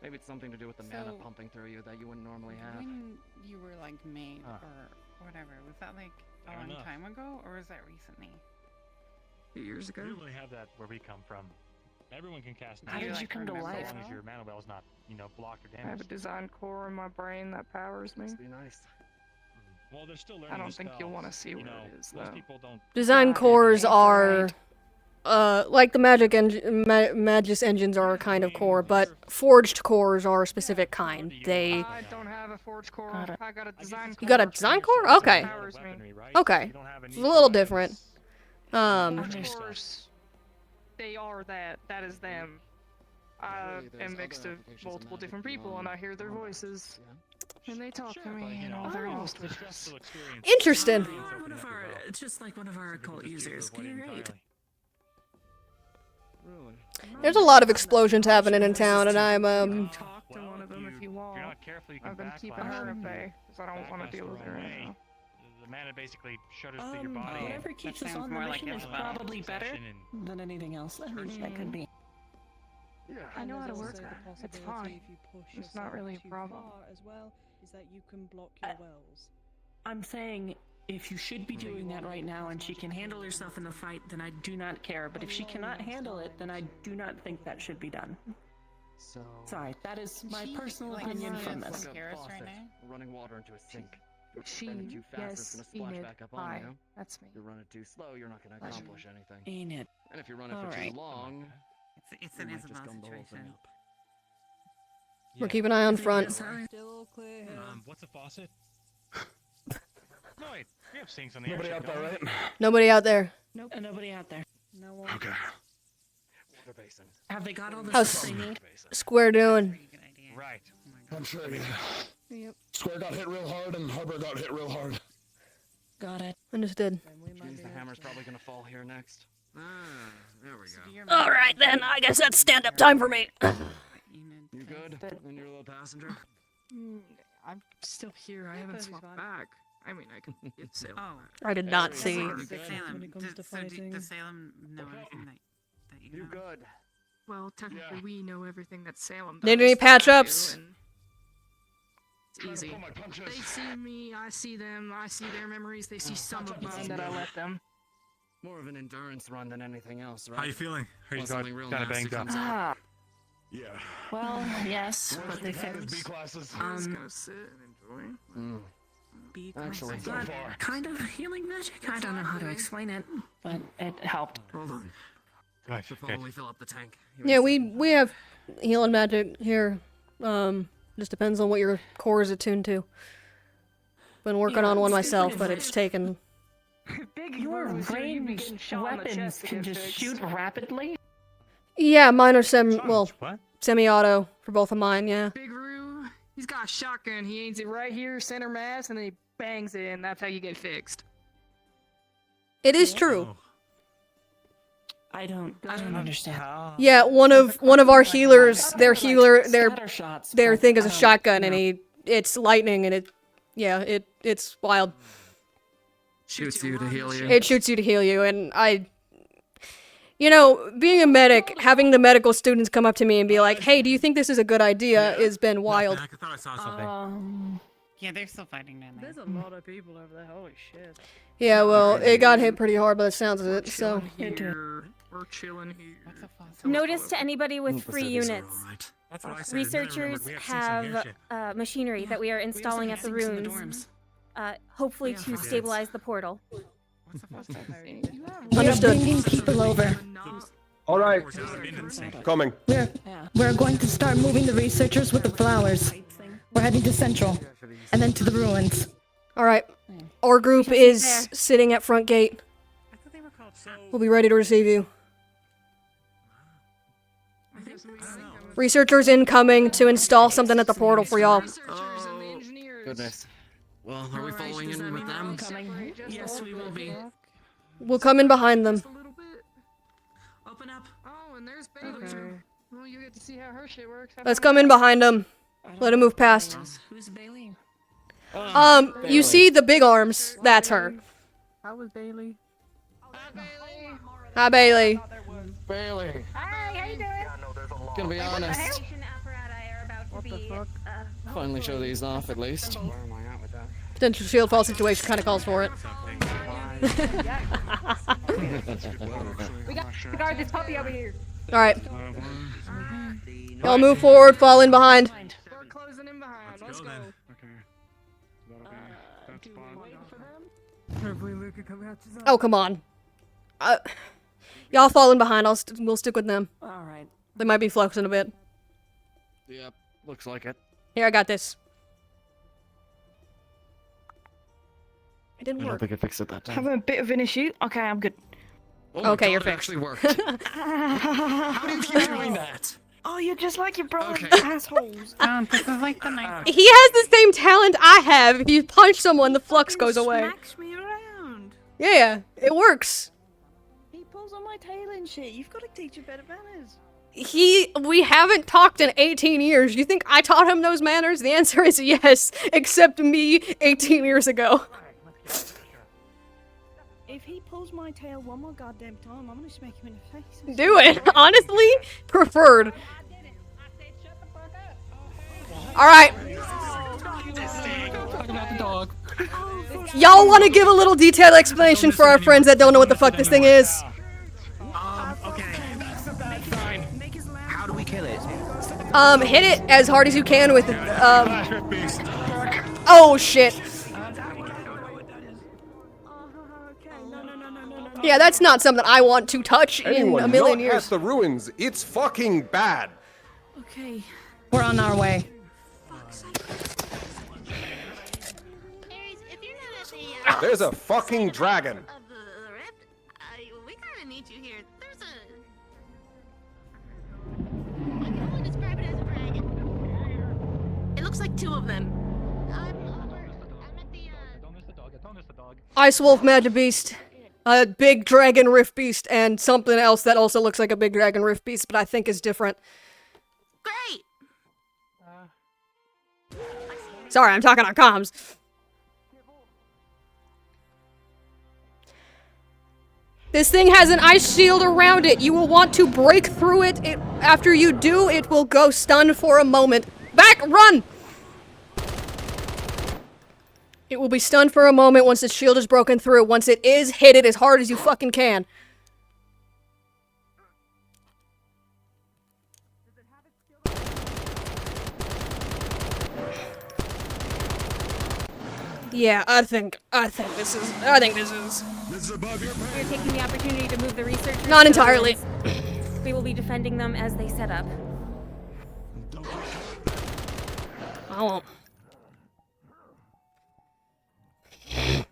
Maybe it's something to do with the mana pumping through you that you wouldn't normally have. When you were like made or whatever, was that like a long time ago or was that recently? A few years ago. We really have that where we come from. Everyone can cast How did you come to life? As long as your mana well's not, blocked or damaged. I have a design core in my brain that powers me. Must be nice. Well, they're still learning. I don't think you'll want to see what it is, though. People don't. Design cores are, like the Magis engines are a kind of core, but forged cores are a specific kind. I don't have a forged core. I got a design core. You got a design core? Okay. Okay. It's a little different. Cores, they are that. That is them. I am mixed of multiple different people, and I hear their voices. And they talk to me in all their languages. Interesting. Just like one of our occult users. Great. There's a lot of explosions happening in town, and I'm Talk to one of them if you want. I've been keeping her at bay because I don't want to deal with her right now. The mana basically shudders through your body. Whatever keeps us on the mission is probably better than anything else that could be. I know how to work her. It's fine. It's not really a problem. I'm saying if you should be doing that right now and she can handle herself in the fight, then I do not care. But if she cannot handle it, then I do not think that should be done. Sorry, that is my personal opinion from this. Running water into a sink. She, yes, Enid, hi, that's me. You run it too slow, you're not going to accomplish anything. Enid. And if you run it for too long, it's an Isabel situation. We're keeping an eye on front. What's a faucet? No, wait, we have sinks on the Nobody out there, right? Nobody out there. Nope. Nobody out there. No one. Okay. Water basin. Have they got all the How's stuff they need? Square doing? Right. I'm sure. Yep. Square got hit real hard and Harbor got hit real hard. Got it. Understood. The hammer's probably gonna fall here next. There we go. Alright then, I guess that's stand-up time for me. You good? And your little passenger? I'm still here. I haven't swapped back. I mean, I can get Salem. I did not see. Salem. Does Salem know everything that you know? good? Well, technically, we know everything that Salem does. Need any patch-ups? It's easy. They see me, I see them, I see their memories, they see some of mine that I let them. More of an endurance run than anything else, right? How you feeling? Are you Something real kind of nasty banged up? comes Yeah. Well, yes, but they fixed. Just gonna sit and enjoy. Actually, so But far. kind of healing magic. I don't know how to explain it, but it helped. Hold on. Right. Should probably fill up the tank. Yeah, we have healing magic here. Just depends on what your core is attuned to. Been working on one myself, but it's taken. Your ranged weapons can just shoot rapidly? Yeah, mine are semi-auto for both of mine, yeah. Big Roo, he's got a shotgun, he aims it right here, center mass, and then he bangs it, and that's how you get fixed. It is true. I don't understand. Yeah, one of our healers, their thing is a shotgun, and it's lightning, and it's wild. Shoots you to heal you. It shoots you to heal you, and You know, being a medic, having the medical students come up to me and be like, hey, do you think this is a good idea, has been wild. I thought I saw something. Yeah, they're still fighting down there. There's a lot of people over there. Holy shit. Yeah, well, it got hit pretty hard by the sounds of it, so. We're chilling here. Notice to anybody with free units. That's what I said. Researchers have machinery that we are installing at the ruins. Hopefully to stabilize the portal. Understood. We are bringing people over. All right. Coming. We're going to start moving the researchers with the flowers. We're heading to Central, and then to the ruins. Alright. Our group is sitting at front gate. We'll be ready to receive you. Researchers incoming to install something at the portal for y'all. Goodness. Well, are we following in with them? Yes, we will be. We'll come in behind them. Open up. Oh, and there's Bailey. Well, you get to see how her shit works. Let's come in behind them. Let him move past. Who's Bailey? You see the big arms? That's her. How was Bailey? Hi, Bailey. Bailey. Hi, how you doing? Gonna be honest. What the fuck? Finally show these off at least. Potential shield fall situation kind of calls for it. We got to guard this puppy over here. Alright. Y'all move forward, fall in behind. We're closing in behind. Let's go. Oh, come on. Y'all fall in behind, we'll stick with them. Alright. They might be flexing a bit. Yep, looks like it. Here, I got this. It didn't I don't work. think I fixed it that time. Having a bit of an issue. Okay, I'm good. Oh my Okay, God, you're it fixed. actually worked. How do you keep doing that? Oh, you're just like your brother, Okay. assholes. This is like the night. He has the same talent I have. If you punch someone, the flux goes away. Smacks me around. Yeah, it works. He pulls on my tail and shit. You've got to teach him better manners. We haven't talked in 18 years. You think I taught him those manners? The answer is yes, except me 18 years ago. If he pulls my tail one more goddamn time, I'm gonna smack him in the face. Do it. Honestly, preferred. Alright. Y'all want to give a little detailed explanation for our friends that don't know what the fuck this thing is? How do we kill it? Hit it as hard as you can with oh shit. Yeah, that's not something I want to touch in a million not years. at the ruins. It's fucking bad. Okay. We're on our way. There's a fucking dragon. We kind of need you here. There's a... I can only describe it as a dragon. It looks like two of them. Ice Wolf Magic Beast, a big dragon rift beast, and something else that also looks like a big dragon rift beast, but I think is different. Great! Sorry, I'm talking on comms. This thing has an ice shield around it. You will want to break through it. After you do, it will go stunned for a moment. Back! Run! It will be stunned for a moment once the shield is broken through. Once it is, hit it as hard as you fucking can. Yeah, I think this is. We're taking the opportunity to move the researchers. Not to the entirely. ruins. We will be defending them as they set up. I won't. I'm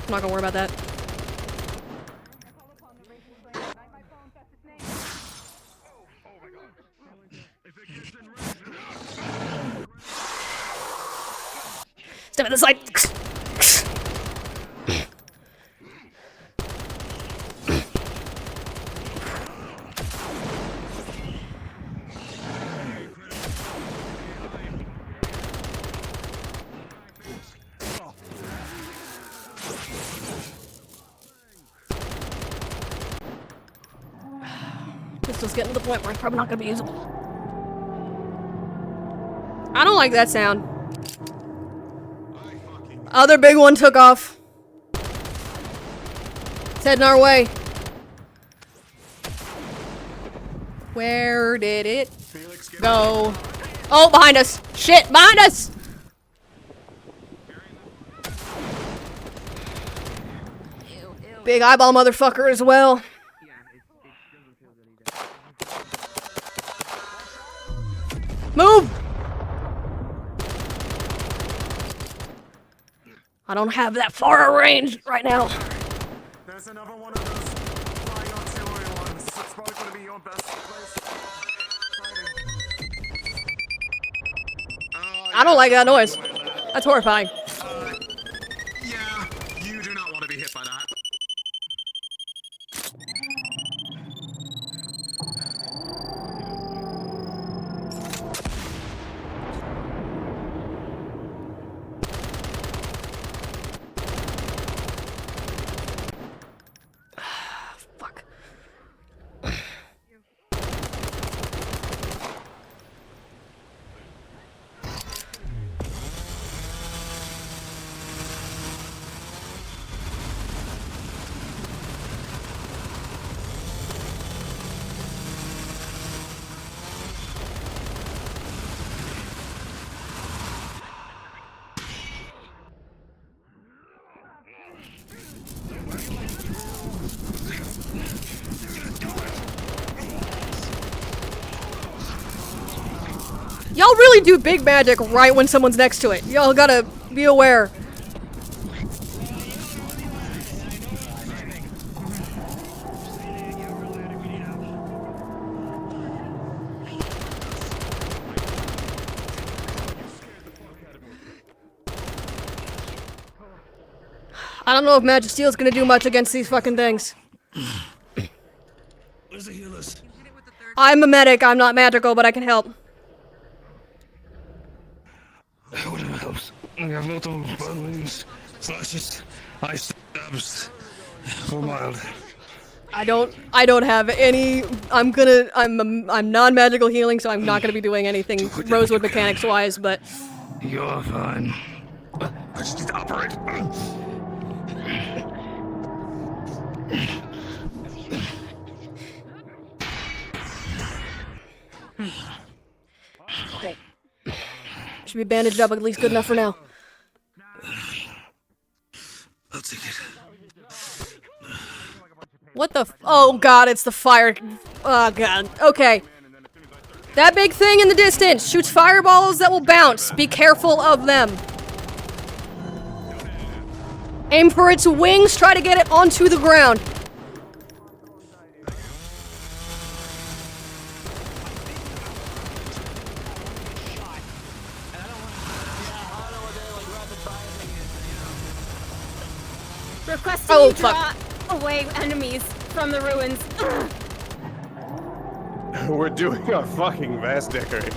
not gonna worry about that. Step to the side. Pistol's getting to the point where it's probably not gonna be usable. I don't like that sound. Other big one took off. It's heading our way. Where did it go? Oh, behind us! Shit, behind us! Big eyeball motherfucker as well. Move! I don't have that far a range right now. There's another one of those flying artillery ones. It's probably going to be your best place. I don't like that noise. That's horrifying. Yeah, you do not want to be hit by that. Y'all really do big magic right when someone's next to it. Y'all gotta be aware. I don't know if Magic Steel's gonna do much against these fucking things. Where's the healers? I'm a medic, I'm not magical, but I can help. Whatever helps. I have multiple burn wounds, slashes, eye stabs. For mild. I don't have any. I'm non-magical healing, so I'm not gonna be doing anything Rosewood mechanics wise, but You're fine. I just need to operate. should be bandaged up, at least good enough for now. I'll take it. What the oh god, it's the fire. Oh god. Okay. That big thing in the distance shoots fireballs that will bounce. Be careful of them. Aim for its wings, try to get it onto the ground. Requesting Oh, you fuck. draw away enemies from the ruins. We're doing our fucking best, Dickory.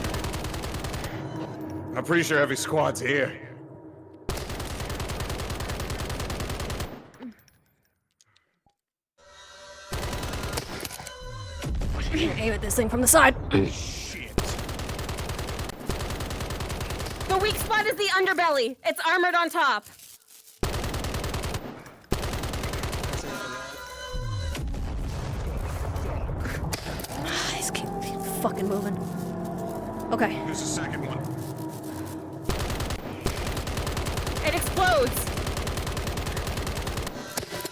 I'm pretty sure every squad's here. Aim at this thing from the side. The weak spot is the underbelly. It's armored on top. These keep fucking moving. Okay. Here's the second one. It explodes.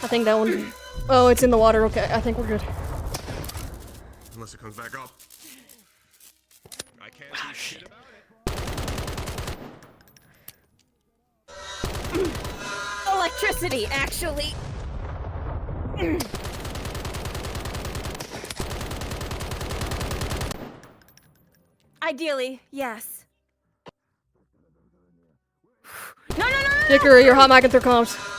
I think that one. Oh, it's in the water. Okay, I think we're good. Unless it comes back up. I can't do shit about it. Electricity, actually. Ideally, yes. No, no, no, no! Dicker, you're hot micing through comms.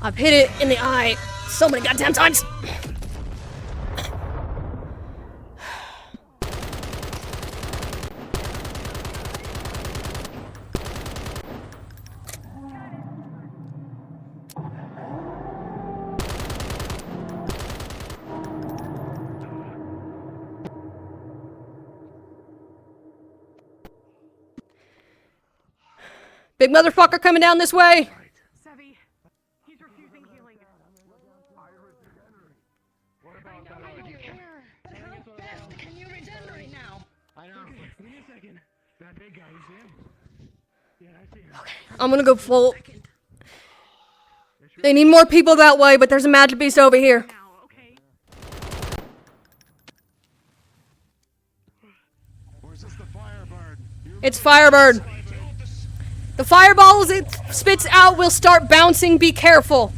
I've hit it in the eye so many goddamn times. Big motherfucker coming down this way. Can you regen right now? I know. Give me a second. That big guy, you see him? Yeah, I see him. Okay, I'm gonna go full. They need more people that way, but there's a magic beast over here. It's Firebird. The fireballs it spits out will start bouncing. Be careful.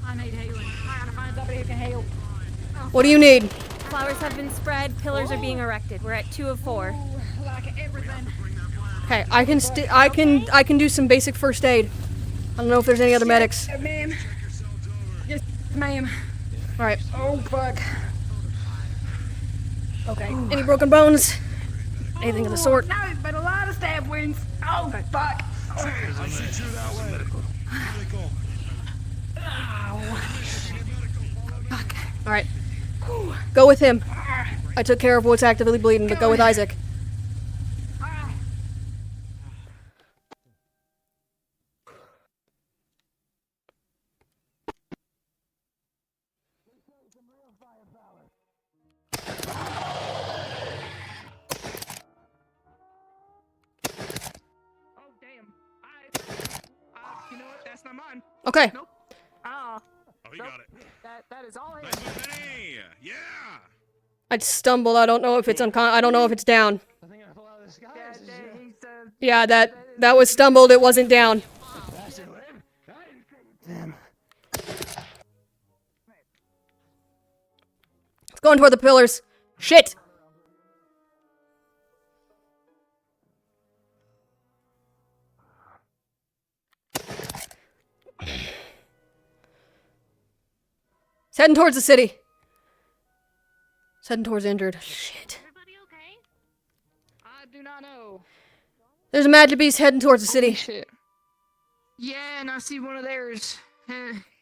I need healing. I gotta find somebody who can heal. What do you need? Flowers have been spread. Pillars are being erected. We're at 2 of 4. Like everything. Okay, I can do some basic first aid. I don't know if there's any other medics. Ma'am. Yes, ma'am. All right. Oh fuck. Okay. Any broken bones? Anything of the sort? No, but a lot of stab wounds. Oh fuck. I shoot you that way. Medical. All right. Go with him. I took care of what's actively bleeding, but go with Isaac. You know what? That's not mine. Okay. Nope. Oh, he got it. That is all his. Yeah. I stumbled. I don't know if it's I don't know if it's down. Yeah, that was stumbled. It wasn't down. Damn. It's going toward the pillars. Shit. It's heading towards the city. It's heading towards injured. Shit. I do not know. There's a magic beast heading towards the city. Shit. Yeah, and I see one of theirs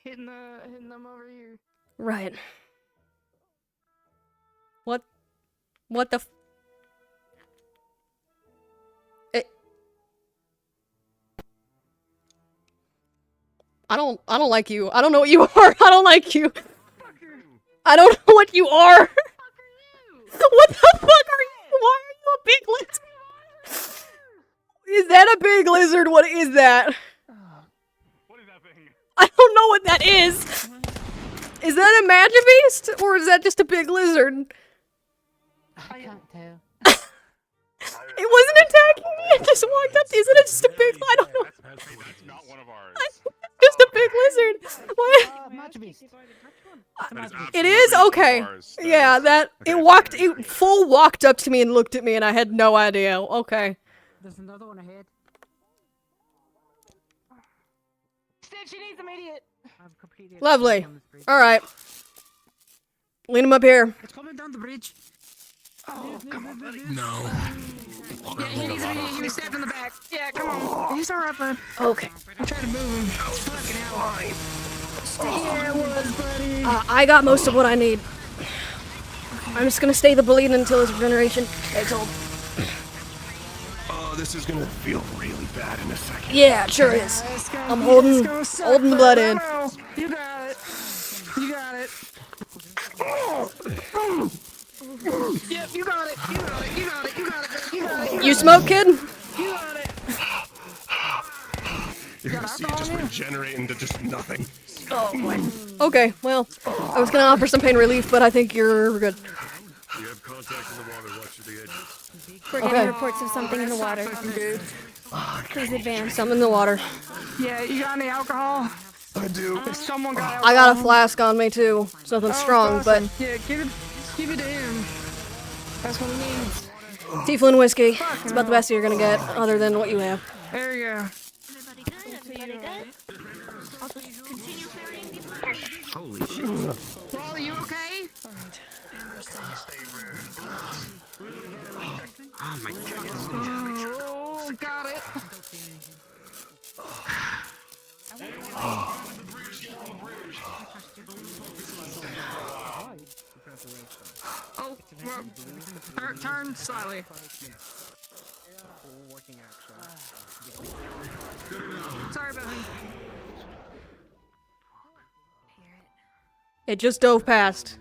hitting them over here. Right. What the I don't like you. I don't know what you are. I don't like you. I don't know what you are. What the fuck are you? Why are you a big lizard? Is that a big lizard? What is that? What is that thing? I don't know what that is. Is that a magic beast? Or is that just a big lizard? I can't tell. It wasn't attacking me. It just walked up. Isn't it just a big? I don't know. That's not one of ours. Just a big lizard. What? Magic beast. It is okay. Yeah, that it full walked up to me and looked at me, and I had no idea. Okay. There's another one ahead. Stitch, she needs immediate. Lovely. All right. Lean him up here. It's coming down the bridge. Oh, come on, buddy. No. Yeah, he needs to be stabbed in the back. Yeah, come on. He's alright, bud. Okay. I'm trying to move him. Fucking hell. Stay where I was, buddy. I got most of what I need. I'm just gonna stay the bleeding until his regeneration takes hold. Oh, this is gonna feel really bad in a second. Yeah, it sure is. I'm holding the blood in. You got it. You got it. Yep, you got it. You got it. You got it. You got it. You got it. You smoke, kid? You got it. You're gonna see it just regenerate into just nothing. Oh boy. Okay, well, I was gonna offer some pain relief, but I think you're good. You have contact in the water. Watch the edges. We're getting reports of something in the water. Good. Please advance. Something in the water. Yeah, you got any alcohol? I do. If someone got alcohol. I got a flask on me too. It's nothing strong, but Yeah, give it to him. That's what he needs. Tieflin whiskey. It's about the best you're gonna get, other than what you have. There you go. Holy shit. Paul, you okay? Oh my god. Oh, got it. Oh, well, turn slightly. Sorry about him. It just dove past.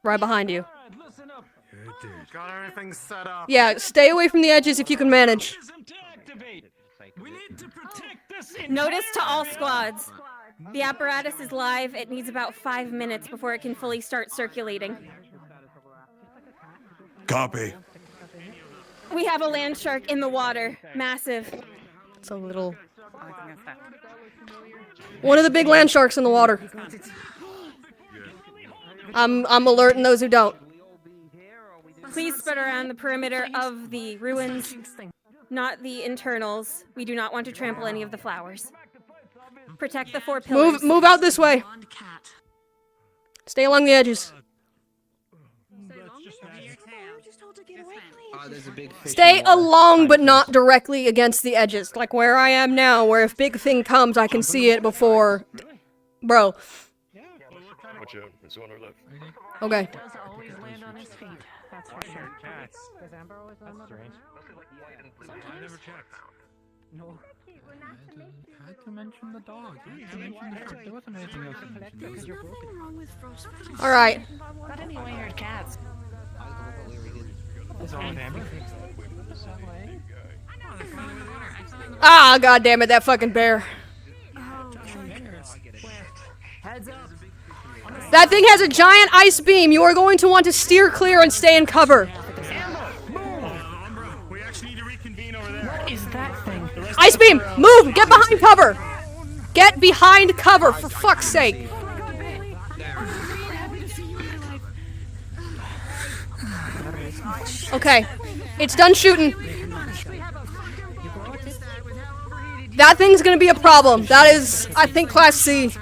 Right behind you. Got everything set up. Yeah, stay away from the edges if you can manage. Notice to all squads. The apparatus is live. It needs about 5 minutes before it can fully start circulating. Copy. We have a land shark in the water. Massive. It's a little... One of the big land sharks in the water. I'm alerting those who don't. Please spread around the perimeter of the ruins, not the internals. We do not want to trample any of the flowers. Protect the 4 pillars. Move out this way. Stay along the edges. There's a big fish Stay in the water. along, but not directly against the edges. Like where I am now, where if big thing comes, I can see it before... Bro. Watch out, there's one over left. Okay. Does always land on his feet. That's for sure. Does Amber always land on her feet? I never checked. No. I had to mention the dog. I had to mention the dog. There wasn't anything else to mention. There's nothing wrong with Frost. Alright. Not anyway, you're cats. What's wrong with Amber? Ah, god damn it, that fucking bear. Heads up. That thing has a giant ice beam. You are going to want to steer clear and stay in cover. What is that thing? Ice beam! Move! Get behind cover! Get behind cover, for fuck's sake. Okay. It's done shooting. That thing's gonna be a problem. That is, I think, Class C.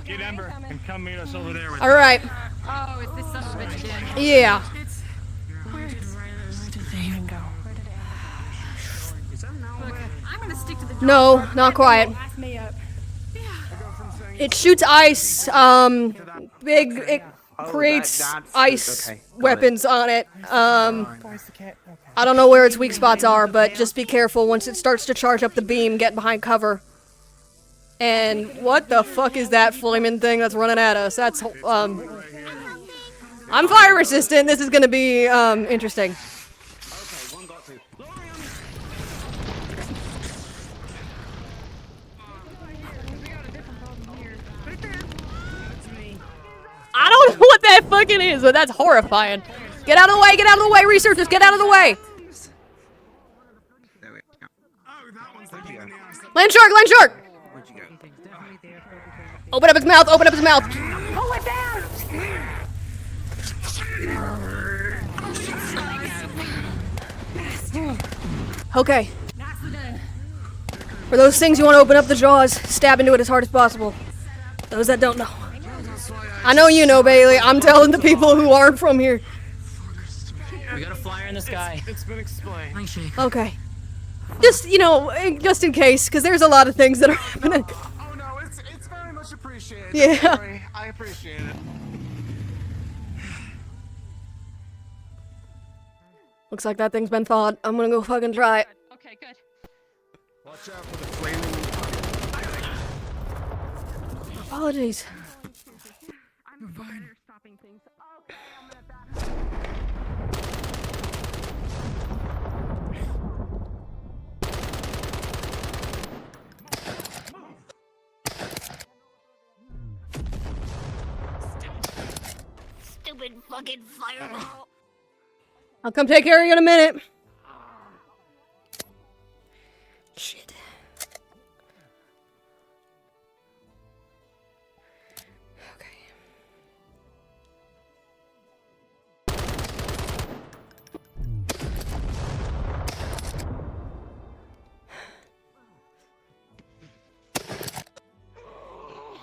Get Ember and come meet us over there with Alright. Oh, it's this son of a bitch again. Yeah. Where did they even go? Look, I'm gonna stick to the No, not quiet. It shoots ice, it creates ice weapons on it. I don't know where its weak spots are, but just be careful. Once it starts to charge up the beam, get behind cover. And what the fuck is that flaming thing that's running at us? That's, I'm fire resistant. This is gonna be, interesting. I don't know what that fucking is, but that's horrifying. Get out of the way, get out of the way, researchers, get out of the way! Land shark, land shark! Open up his mouth, open up his mouth! Pull it down! Okay. For those things, you want to open up the jaws, stab into it as hard as possible. Those that don't know. I know you know, Bailey. I'm telling the people who aren't from here. We got a flyer in the sky. It's been explained. Okay. Just, you know, just in case, because there's a lot of things that are happening. Oh no, it's very much appreciated. Yeah. Sorry, I appreciate it. Looks like that thing's been thawed. I'm gonna go fucking try it. Okay, good. Watch out for the flaming. Apologies. I'm fine. Stopping things. Okay, Stupid fucking fireball. I'll come take care of you in a minute. Shit.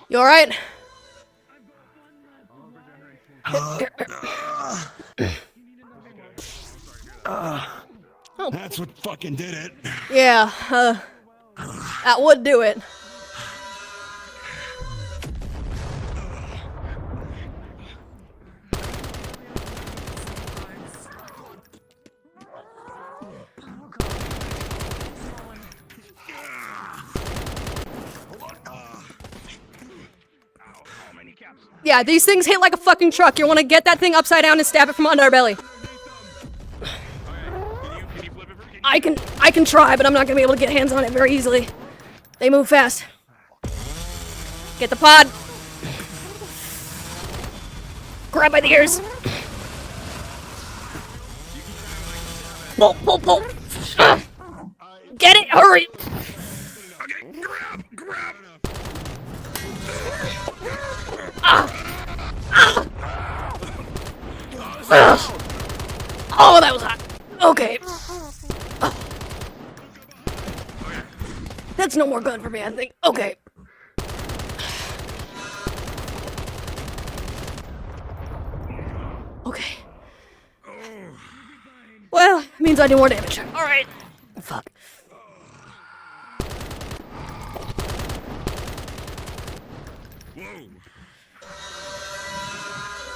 You alright? That's what fucking did it. Yeah, that would do it. Yeah, these things hit like a fucking truck. You want to get that thing upside down and stab it from under our belly. I can try, but I'm not gonna be able to get hands on it very easily. They move fast. Get the pod. Grab by the ears. Pull, pull, pull. Get it, hurry. Okay, grab. Oh, that was hot. Okay. That's no more gun for me, I think. Okay. Okay. Well, it means I do more damage. Alright. Fuck.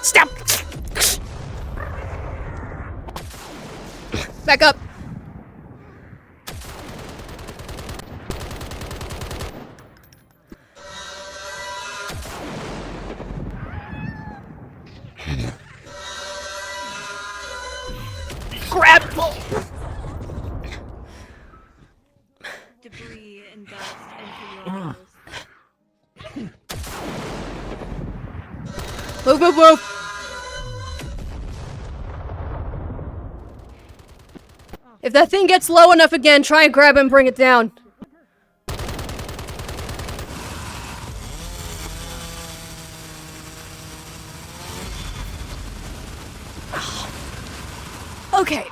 Stop! Back up. Grab! Debris and dust into your Move, move, move! If that thing gets low enough again, try and grab it and bring it down. Okay,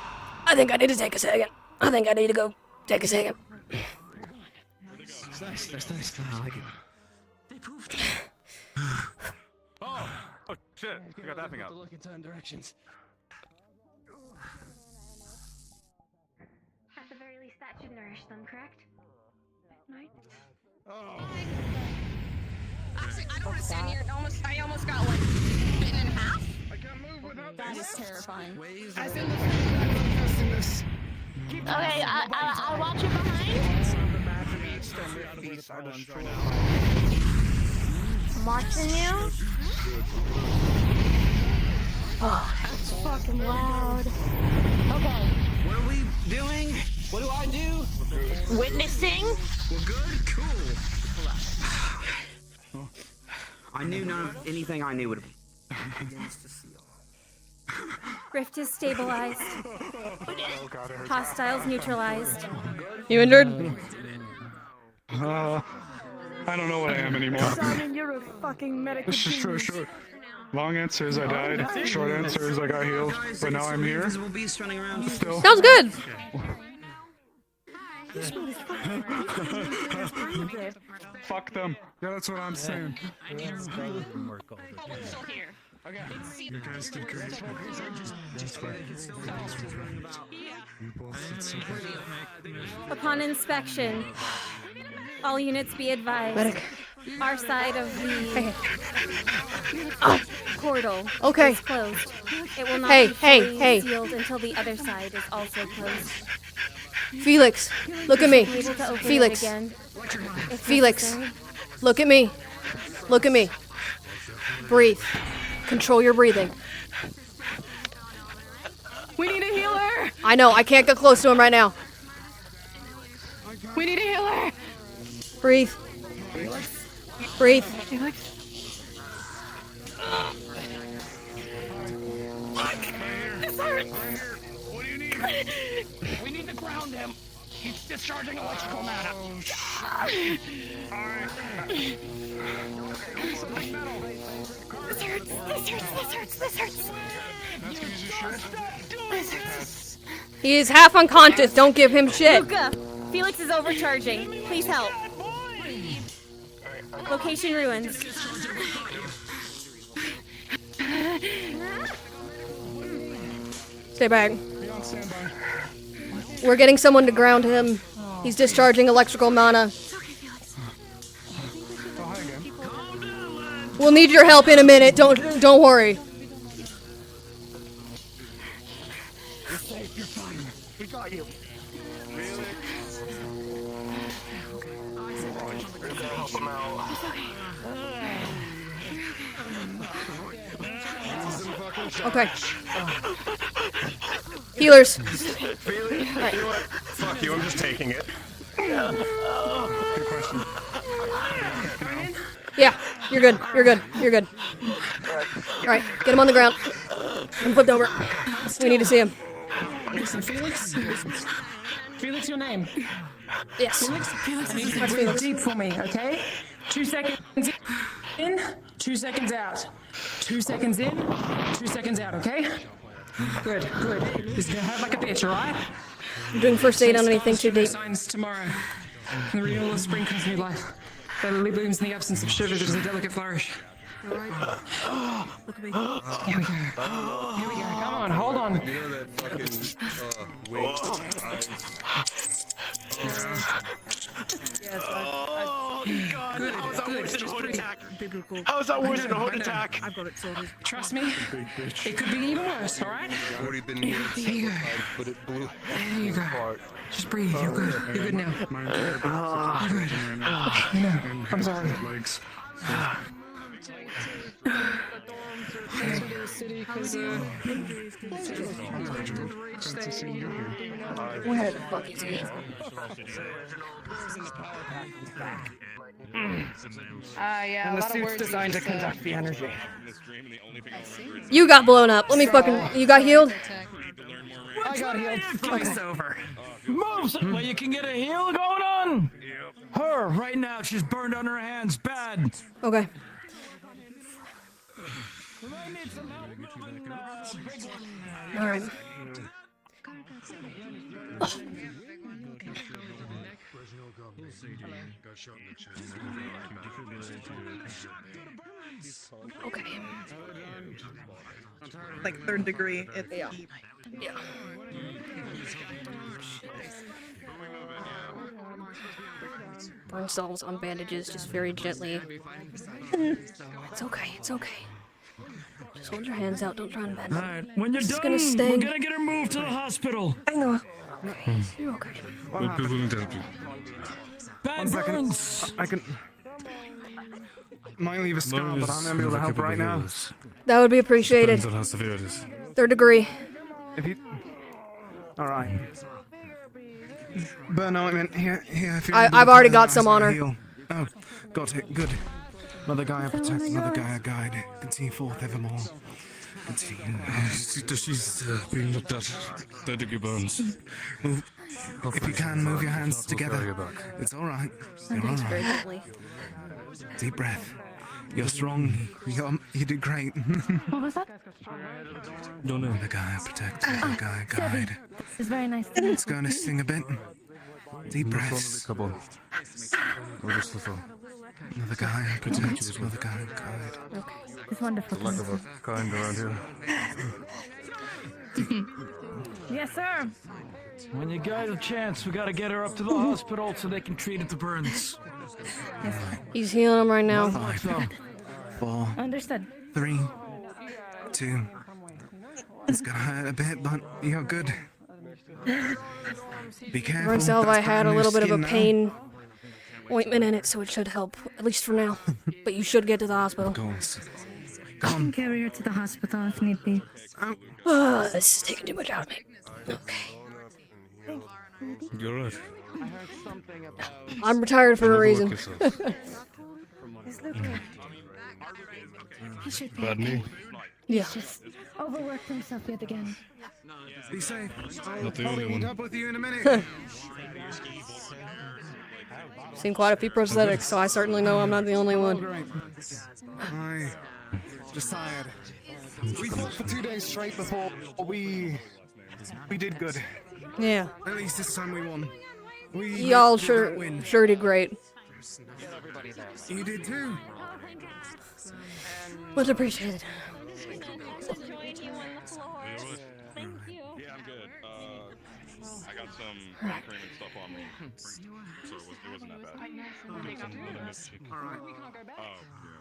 I think I need to take a second. I think I need to go take a second. That's nice. That's nice. I like it. They poofed. Oh shit! You got that thing out. Look in 10 directions. At the very least, that should nourish them, correct? Right? Oh. Actually, I don't want to stand here. I almost got like bitten in half. I can't move without That is terrifying. As in the Okay, I'll watch it behind. I'm watching you. Oh, that's fucking loud. Okay. What are we doing? What do I do? Witnessing. Well, good, cool. I knew none of anything I knew would have. Rift is stabilized. Hostiles neutralized. You injured? I don't know what I am anymore. Simon, you're a fucking medical genius. Long answer is I died. Short answer is I got healed. But now I'm here. Still. Sounds good. Fuck them. Yeah, that's what I'm saying. You guys did great. Upon inspection, all units be advised. Medic. Our side of the portal is closed. It will not be fully sealed until the other side is also closed. Felix, look at me. Be able to open Felix. it again, if Felix, necessary. look at me. Look at me. Breathe. Control your breathing. We need a healer! I know, I can't get close to him right now. We need a healer! Breathe. Breathe. This hurts! What do you need? We need to ground him. He's discharging electrical matter. This hurts. This hurts. He is half unconscious. Don't give him shit. Luca, Felix is overcharging. Please help. Location ruins. Stay back. We're getting someone to ground him. He's discharging electrical mana. We'll need your help in a minute. Don't worry. You're safe. You're fine. We got you. Okay. Healers. Right. You know what? Fuck you, I'm just taking it. Good question. Yeah, you're good. You're good. You're good. Alright, get him on the ground. I'm flipped over. We need to see him. Listen, Felix? Felix, your name? Yes. Felix, I need you to That's breathe Felix. deep for me, okay? 2 seconds in, 2 seconds out. 2 seconds in, 2 seconds out, okay? Good, good. Just behave like a bitch, alright? I'm doing first aid on anything too deep. Signs tomorrow. The renewal of spring comes new life. The lily blooms in the absence of sugar. There's a delicate flourish. Look at me. Here we go. Here we go. Come on, hold on. You know that fucking wink Yes, Oh, God. Good, How's that worse than a heart attack? Biblical. How's that worse than a heart attack? I've got it sorted. Trust me, it could be even worse, alright? I've already been here There you go. but it blew. There you go. Just breathe. You're good. You're good now. You're good. Okay, no. I'm sorry. Where the fuck is he? Yeah, And the suit's designed to conduct the energy. You got blown up. Let me fucking. You got healed? I got healed. Okay. Over. Move! Well, you can get a heal going on! Her, right now, she's burned on her hands bad. Okay. Alright. Okay. Like 3rd degree. It's Yeah. Yeah. Burn cells on bandages just very gently. It's okay, it's okay. Just hold your hands out, don't try and bend them. Alright, when you're This is done, gonna sting. we're gonna get her moved to the hospital. I know. Okay, you're okay. Bad One second. burns! I can. Might leave a scar, but I'm able to help right now. That would be appreciated. 3rd degree. If you. Alright. Burn ointment here. If you I've already got some on her. heal. Oh, got it. Good. Another guy I protect, another guy I guide. Continue forth evermore. Continue. She's being looked at. 3rd degree burns. If you can, move your hands together. It's alright. You're Thanks very alright. gently. Deep breath. You're strong. You did great. What was that? Don't know. The guy I protect, the guy I guide. It's very nice. It's going to sting a bit. Deep breaths. Couple. Another guy I protect, another guy I guide. Okay. It's wonderful. Lack of a kind around here. Yes, sir. When you get a chance, we gotta get her up to the hospital so they can treat the burns. He's healing him right now. 5, 4, Understood. 3, 2. It's gonna hurt a bit, but you're good. Be careful. Burn salve that's had a brand new little bit of a skin now. pain ointment in it, so it should help, at least for now. But you should get to the hospital. Of course. I can carry her to the hospital if need be. This is taking too much out of me. Okay. You're right. I'm retired for a reason. He should be Bad knee. Yeah. He's just overworked himself yet again. Be safe. Not the I'll only meet one. up with you in a minute. Seen quite a few prosthetics, so I certainly know I'm not the only one. I decided. We fought for 2 days straight before we did good. Yeah. At least this time we won. We Y'all did sure not win. did great. Get everybody there. You did too. Much appreciated. Yeah, I'm good. I got some cream and stuff on me, so it wasn't that bad. Alright. Oh,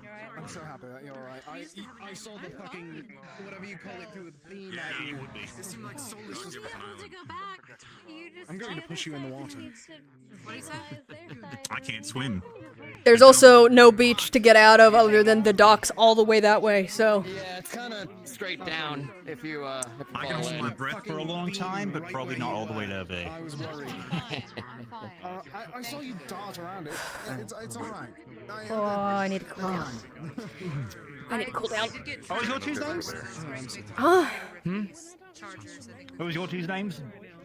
yeah. I'm so happy that you're alright. I saw the fucking, whatever you call it, through the beam at you. It seemed like soulless. I'm going to push you in the water. I can't swim. There's also no beach to get out of other than the docks all the way that way, so. Yeah, it's kind of straight down if you I can hold my breath for a long time, but probably not all the way to bay. I was worried. I saw you dart around it. It's alright. Oh, I need to cool down. I need to cool down. What was your two's names? Huh? What was your two's names?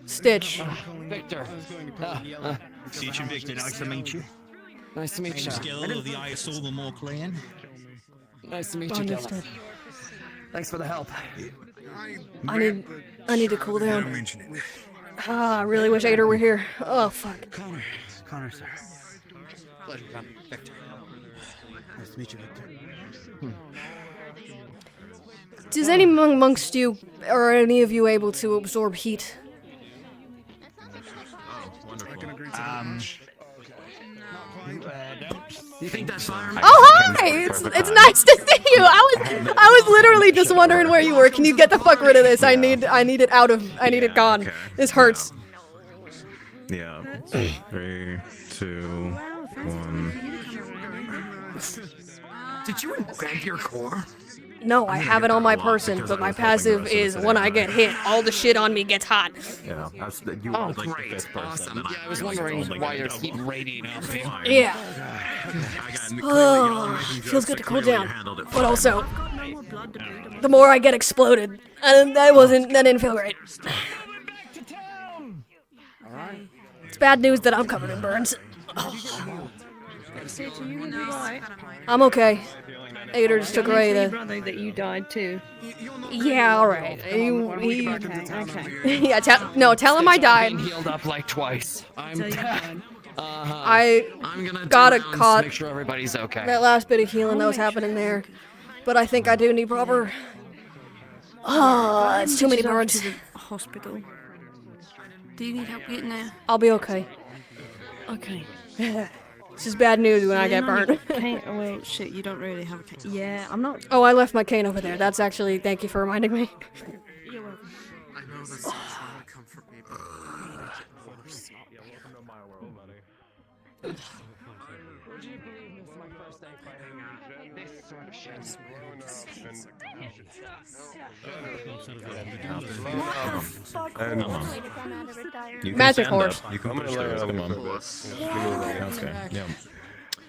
Stitch. Victor. Stitch and Victor, nice to meet you. Nice to meet you. Skill of the I saw them all playing. Nice to meet you, Dylan. Thanks for the help. I need to cool down. Ah, I really wish Ader were here. Oh, fuck. Connor, sir. Pleasure, Connor. Victor. Nice to meet you, Victor. Does any amongst you, or any of you able to absorb heat? You think that's fireman? Oh, hi! It's nice to see you. I was literally just wondering where you were. Can you get the fuck rid of this? I need it out of. I need it gone. This hurts. Yeah. 3, 2, 1. Did you invent your core? No, I have it on my person, but my passive is when I get hit, all the shit on me gets hot. Yeah, that's you Oh, like great. the fifth person. Awesome. And Yeah, I was wondering why your heat radiating off you. Yeah. Oh, feels good to cool down. But also, the more I get exploded, and that didn't feel great. It's bad news that I'm covered in burns. I'm okay. Ader just took away the brother that you died too. Yeah, alright. Okay. Yeah, tell him I died. I've been healed up like twice. I'm dead. I'm gonna got do a rounds, caught make sure everybody's okay. that last bit of healing that was happening there. But I think I do need proper. Oh, it's too many burns. To the hospital. Do you need help getting there? I'll be okay. Okay. This is bad news when I get burned. Oh, wait, shit, you don't really have a cane. Yeah, I'm not. Oh, I left my cane over there. That's actually. Thank you for reminding me. You're welcome. I know this is gonna comfort me, but Would you believe this is my first day fighting this sort of shit? Magic horse. You can push those. Come on. Okay. Yeah.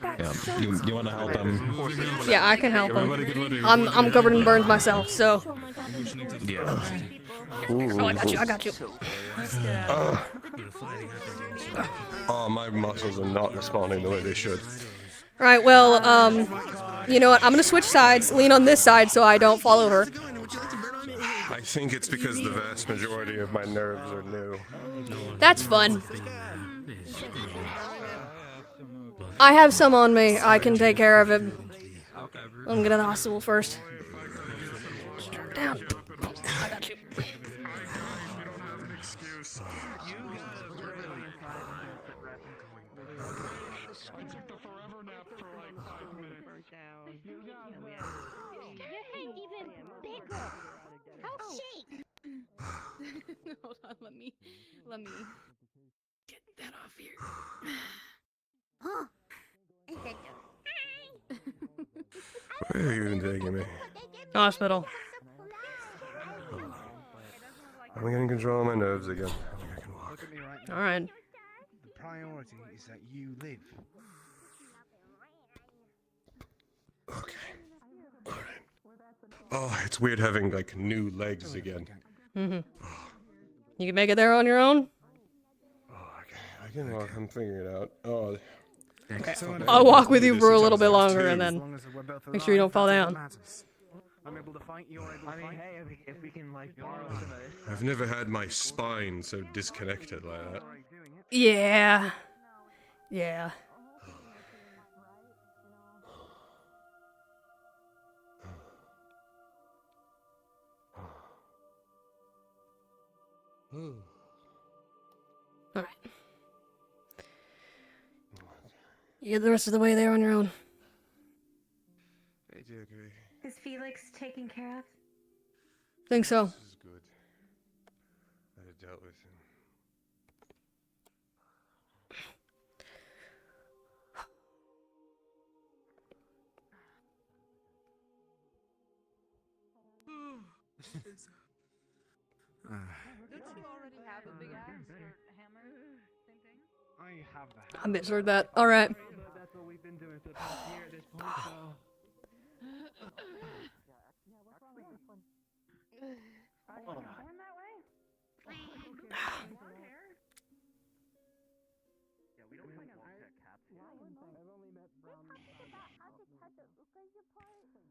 Yeah. You want to help them? Yeah, I can help Everybody get him. ready. I'm covered in burns myself, so. Yeah. Oh, I got you. Oh, my muscles are not responding the way they should. Right, well, you know what? I'm gonna switch sides, lean on this side so I don't follow her. I think it's because the vast majority of my nerves are new. That's fun. I have some on me. I can take care of it. Let me get to the hospital first. Strap down. I got you. Hold on, let me get that off here. Where are you even taking me? Hospital. I'm getting control of my nerves again. I think I can walk. All right. The priority is that you live. Okay. Alright. Oh, it's weird having, like, new legs again. Mm-hmm. You can make it there on your own? I can walk. I'm figuring it out. Oh. Okay. I'll walk with you for a little bit longer and then make sure you don't fall down. I'm able to fight, you're able to fight. Hey, if we can, like, borrow some of this. I've never had my spine so disconnected like that. Yeah. Yeah. Alright. You get the rest of the way there on your own. Hey, Diggory. Is Felix taken care of? Think so. This is good. I had dealt with him. I misheard that. Alright. That's what we've been doing for the past year at this point, so.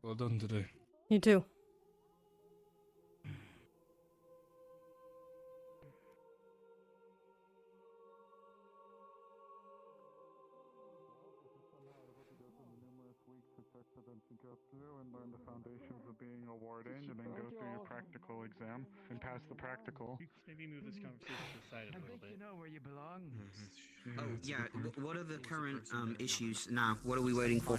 Well done today. You too. And learn the foundations of being a warden, and then go through your practical exam and pass the practical. Maybe move this conversation aside a little bit. You know where you belong. Oh, yeah. What are the current issues now? What are we waiting for?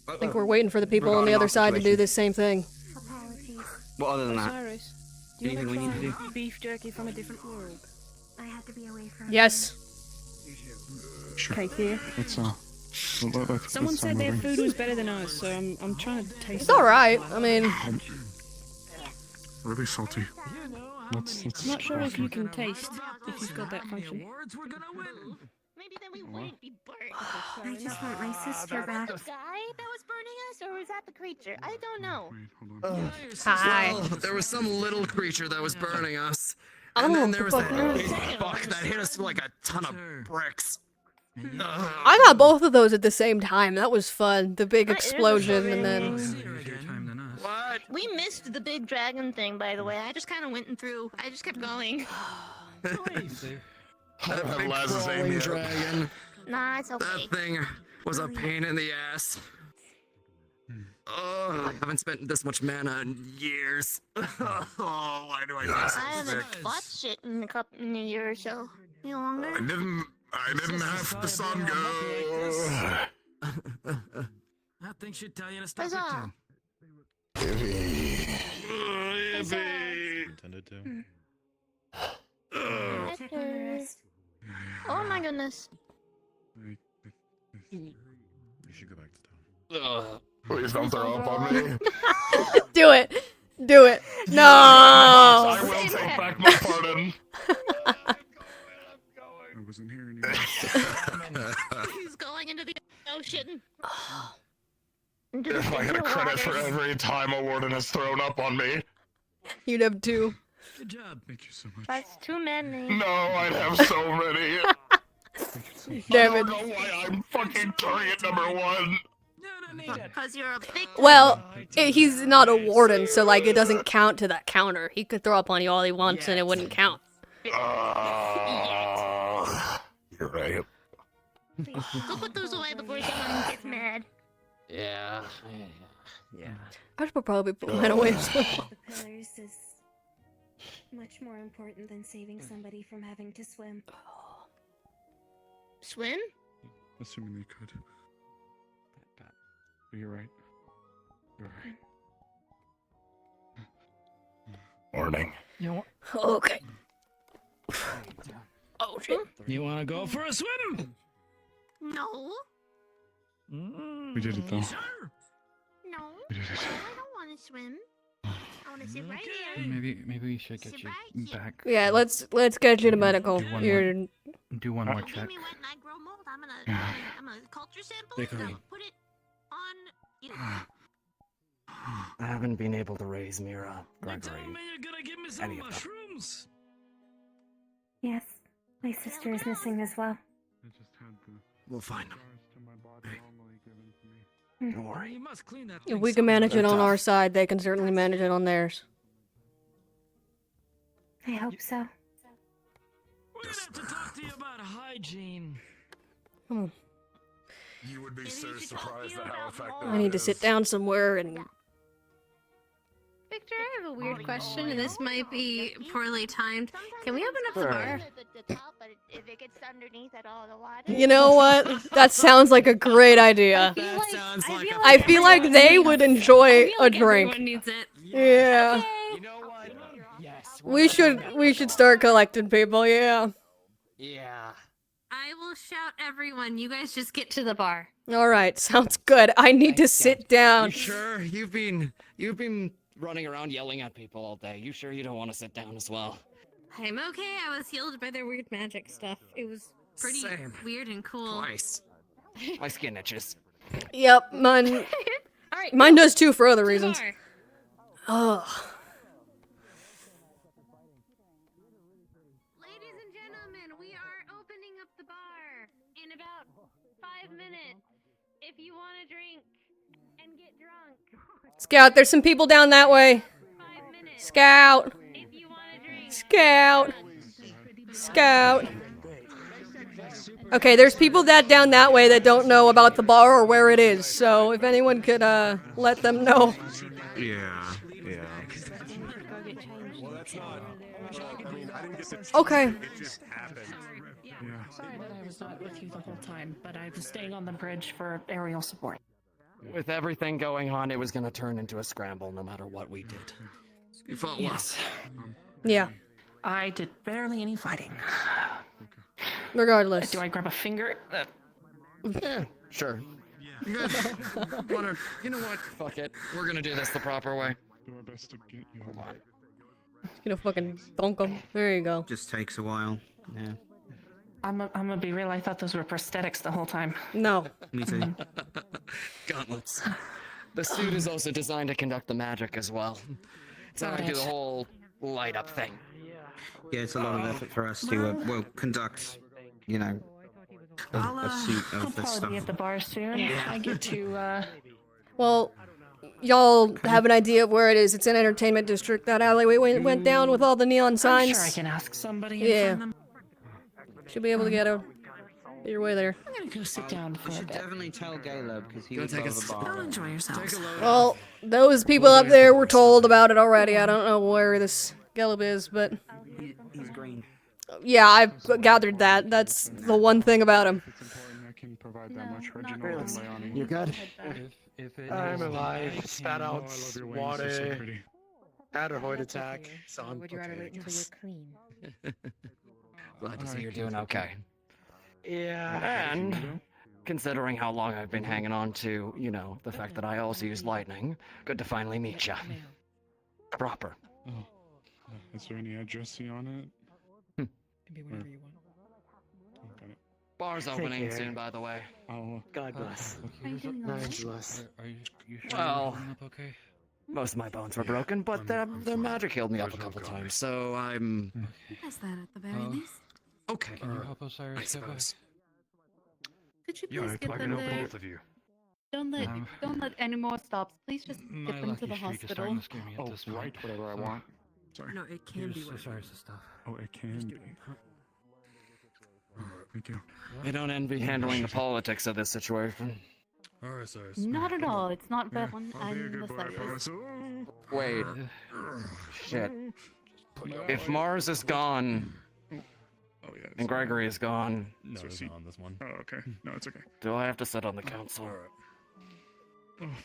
I think we're waiting for the people on the other side to do this same thing. Apologies. What other than that? Cyrus, do you Anything we wanna need to try do? beef jerky from a different world? I had to be away from. Yes. Cake here. Let's Someone said their food was better than ours, so I'm trying to taste It's alright. I mean, really salty. I'm not sure if you can taste if you've got that function. Maybe then we wouldn't be burnt. I just want my sister back. The guy that was burning us, or was that the creature? I don't know. Hi. Well, there was some little creature that was burning us. I don't And know then what there the was fuck that it big is. fuck that hit us with like a ton of bricks. I got both of those at the same time. That was fun. The big explosion and then... What? We missed the big dragon thing, by the way. I just kind of went through. I just kept going. That big crawling dragon. Nah, it's okay. That thing was a pain in the ass. Oh, I haven't spent this much mana in years. Oh, why do I do I this? haven't fought shit in a year or so. You longer? I didn't have the sun go. That thing should tell you to stop it Huzzah. Intended to. Oh my goodness. You should go back to town. Please don't throw up on me. Do it. Do it. No. I will take back my pardon. I wasn't here anymore. He's going into the ocean. If I get a credit for every time a warden has thrown up on me. You'd have two. Good job. Thank you so much. That's too many. No, I'd have so many. Damn I it. don't know why I'm fucking target number one. Because you're a big. Well, he's not a warden, so like it doesn't count to that counter. He could throw up on you all he wants and it wouldn't count. You're right. Go put those away before someone gets mad. Yeah. I should probably put mine away as well. The pillars is much more important than saving somebody from having to swim. Swim? Assuming they could. But you're right. You're right. Morning. Okay. Oh shit. You want to go for a swim? No. We did it though. No. We did it. I don't want to swim. I want to sit right here. Maybe we should get Sit you right here. back. Yeah, let's get you to medical. Do one more. You're Do one more Give check. me when I grow mold. I'm gonna culture sample it and I'll put it on you. I haven't been able to raise Mira, You're Gregory. telling me you're gonna give me some Any of them. mushrooms? Yes, my sister is missing as well. I just had the We'll find them. scars to my body normally given to me. Don't worry. You must clean that if thing we can manage it They're on tough. our side, they can certainly manage it on theirs. I hope so. We're gonna have to talk to you about hygiene. Hmm. You would be so surprised at how effective I need to it sit is. down somewhere and Victor, I have a weird question, and this might be poorly timed. Can we open up the bar? You know what? That sounds like a great idea. I feel like they would enjoy a drink. Everyone needs it. Yeah. We should start collecting people, yeah. Yeah. I will shout everyone. You guys just get to the bar. Alright, sounds good. I need to sit down. You sure? You've been running around yelling at people all day. You sure you don't want to sit down as well? I'm okay. I was healed by their weird magic stuff. It was pretty weird and cool. Twice. My skin itches. Yep, mine does too for other reasons. Ugh. Ladies and gentlemen, we are opening up the bar in about 5 minutes. If you want to drink and get drunk. Scout, there's some people down that way. Scout. Scout. Scout. Okay, there's people down that way that don't know about the bar or where it is, so if anyone could let them know. Yeah. Okay. Sorry that I was not with you the whole time, but I was staying on the bridge for aerial support. With everything going on, it was gonna turn into a scramble no matter what we did. You fought well. Yes. Yeah. I did barely any fighting. Regardless. Do I grab a finger? Sure. You know what? Fuck it. We're gonna do this the proper way. Do our best to get you. Hold on. Gonna fucking thunk them. There you go. Just takes a while. Yeah. I'm gonna be real. I thought those were prosthetics the whole time. No. Me too. Gauntlets. The suit is also designed to conduct the magic as well. It's how to do the whole light up thing. Yeah, it's a lot of effort for us to, conduct, you know, a suit I'll of this probably stuff. be at the bar soon. I get to, Well, y'all have an idea of where it is. It's an entertainment district. That alleyway went down with all the neon signs. I'm sure I can ask somebody and Yeah. find them. Should be able to get your way there. I'm gonna go sit down for You a should bit. definitely tell Caleb, because he Go would take love a a bar. Go enjoy yourselves. Well, those people up there were told about it already. I don't know where this Gelb is, but He's green. yeah, I've gathered that. That's the one thing about him. It's important I can provide that much. Reginald and Leonie. You good? I'm alive. Spat out Oh, I love your wings. They're so water. pretty. Had a heart attack. So I'm Would you rather wait until you're clean? Glad to see you're doing okay. Yeah. And considering how long I've been hanging on to, you know, the fact that I also use lightning, good to finally meet ya. Proper. Oh. Is there any addressing on it? Maybe whatever you want. Oh, got it. Bar's opening soon, by the way. Oh, God bless. Nice. Are you sure Well, you're up okay? most of my bones were broken, but their magic healed me up a couple times, so I'm Is that at the very least? okay. Can you help us, I suppose. Could you Yeah, please I get them know the... both of you. Don't let any more stops. Please just My get them to lucky the streak is hospital. starting to scare me at oh, this point. right, whatever I want. Sorry. No, it can be. So sorry for stuff. Oh, it can be. Thank you. I don't envy handling the politics of this situation. Alright, sorry. Not at all. It's not bad when I'll be a I'm good the boy, I promise. scientist. Wait. Shit. If Mars is gone Oh, yeah. and Gregory is gone, No, it's not on this one. Oh, okay. No, it's okay. do I have to sit on the council?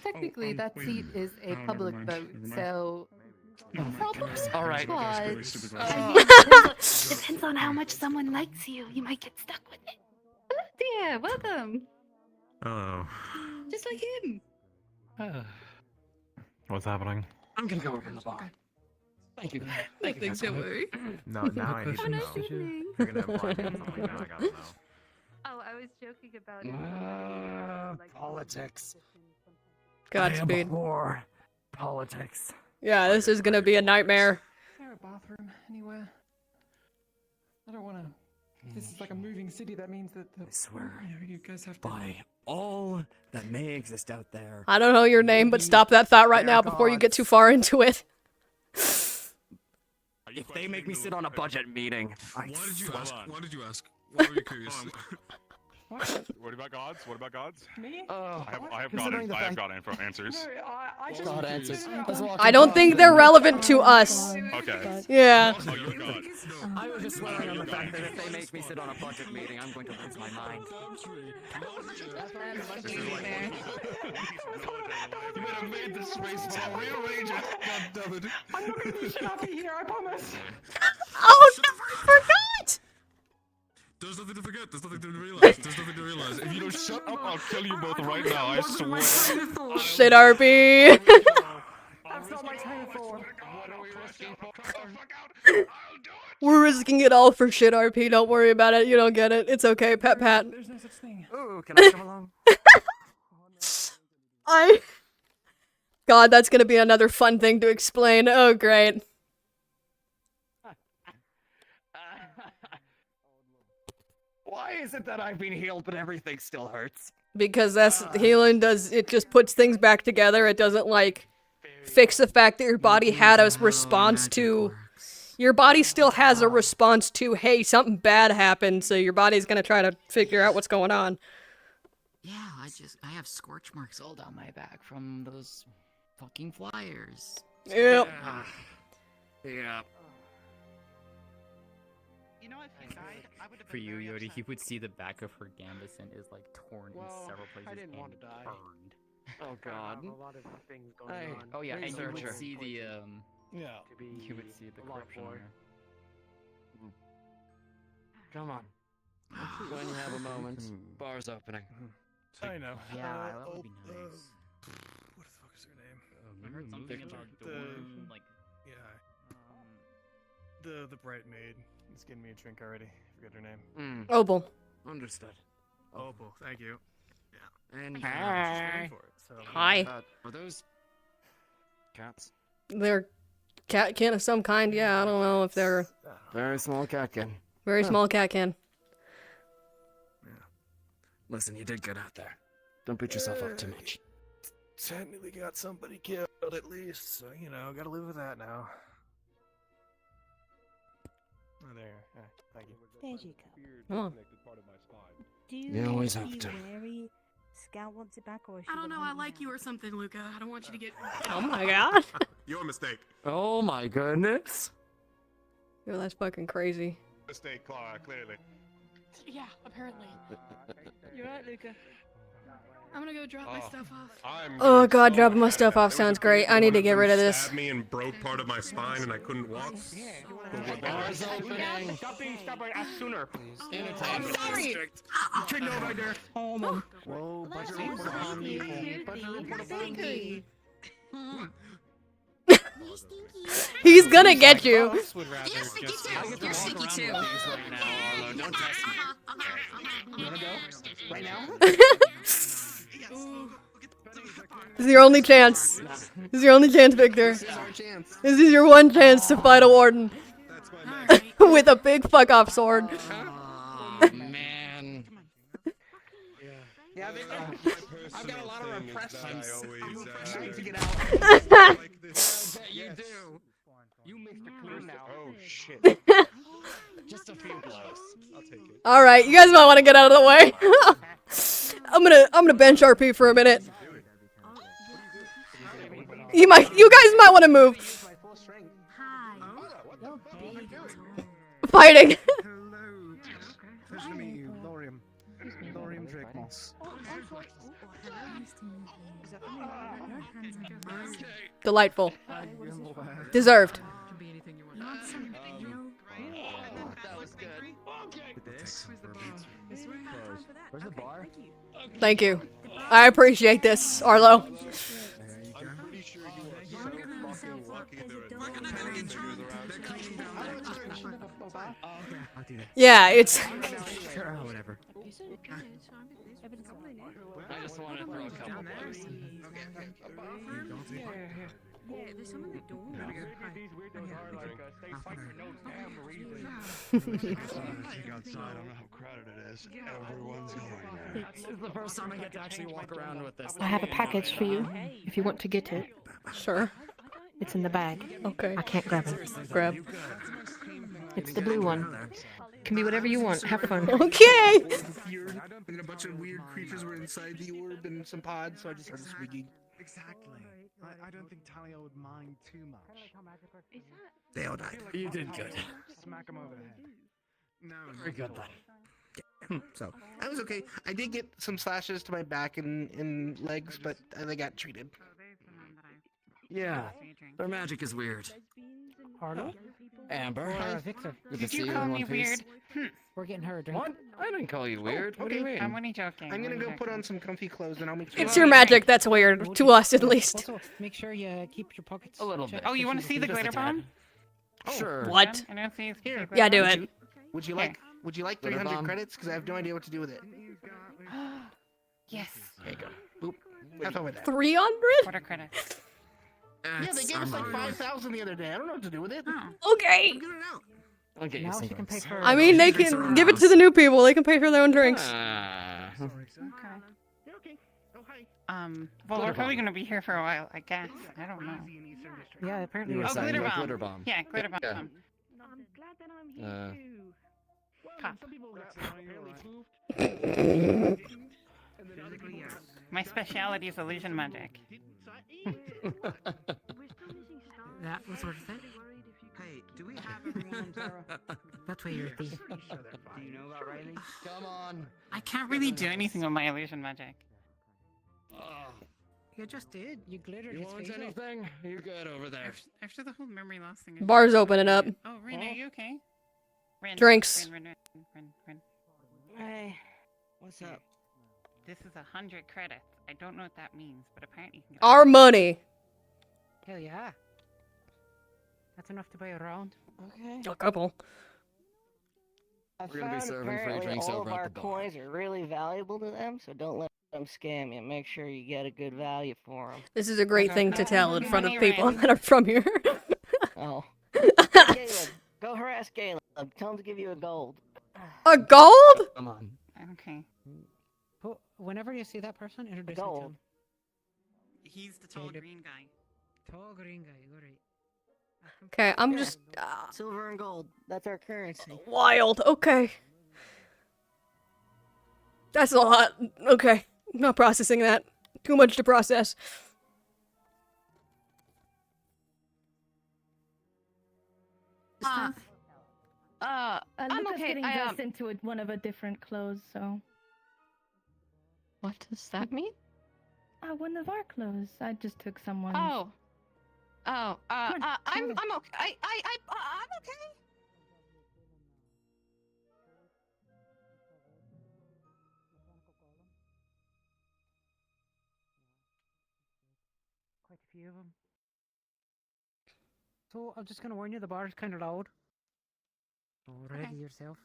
Technically, that wait. seat is a never public mind, vote, never mind. so probably All right. but Really stupid I question. mean, depends on how much someone likes you. You might get stuck with it. Oh dear, welcome. Hello. Just like him. What's happening? I'm gonna go open the bar. Thank you. Nothing to worry. No, now I need to Oh, know. nice evening. If you're gonna imply something, now I gotta know. Oh, I was joking about it. Politics. Godspeed. War. Politics. Yeah, this is gonna be a nightmare. Is there a bathroom anywhere? I don't wanna... This is like a moving city. That means that the... I swear. You guys have to... By all that may exist out there. I don't know your name, but stop that thought right now before you get too far into it. If they make me sit on a budget meeting, I Why did you swear. ask? Why did you ask? Why were you curious? What about gods? What about gods? Me? I have God answers. God answers. I don't think they're relevant to us. Okay. Yeah. Oh, you're God. I was just swearing on the fact that if they make me sit on a budget meeting, I'm going to lose my mind. You might have made this space, but I'll rearrange it. God damn it. I'm not gonna be happy here, I promise. Oh, no, I forgot! There's nothing to forget. There's nothing to realize. There's nothing to realize. If you don't shut up, I'll kill you both right now. I swear. Shit, RP. That's not my time for. We're risking it all for shit, RP. Don't worry about it. You don't get it. It's okay. Pat. There's no such thing. Ooh, can I come along? God, that's gonna be another fun thing to explain. Oh, great. Why is it that I've been healed but everything still hurts? Because that's healing does, it just puts things back together. It doesn't, like, fix the fact that your body had a response to... Your body still has a response to, hey, something bad happened, so your body's gonna try to figure out what's going on. Yeah, I have scorch marks all down my back from those fucking flyers. Yep. Yeah. You know, if you died, I would have for you, Yodi, you would see the back of her gambeson is like torn in several places and burned. Oh god. A lot of things going on. Oh yeah, and you would Researcher. see the Yeah. you would see the corruption on her. Come on. When you have a moment. Bar's opening. I know. Yeah, that would be nice. What the fuck is her name? I heard something about Dawn, like Yeah. The bright maid. It's getting me a drink already. Forget her name. Opal. Understood. Opal, thank you. Yeah. And Hi. For it, so. Hi. Are those cats? They're catkin of some kind, yeah. I don't know if they're... Very small catkin. Very small catkin. Listen, you did good out there. Don't beat yourself up too much. Technically got somebody killed at least, so you know, gotta live with that now. Oh, there. Yeah, thank you. There's your cup. Come on. Do You always have be to. wary? Scout wants it back, or I don't know, I like you or something, Luca. I don't want you to get... Oh my god. Your mistake. Oh my goodness. Yo, that's fucking crazy. Mistake, Clara, clearly. Yeah, apparently. You're right, Luca. I'm gonna go drop my stuff off. Oh god, dropping my stuff off sounds great. I need to get rid of this. Stabbed me and broke part of my spine and I couldn't walk. Bar's opening. Stop being stubborn. Ask sooner, please. I'm sorry. Take note right there. Oh my. Whoa, budget report on me. Budget report on me. He's gonna get you. You're sneaky too. You're sneaky too. Right now, Arlo, don't test me. You wanna go? Right now? This is your only chance. This is your only chance, Victor. This is your one chance to fight a warden. With a big fuck off sword. Oh, man. Yeah, I've got a lot of repressed. I'm trying to get out. You do. You missed a clue now. Oh shit. Just a few blows. I'll take it. All right, you guys might want to get out of the way. I'm gonna bench RP for a minute. You guys might want to move. Fighting. Nice to meet you, Lorium. Lorium Drakemoss. Delightful. Deserved. Where's the bar? Thank you. I appreciate this, Arlo. Yeah, it's... Sure, whatever. I just want to throw a couple blows. Outside, I don't know how crowded it is. Everyone's going there. This is the first time I get to actually walk around with this. I have a package for you, if you want to get it. Sure. It's in the bag. Okay. I can't grab it. Grab. It's the blue one. Can be whatever you want. Have fun. Okay. And a bunch of weird creatures were inside the orb and some pods, so I just started speaking. Exactly. I don't think Talia would mind too much. They all died. You did good. Smack him over the head. No, Very good then. So I was okay. I did get some slashes to my back and legs, but they got treated. Yeah, their magic is weird. Pardon? Amber. Victor. Good to Did see you you call in me one piece. weird? We're getting her a drink. What? I didn't call you weird. What do you mean? I'm only joking. I'm gonna go put on some comfy clothes and I'll meet you. It's your magic that's weird, to us at least. Also, make sure you keep your pockets. A little bit. Oh, you want to see the glitter bomb? Sure. What? I don't see Here. Yeah, do it. Would you like? Would you like Glitter 300 bomb? credits? Because I have no idea what to do with it. Yes. There you go. Boop. That's over there. 300? Quarter credit. Yeah, they gave us like 5,000 the other day. I don't know what to do with it. Okay. I'll get you Now some she can pay drinks. for. I mean, they can give it to the new people. They can pay for their own drinks. Okay. Okay. Oh, hi. Well, we're probably gonna be here for a while, I guess. I don't know. Yeah, apparently. You were Oh, saying glitter like bomb. glitter bomb. Yeah, glitter bomb. Yeah. I'm glad that I'm here too. Pop. My speciality is illusion magic. That was worth it. Hey, do we have everyone, Tara? That's what you're thinking. Do you know about Riley? Come on. I can't really do anything with my illusion magic. You just did. You glittered You his want face off. anything? You're good over there. After the whole memory loss thing. Bar's opening up. Oh, Rin, are you okay? Rin, Drinks. Rin. Hey, what's up? This is 100 credits. I don't know what that means, but apparently you can get Our money. Hell yeah. That's enough to buy a round. Okay. A couple. We're gonna be serving free drinks all over of at our the bar. coins are really valuable to them, so don't let them scam you. Make sure you get a good value for them. This is a great thing to tell in front of people that are from here. Oh. Caleb, go harass Caleb. Tell him to give you a gold. A gold? Come on. Okay. Whenever you see that person, introduce me to him. He's the tall green guy. Tall green guy, alright. Okay, I'm just Silver and gold. That's our currency. wild. Okay. That's a lot. Okay. I'm not processing that. Too much to process. I'm I'm okay. getting dressed into one of a different clothes, so. What does that mean? One of our clothes. I just took someone's. I'm okay. I'm okay. Quite a few of them. So I'm just gonna warn you, the bar is kind of loud. So ready yourself.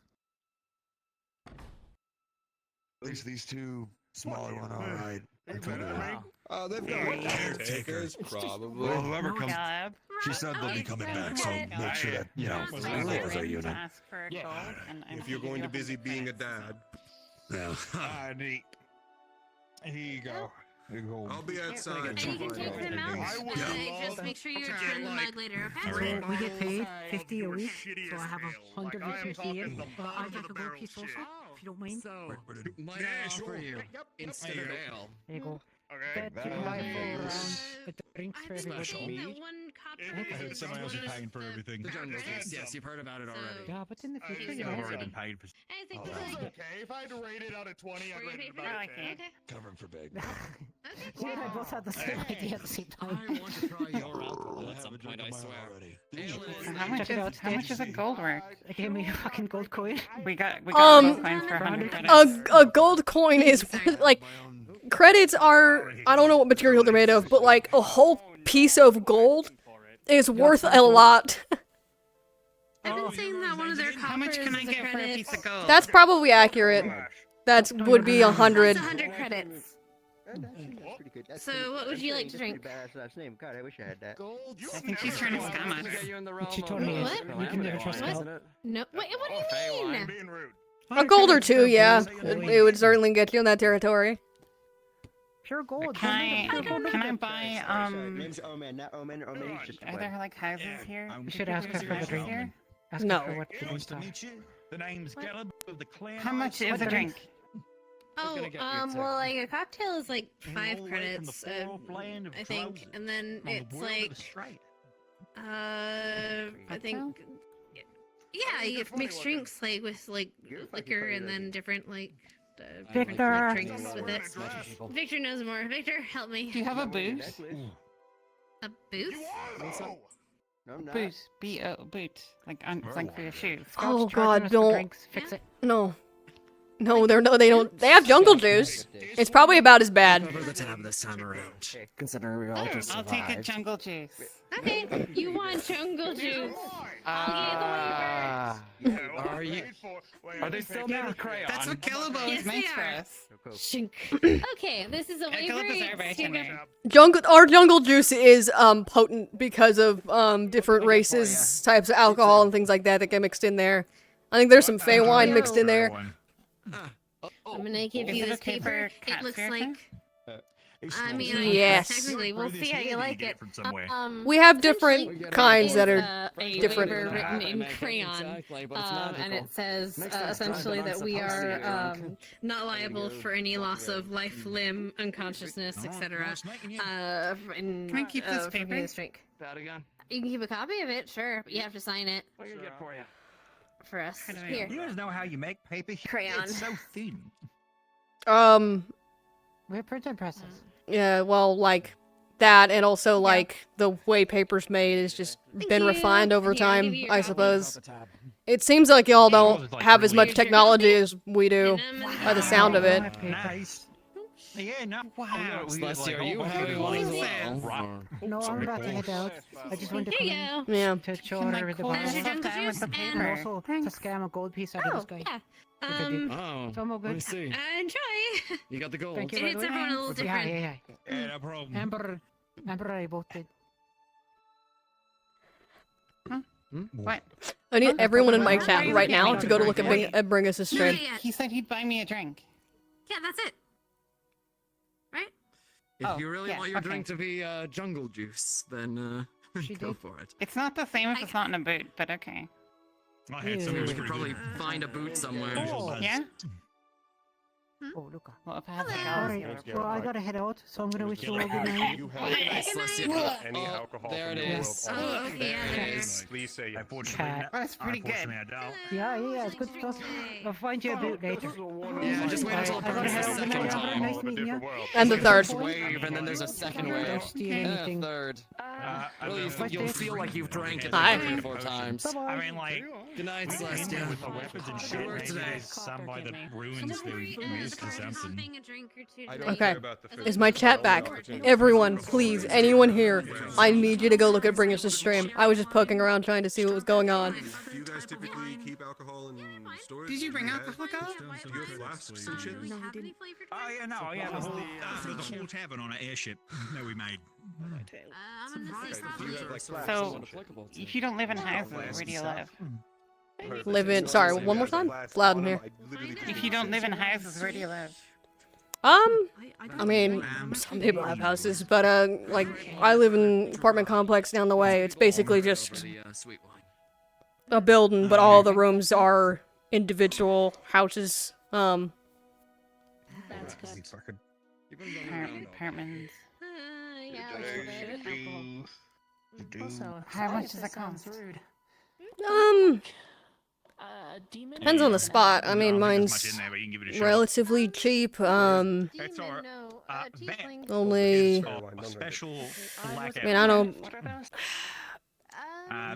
At least these two smaller one, all right. They've got caretakers, probably. Well, whoever comes, Caleb. she said they'll be coming back, so make sure that, you know, close our unit. Ask for a gold, and I'm If you're gonna going to give you busy 100 being a credits. dad. Yeah. Neat. Here you go. Here you go. I'll be outside. And you can take them out. Okay, just make sure you return the mug later, okay? So we get paid 50 a week, so I have 100 weeks in here. I get a gold piece also, if you don't mind. Might I offer you instead of ale? There you go. Okay. That you can buy 4 rounds with drinks for everybody. Special. That one copy. I heard someone else is paying for everything. The jungle case. Yes, you've heard about it already. Yeah, but in the future, you I've know. already been paid for. I think Oh, that's that's like, Okay, if I had to rate it out of 20, I'd Were you rate paid it for about it? 10. Okay. Covering for big. You and I both had the same idea at the same time. I want to try your alcohol at some point, I swear. How much is a gold worth? They gave me a fucking gold coin. We got gold coins for 100 credits. A gold coin is worth, like, credits are, I don't know what material they're made of, but like a whole piece of gold is worth a lot. I've been saying that one of their How much coppers can I is a get for a credit. piece of gold? That's probably accurate. That would be 100. That's 100 credits. That's pretty good. That's So pretty- what would that's you pretty- like to that's pretty drink? badass last name. God, I wish I had that. I think she's trying to scam us. She told me What? you can never trust What? gold. No, wait, what do you mean? Being rude. A gold or two, yeah. It would certainly get you in that territory. Pure gold. Can I buy Name's Omen, not Omen. Omen is just a Are web. there like houses here? You should ask her for the drink. Here? Ask No. her for what the drink Nice to are. meet you. The name's Caleb of the clan. How much is a drink? Oh, well, like a cocktail is like 5 credits, I think, and then it's like, I think, yeah, you have mixed drinks like with like liquor and then different like different Victor. drinks with it. Victor knows more. Victor, help me. Do you have a booth? A booth? Boot. Boot. Like for your shoes. Oh Scotch, God, chargers, don't. Drinks, fix it. No. No, they don't. They have jungle juice. It's probably about as bad. Cover the tab this time around. Considering we all just I'll survived. take a jungle juice. Okay, you want jungle juice? Are they still made with crayon? That's what Caleb always Yes, makes they for are. us. Okay, this is a way Caleb is our for bartender. Our jungle juice is potent because of different races, types of alcohol and things like that get mixed in there. I think there's some Fey wine mixed in there. I'm gonna give Is you it this okay paper. for It cat looks fair like. thing? I mean, Yes. technically, we'll see how you like it. We have different essentially, kinds it that is, are a different. waiver written in crayon, and it says essentially that we are not liable for any loss of life, limb, unconsciousness, etc. Can I keep this paper? That again. You can keep a copy of it, sure, but you have to sign it What can I get for you? for us. Here, You guys know how you make paper? Crayon. It's so thin. We're printer presses. Yeah, well, like that, and also like the way paper's made has just been refined over Here, I'll give time, you your I copy. suppose. It seems like y'all don't have as much technology as we do, by the sound of it. Nice. Yeah, no. Wow. Celestia, are you having one as well? No, I'm about to head out. I just wanted to Here come you in go. Yeah. to show her the That's your jungle juice and and also to scam a gold piece out of this guy. yeah. Oh, So I'm all let me good. see. Enjoy. You got the gold. Thank you. It by hits the way. everyone a little different. Yeah. Yeah, no problem. Amber, I both did. What? I need everyone in my chat right now to go to look at Bring Us a Stream. He said he'd buy me a drink. Yeah, that's it. Right? If you really yeah, want your okay. drink to be jungle juice, then go for it. It's not the same if it's not in a boot, but okay. I had some We could probably find a boot somewhere. Yeah? Oh, look. Well, if I have Alright, well, I gotta head out, so I'm gonna wish you all good night. You have any alcohol there it is. Oh, okay, There it is. Please say yes. Cat. That's pretty good. Yeah, it's good stuff. I'll find you a boot later. Yeah, just wait until it burns the second time. Nice meeting you. And the third. First wave, and then there's a second wave. Don't steal And a anything. third. Really, you'll feel like you've drank it Hi. 3 or 4 times. I mean, like, Good night, Celestia. with the weapons and shit, Good work maybe today. there's somebody that ruins the music or something. A drink or two I tonight. don't Okay. care about the food. Is my chat back? Everyone, please, anyone here, I need you to go look at Bring Us a Stream. I was just poking around trying to see what was going on. Do you guys typically keep alcohol in storage? Did you bring Do alcohol? Do you have flasks and shit? Oh, yeah, no, yeah, the whole tavern on an airship that we made. Do you have like So, if you don't live in houses, where do you live? Live in. Sorry, one more time? It's loud in here. If you don't live in houses, where do you live? I mean, some people have houses, but like I live in an apartment complex down the way. It's basically just Sweet wine. a building, but all the rooms are individual houses. That's good. Apartments. Yeah, a little bit. Also, how much does it cost? Depends on the spot. I mean, mine's in there, but you can give it a shot. relatively cheap. That's all Tiefling. Only. A special black I mean, I don't. I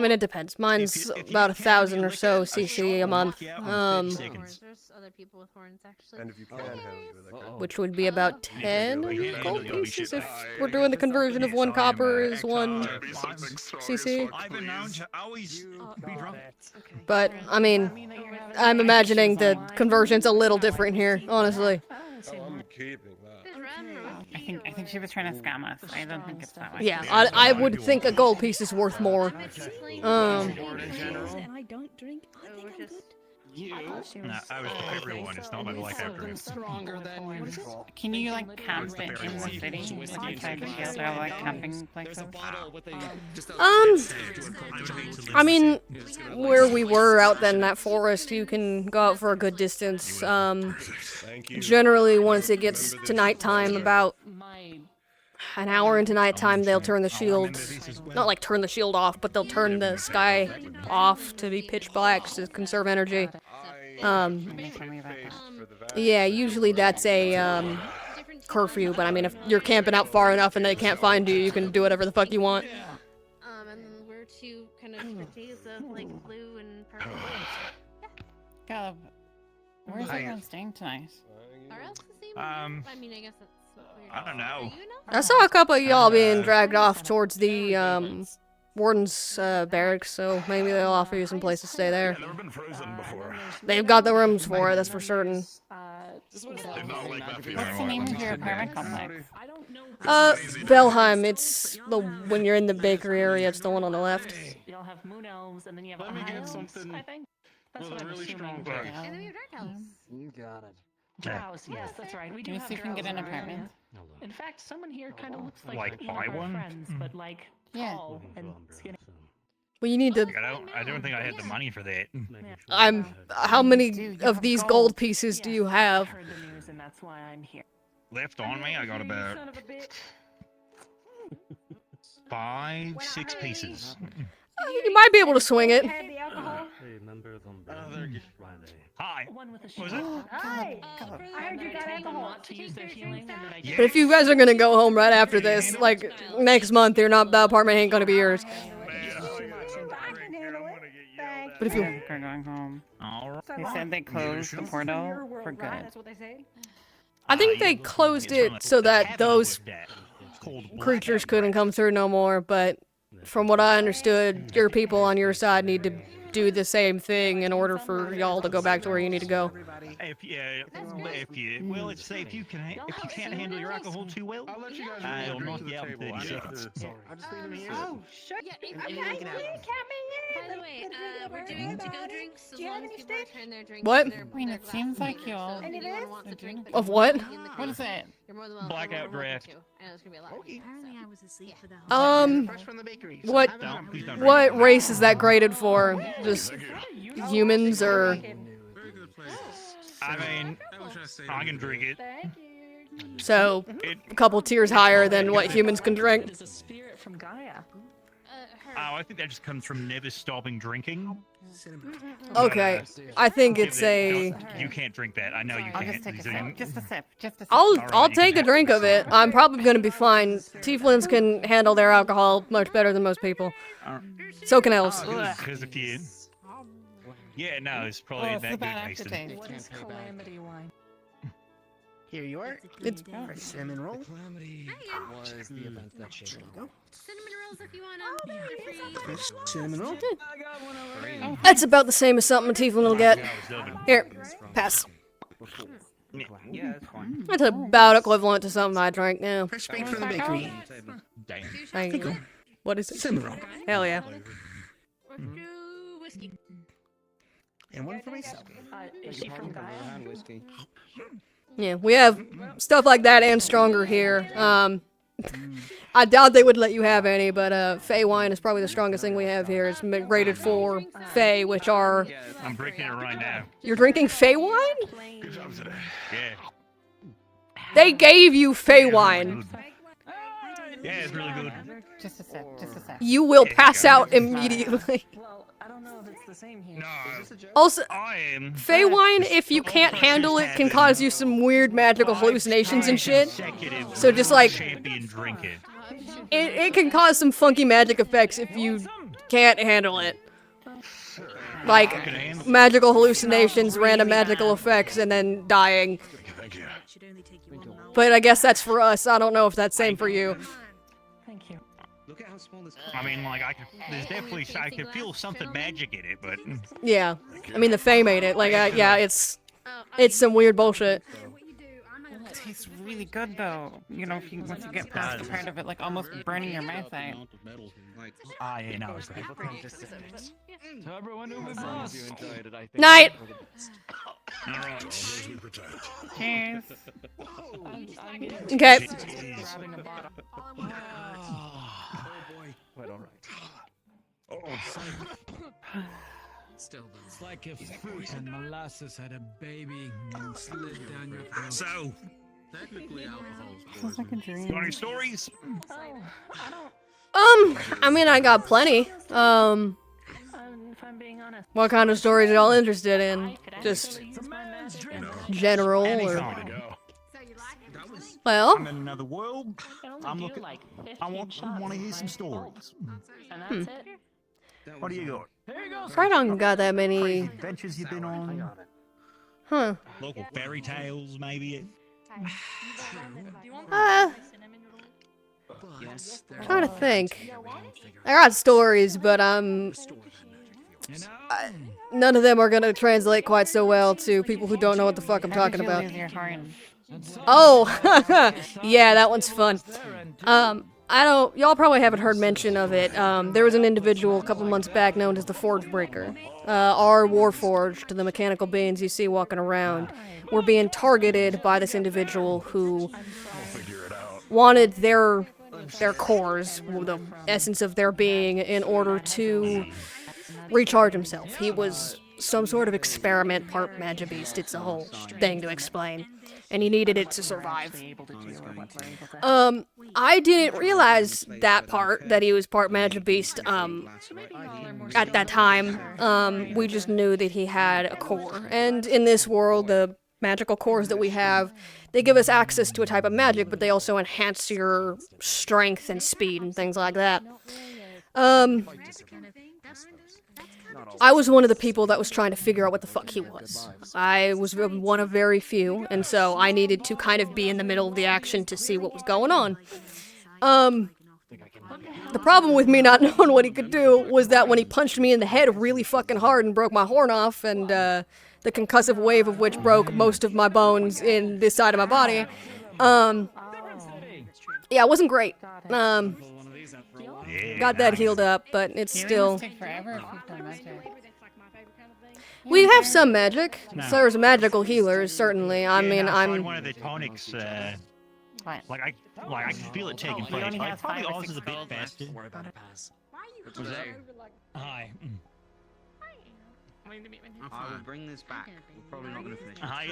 mean, it depends. Mine's about 1,000 or so CC a month. There's other people with horns actually. And if you can handle it, Which would be about 10 gold pieces if we're doing the conversion of 1 copper is 1 CC. I've been known to always be drunk. But, I mean, I'm imagining the conversion's a little different here, honestly. I'm keeping that. I think she was trying to scam us. I don't think it's that way. Yeah, I would think a gold piece is worth more. And I don't drink. I think I'm good. No, I was everyone. It's not my like after it. Stronger than usual. Can you like camp it in the city? Outside the shield, or like camping places? I mean, where we were out then in that forest, you can go out for a good distance. Generally, once it gets to nighttime, about an hour into nighttime, they'll turn the shield, not like turn the shield off, but they'll turn the sky off to be pitch black to conserve energy. Yeah, usually that's a, curfew, but I mean, if you're camping out far enough and they can't find you, you can do whatever the fuck you want. And then we're two kind of days of like blue and purple. Caleb, where's everyone staying tonight? Are else the same? I mean, I guess that's what we're I don't know. I saw a couple of y'all being dragged off towards the, warden's, barracks, so maybe they'll offer you some place to stay there. I've never been frozen before. They've got the rooms for it, that's for certain. What's the name of your apartment complex? Valheim, it's the, when you're in the bakery area, it's the one on the left. Y'all have moon elves, and then you have Let me get elves, something I think. That's with what a I'm really assuming. strong voice. And then we have Dark House. You got it. Drows, yes, that's right. We do Can we have see if we can get drows an around here. apartment? In fact, someone here kind of looks like Like, one buy of our one? friends, but like Yeah. tall and skinny. Well, you need to. I don't think I had the money for that. How many of these gold pieces do you have? I heard the news, and that's why I'm here. Left on me, I got about Son of a bitch. 5, 6 pieces. You might be able to swing it. Had the alcohol? Hi. One with a Was shield. it? Hi. I heard you got alcohol. Want to use their healing, and then I But if you guys are gonna go home right after this, like next month, you're not. The apartment ain't gonna be yours. But if you We're going home. They said they closed the portal for good. That's what they say. I think they closed it so that those creatures couldn't come through no more, but from what I understood, your people on your side need to do the same thing in order for y'all to go back to where you need to go. Well, it's say if you can't handle your alcohol too well, I'll knock you out in 30 seconds. I'll just leave him here. Oh, sure. Yeah, okay. By the way, we're doing to-go drinks as long as people return their drinks. What? I mean, it seems like you all. Of what? What is it? You're more than welcome. Blackout draft. I know it's gonna be a lot. Apparently, I was asleep for the whole Fresh from the bakery. What race is that graded for? Just humans or? I mean, I can drink it. So, a couple tiers higher than what humans can drink. It's a spirit from Gaia. Oh, I think that just comes from never stopping drinking. Okay, I think it's a. You can't drink that. I know you I'll can't. just take a sip. Just a sip. Just a sip. I'll take a drink of it. I'm probably gonna be fine. Tieflings can handle their alcohol much better than most people. So can elves. Because if you. Yeah, no, it's probably it's the that bad good tasting. aftertaste. What is calamity wine? Here you are. It's Cinnamon roll. Calamity was the event that shaped it. Cinnamon rolls if you want them. Cinnamon roll. That's about the same as something a tiefling will get. Here, pass. Yeah, that's fine. That's about equivalent to something I drink now. Fresh baked from the bakery. Damn. Thank you. What is it? Cinnamon roll. Hell yeah. Whiskey. And one for myself. Is she from Gaia? Whiskey. Yeah, we have stuff like that and stronger here. I doubt they would let you have any, but Fey wine is probably the strongest thing we have here. It's rated for Fey, which are. I'm drinking it right now. You're drinking Fey wine? Yeah. They gave you Fey wine. Yeah, it's really good. Just a sip. Just a sip. You will pass out immediately. Well, I don't know if it's the same here. Also, I am. Fey wine, if you can't handle it, can cause you some weird magical hallucinations and shit. So just like, Champion drink it. it can cause some funky magic effects if you can't handle it. Like, magical hallucinations, random magical effects, and then dying. But I guess that's for us. I don't know if that's same for you. Thank you. Look at how small this. I mean, like, there's definitely, I can feel something magic in it, but. Yeah. I mean, the Fae made it. Like, yeah, it's some weird bullshit. tastes really good though. You know, if you once you get past the part of it, like almost burning your mouth out. I ain't know. So everyone who was lost. Night. Cheers. Okay. Wait, all right. Still though. It's like if fruit and molasses had a baby and slid down your throat. So, technically alcohol Sounds like a dream. You want any stories? I mean, I got plenty. If I'm being honest. What kind of stories are y'all interested in? Just general or? Well, I'm in another world. I'm looking. I want to hear some stories. And that's it. What do you got? I don't got that many. Adventures you've been on? Huh. Local fairy tales, maybe. Trying to think. I got stories, but none of them are gonna translate quite so well to people who don't know what the fuck I'm talking about. Oh, yeah, that one's fun. Y'all probably haven't heard mention of it. There was an individual a couple months back known as the Forge Breaker. Our Warforged, the mechanical beings you see walking around, were being targeted by this individual who wanted their cores, the essence of their being, in order to recharge himself. He was some sort of experiment, part Magibeast. It's a whole thing to explain. And he needed it to survive. I didn't realize that part, that he was part Magibeast, at that time. We just knew that he had a core. And in this world, the magical cores that we have, they give us access to a type of magic, but they also enhance your strength and speed and things like that. I was one of the people that was trying to figure out what the fuck he was. I was one of very few, and so I needed to kind of be in the middle of the action to see what was going on. The problem with me not knowing what he could do was that when he punched me in the head really fucking hard and broke my horn off, and the concussive wave of which broke most of my bones in this side of my body, yeah, it wasn't great. Got that healed up, but it's still... We have some magic. There's magical healers, certainly. I mean, I'm... one of the tonics, like I can feel it taking place. Like, probably ours is a bit faster. Was that? Hi. I will bring this back. We're probably not going to finish it. Hi.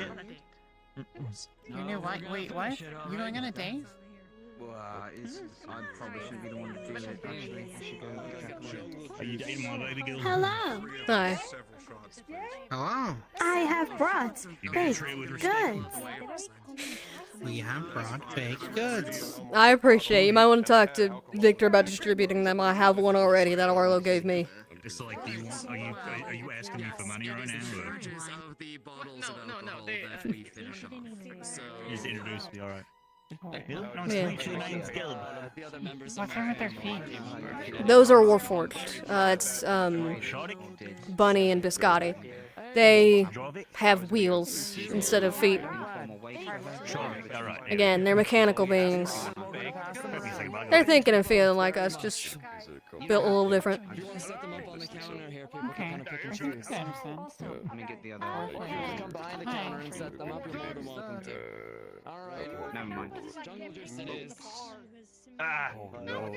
You know what? Wait, what? You going on a date? Well, I probably shouldn't be the one to do it, actually. I should go. Are you dating my baby girl? Hello. Hi. Hello. I have brought baked goods. We have brought baked goods. I appreciate it. You might want to talk to Victor about distributing them. I have one already that Arlo gave me. So, like, are you asking me for money right now? Or? Of the bottles of alcohol that we finish off. So, just introduce me, alright. Yeah. What's wrong with their feet? Those are Warforged. It's, Bunny and Biscotti. They have wheels instead of feet. Again, they're mechanical beings. They're thinking and feeling like us, just built a little different. Okay. Let me get the other. Come behind the counter and set them up. You're more than welcome to. Alright. Never mind. Jungle Juice it is. Oh, no,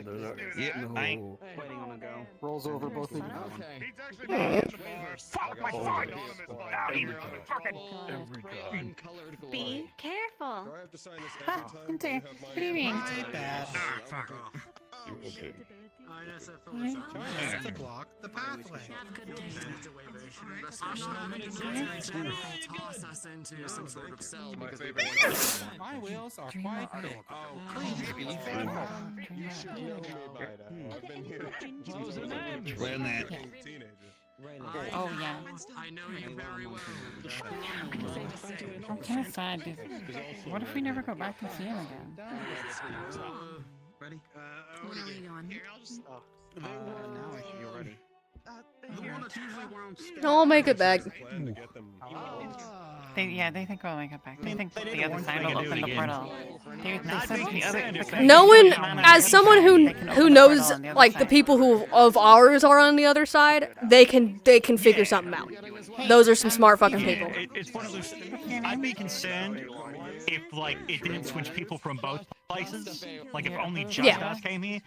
yeah, no. Waiting on a go. Rolls over both of you. Okay. Fuck my phone! Be careful. Do I have to sign this every time? What do you mean? Fuck off. Okay. To block the pathway. toss us into some sort of cell because My wheels are quite big. You should know me by now. I've been here. Learn that. Oh, yeah. I know you very well. I'm kind of sad. What if we never go back to see him again? Ready? What are you doing? Here, I'll just... now you're ready. I'll make it back. They think we'll make it back. They think the other side will open the portal. They said the other. No one, as someone who knows, like, the people who of ours are on the other side, they can figure something out. Those are some smart fucking people. It's one of those. I'd be concerned if, like, it didn't switch people from both places. Like, if only just us came here.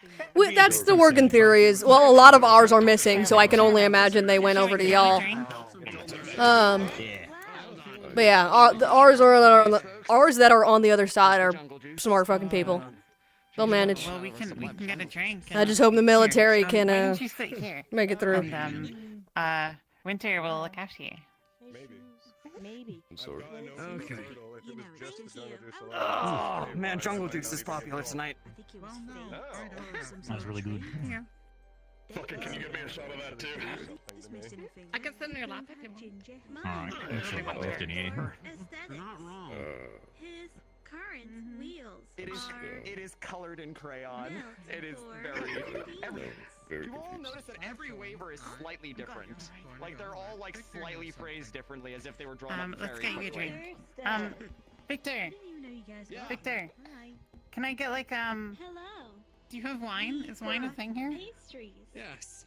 That's the working theory. Is, well, a lot of ours are missing, so I can only imagine they went over to y'all. But yeah, ours that are on the other side are smart fucking people. They'll manage. Well, we can get a drink. I just hope the military can why don't you sit here? make it through. And, Winter will look after you. Maybe. I'm sorry. Okay. Oh man, Jungle Juice is popular tonight. That was really good. Yeah. Fucking, can you give me a shot of that too? I can sit in your lap. Alright, let's see what left in here. Not wrong. His current wheels It is colored in crayon. It is very You all notice that every waiver is slightly different. Like, they're all, like, slightly phrased differently, as if they were drawn up Let's very get you a quickly. drink. Victor. Victor. Can I get, like, Hello. do you have wine? Is wine a thing here? Pastries. Yes.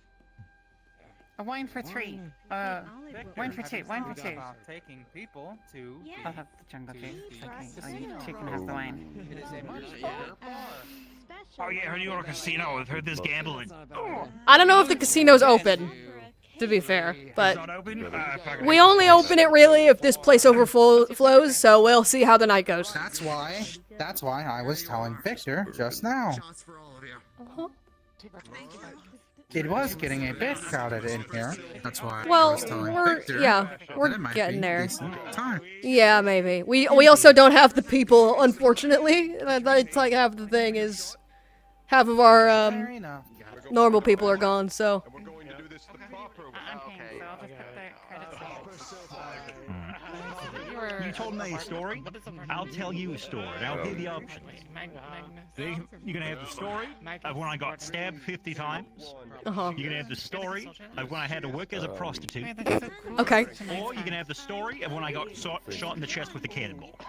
A wine for three. Wine for two. Wine for two. Taking people to. I'll have the jungle juice. Okay. She can have the wine. It is a much Oh yeah, I heard you go to a casino. I've heard there's gambling. I don't know if the casino's open, to be fair, but It's not open? we only open it really if this place overflows, so we'll see how the night goes. That's why I was telling Victor just now. It was getting a bit crowded in here. That's why I Well, was telling we're Victor we're that it might getting be there. decent time. Yeah, maybe. We also don't have the people, unfortunately. That's like half the thing is half of our normal people are gone, so. You told me a story, I'll tell you a story. I'll give you options. You're gonna have the story of when I got stabbed 50 times. You're gonna have the story of when I had to work as a prostitute. Okay. Or you're gonna have the story of when I got shot in the chest with a cannonball.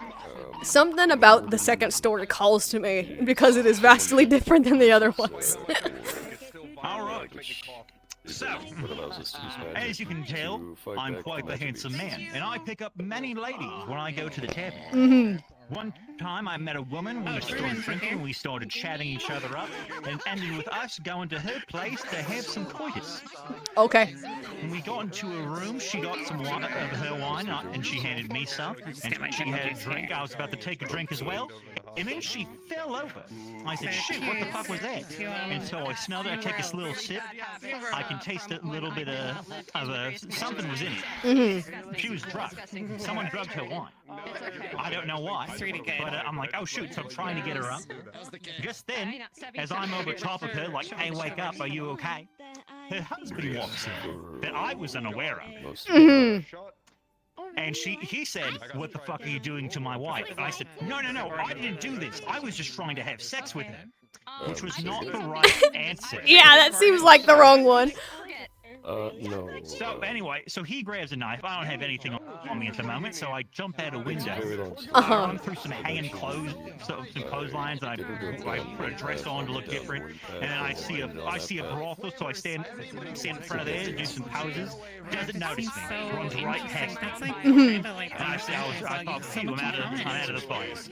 Something about the second story calls to me because it is vastly different than the other ones. Alright. So, as you can tell, I'm quite the handsome man, and I pick up many ladies when I go to the tavern. One time I met a woman, we started drinking, we started chatting each other up, and ended with us going to her place to have some coitus. Okay. When we got into a room, she got some wine, her wine, and she handed me some, and she had a drink. I was about to take a drink as well, and then she fell over. I said, shit, what the fuck was that? And so I smelled it, I take a little sip, I can taste a little bit of something was in it. She was drugged. Someone drugged her wine. I don't know why, but I'm like, oh shoot, so I'm trying to get her up. Just then, as I'm over top of her, like, hey, wake up, are you okay? Her husband walks in, that I was unaware of. And he said, what the fuck are you doing to my wife? And I said, no, I didn't do this. I was just trying to have sex with her. Which was not the right answer. Yeah, that seems like the wrong one. No. So anyway, so he grabs a knife. I don't have anything on me at the moment, so I jump out a window. I run through some hanging clothes, some clotheslines, and I put a dress on to look different. And then I see a brothel, so I stand in front of there, do some poses. Doesn't notice me. Runs right past me. And I thought, phew, I'm out of the place.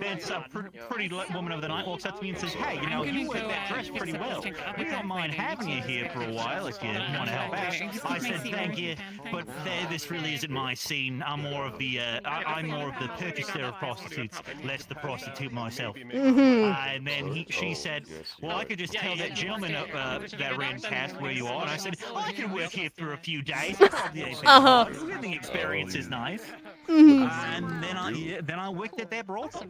Then some pretty woman of the night walks up to me and says, hey, you know, you wear that dress pretty well. We don't mind having you here for a while if you want to help out. I said, thank you, but this really isn't my scene. I'm more of the purchaser of prostitutes, less the prostitute myself. And then she said, well, I could just tell that gentleman that ran past where you are. And I said, I can work here for a few days. The experience is nice. And then I worked at that brothel.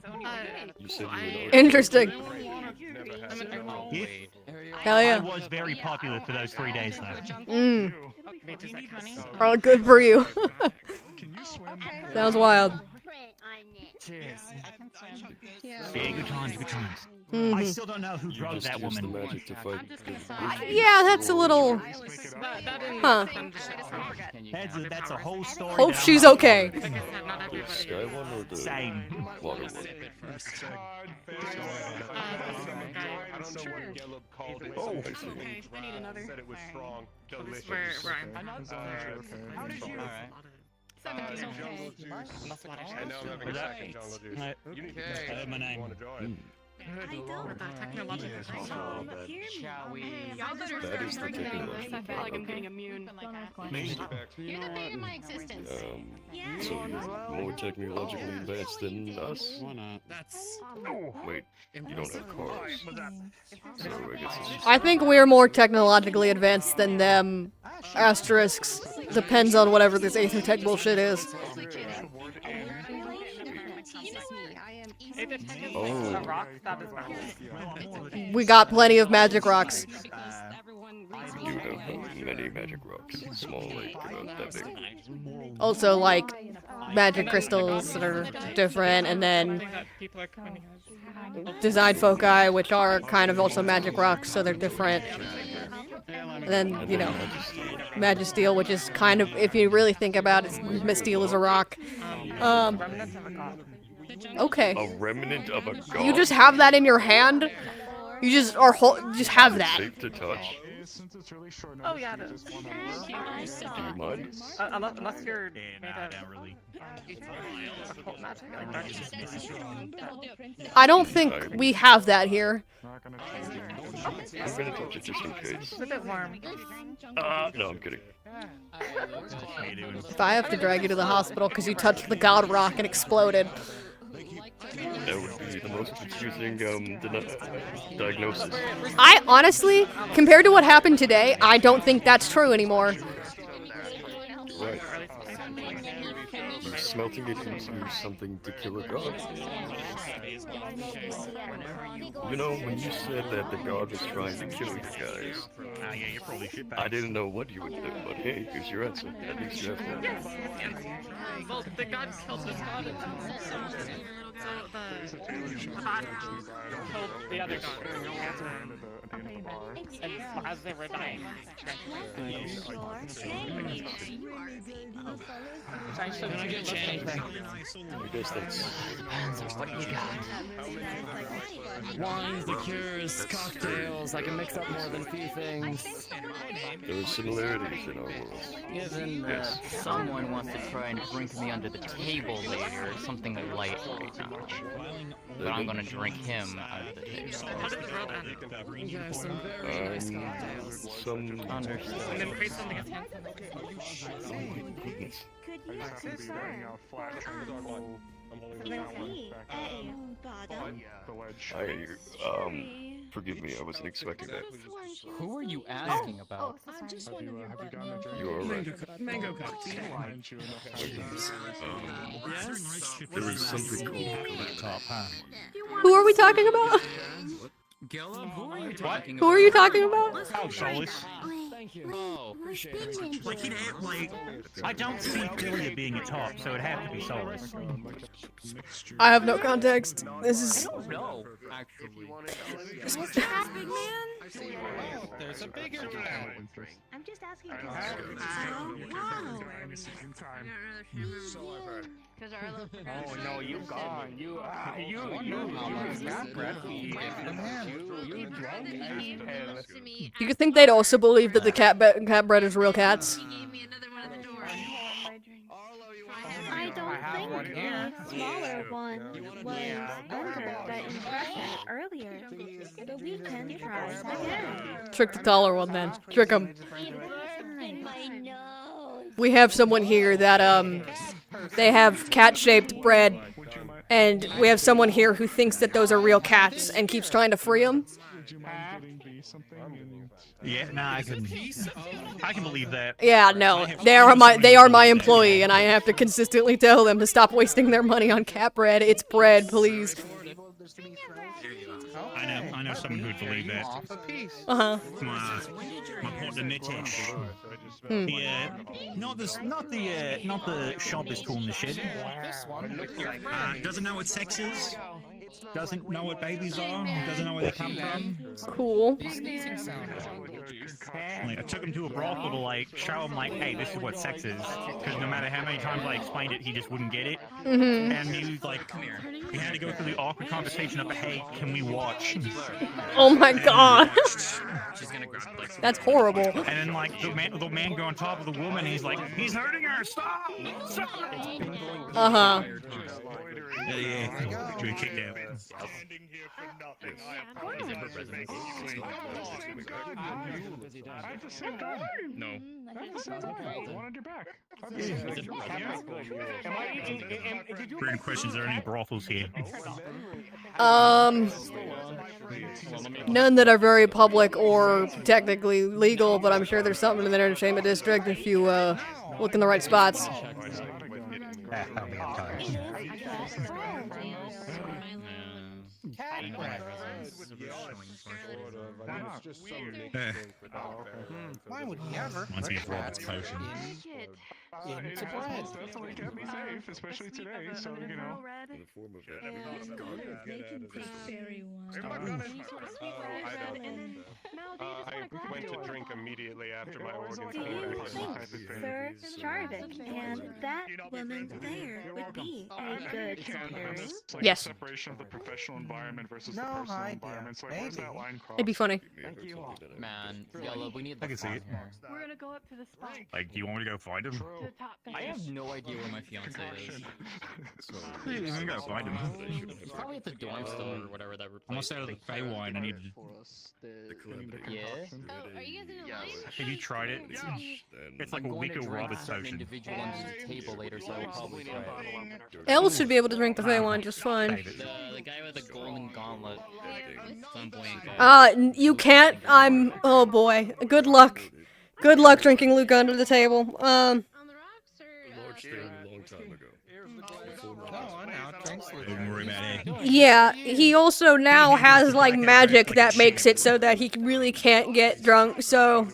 Interesting. Hell yeah. I was very popular for those 3 days, though. Oh, good for you. Sounds wild. Cheers. Yeah, good times, good times. I Mhm. still don't know who drugged that woman. Yeah, that's a little. Huh. That's a whole story. Hope that I'm she's not okay. part of. Sky one or the Same. water one? I don't know what Gelb called it. Oh, I see. I need another. Said it was strong, delicious. Where I'm from. How did you? Jungle juice. I know I'm having a second jungle juice. You need to My name. want to join. Shall we? That is the technological I feel like I'm getting immune. You're the bane of my existence. So you're more technologically advanced than us? Why not? That's. Wait, you don't have cars. So I guess it's just... I think we're more technologically advanced than them. Asterisks. Depends on whatever this Aether Tech bullshit is. Oh. We got plenty of magic rocks. We do have many magic rocks. Small, like, about that big. Also, like, magic crystals that are different, and then design foci, which are kind of also magic rocks, so they're different. And then, you know, Magisteel, which is kind of, if you really think about it, Misteel is a rock. Okay. A remnant of a god? You just have that in your hand? You just are just have that. Safe to touch. Oh yeah, it is. Do you mind? Unless you're I don't think we have that here. I'm gonna touch it just in case. It's a bit warm. No, I'm kidding. If I have to drag you to the hospital because you touched the god rock and exploded. That would be the most confusing diagnosis. I honestly, compared to what happened today, I don't think that's true anymore. Right. You're smelting it into something to kill a god. You know, when you said that the god was trying to kill you guys, I didn't know what you would do, but hey, here's your answer. At least you have one. Yes. Well, the god killed this god. So the god killed the other god. And as they were dying. I guess that's... What you got? Wines, liqueurs, cocktails. I can mix up more than a few things. There are similarities in our worlds. Given that someone wants to try and drink me under the table later, something light right now. But I'm gonna drink him under the table. How did the road end? You guys some very nice cocktails. Some... Understood. And then create something against him. Oh my goodness. Forgive me, I wasn't expecting that. Who are you asking about? You are right. Mango cocktail. There was something called top, huh? Who are we talking about? Who are you talking about? Oh, Solus. Thank you. Oh, appreciate it. Like, I don't see Delia being a top, so it'd have to be Solus. I have no context. This is... No, actually. There's a bigger guy. I'm just asking. Oh no, you gone. You You could think they'd also believe that the cat bread is real cats. I don't think the smaller one was under that impression earlier, but we can try again. Trick the taller one then. Trick him. We have someone here that, they have cat-shaped bread, and we have someone here who thinks that those are real cats and keeps trying to free them. Yeah, nah, I can believe that. Yeah, no, they are my employee, and I have to consistently tell them to stop wasting their money on cat bread. It's bread, please. I know someone who'd believe that. Uh-huh. My partner Nitesh. Not the sharpest tool in the shed. Doesn't know what sex is. Doesn't know what babies are. Doesn't know where they come from. Cool. I took him to a brothel to like show him like, hey, this is what sex is. Because no matter how many times I explained it, he just wouldn't get it. Mhm. And he was like, he had to go through the awkward conversation of, hey, can we watch? Oh my god. That's horrible. And then like the man go on top of the woman, he's like, he's hurting her. Stop! Stop! Uh-huh. Yeah. We kicked out. No. Weird questions. Are there any brothels here? None that are very public or technically legal, but I'm sure there's something in the entertainment district if you look in the right spots. Why would he ever? Reminds me of Robert's potion. It's a bread. That's what kept me safe, especially today. So you know. In the form of I went to drink immediately after my organs came back. Sir Jarvik, and that woman there would be a good comparison. Yes. Separation of the professional environment versus the personal environment. So like, where's that line cross? It'd be funny. Thank you. Man, Yellow, we need the I can see it. We're gonna go up to the spot. Like, do you want me to go find him? To the top I have no idea where my fiance is. You can go find him. He's probably at the dorm store or whatever that replaced. Almost out of the Feywild. I need. Yeah. Oh, are you guys in a line? Have you tried it? It's like a weaker Robert's potion. Individual under the table later, so I will probably try it. Els should be able to drink the Feywild just fine. The guy with the golden gauntlet. Flamboyant guy. You can't. Oh boy. Good luck. Good luck drinking Luke under the table. large thing a long time ago. Don't worry about it. Yeah, he also now has like magic that makes it so that he really can't get drunk, so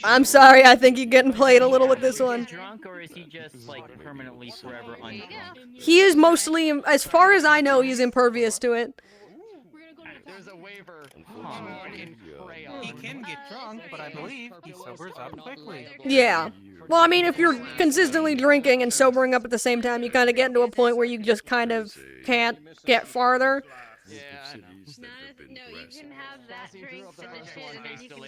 I'm sorry, I think you're getting played a little with this one. Drunk, or is he just like permanently forever undrunk? He is mostly, as far as I know, he's impervious to it. There's a waiver. He can get drunk, but I believe he sobers up quickly. Yeah. Well, I mean, if you're consistently drinking and sobering up at the same time, you kind of get into a point where you just kind of can't get farther. No, you can have that drink, finish it, and then you can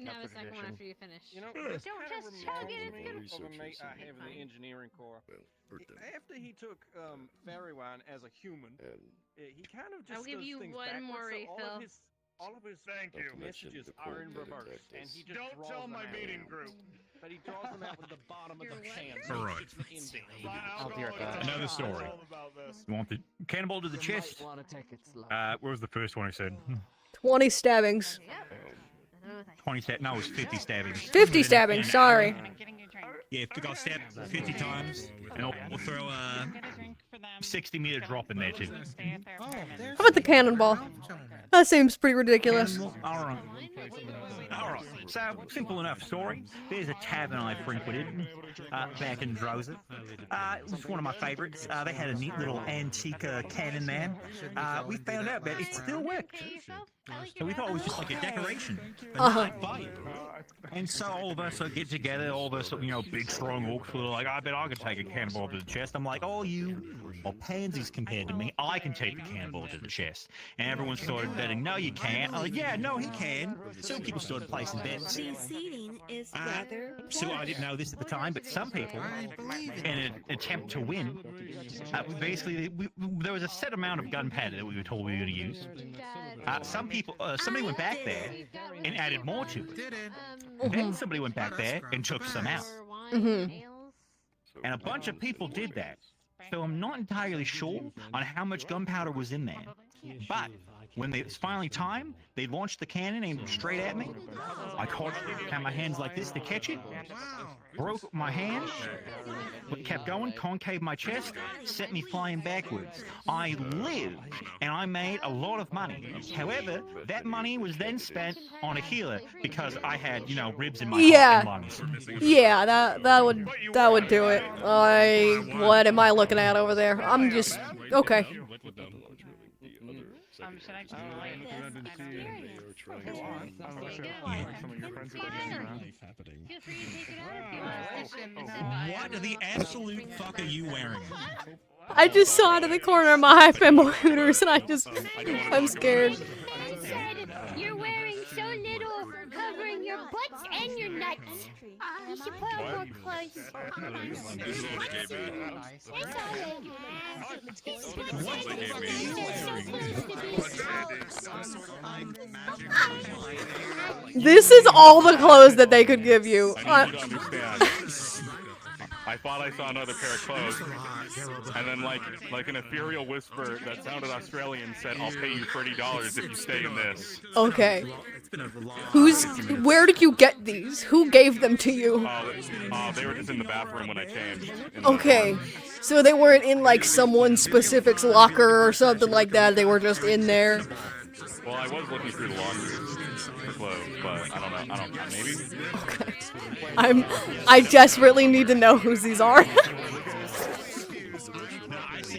have a second one after you finish. You know, Don't just chug it, it's good. Of a mate I have in the engineering corps. After he took fairy wine as a human, he kind of just I'll give does you things one backwards, more so refill. all of his messages are in reverse, and he just Don't tell my meeting group. But he draws them out with the bottom of the can. All right. I'll be right back. Another story. You want the cannonball to the chest? Where was the first one I said? 20 stabbings. 20 stab. No, it was 50 stabbings. 50 stabbings, sorry. Yeah, if the guy stabbed 50 times, and we'll throw a 60-meter drop in there too. How about the cannonball? That seems pretty ridiculous. Alright. Alright, so simple enough story. There's a tavern I frequented back in Drosa. It was one of my favorites. They had a neat little antique cannon man. We found out that it still worked. So we thought it was just like a decoration. And so all of us get together, all of us, big strong orcs were like, I bet I could take a cannonball to the chest. I'm like, oh, you are pansies compared to me. I can take the cannonball to the chest. And everyone started betting, no, you can't. I'm like, yeah, no, he can. So people started placing bets. The seating is rather So I didn't know this at the time, but some people, in an attempt to win, basically, there was a set amount of gunpowder that we were told we were going to use. Somebody went back there and added more to it. Then somebody went back there and took some out. And a bunch of people did that. So I'm not entirely sure on how much gunpowder was in there. But when it's finally time, they launched the cannon aimed straight at me. I caught it, had my hands like this to catch it, broke my hand, but kept going, concave my chest, sent me flying backwards. I lived, and I made a lot of money. However, that money was then spent on a healer because I had, you know, ribs in my heart and lungs. Yeah, that would do it. What am I looking at over there? I'm just okay. Should I just What the absolute fuck are you wearing? I just saw it in the corner of my femboy hooters, and I'm scared. You're wearing so little, covering your butts and your nuts. You should put on more clothes. This is what they gave me. This is all the clothes that they could give you. I need you to understand. I thought I saw another pair of clothes, and then like an ethereal whisper that sounded Australian said, "I'll pay you $30 if you stay in this." Okay. Where did you get these? Who gave them to you? They were just in the bathroom when I changed. Okay. So they weren't in like someone specific's locker or something like that. They were just in there. Well, I was looking through the laundry for clothes, but I don't know, maybe? Okay. I desperately need to know whose these are. I see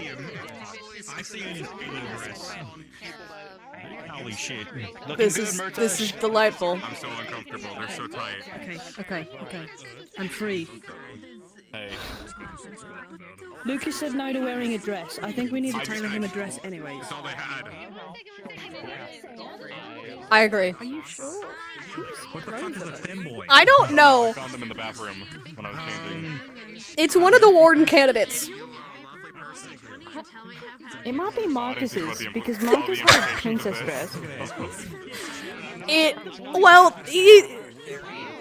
him in his dress. Holy shit. This is delightful. I'm so uncomfortable, they're so tight. Okay. I'm free. Hey. Lucas said no to wearing a dress. I think we need to tailor him a dress anyways. That's all they had. I agree. Are you sure? What the fuck is a femboy? I don't know. I found them in the bathroom when I was changing. It's one of the warden candidates. It might be Marcus's, because Marcus had a princess dress.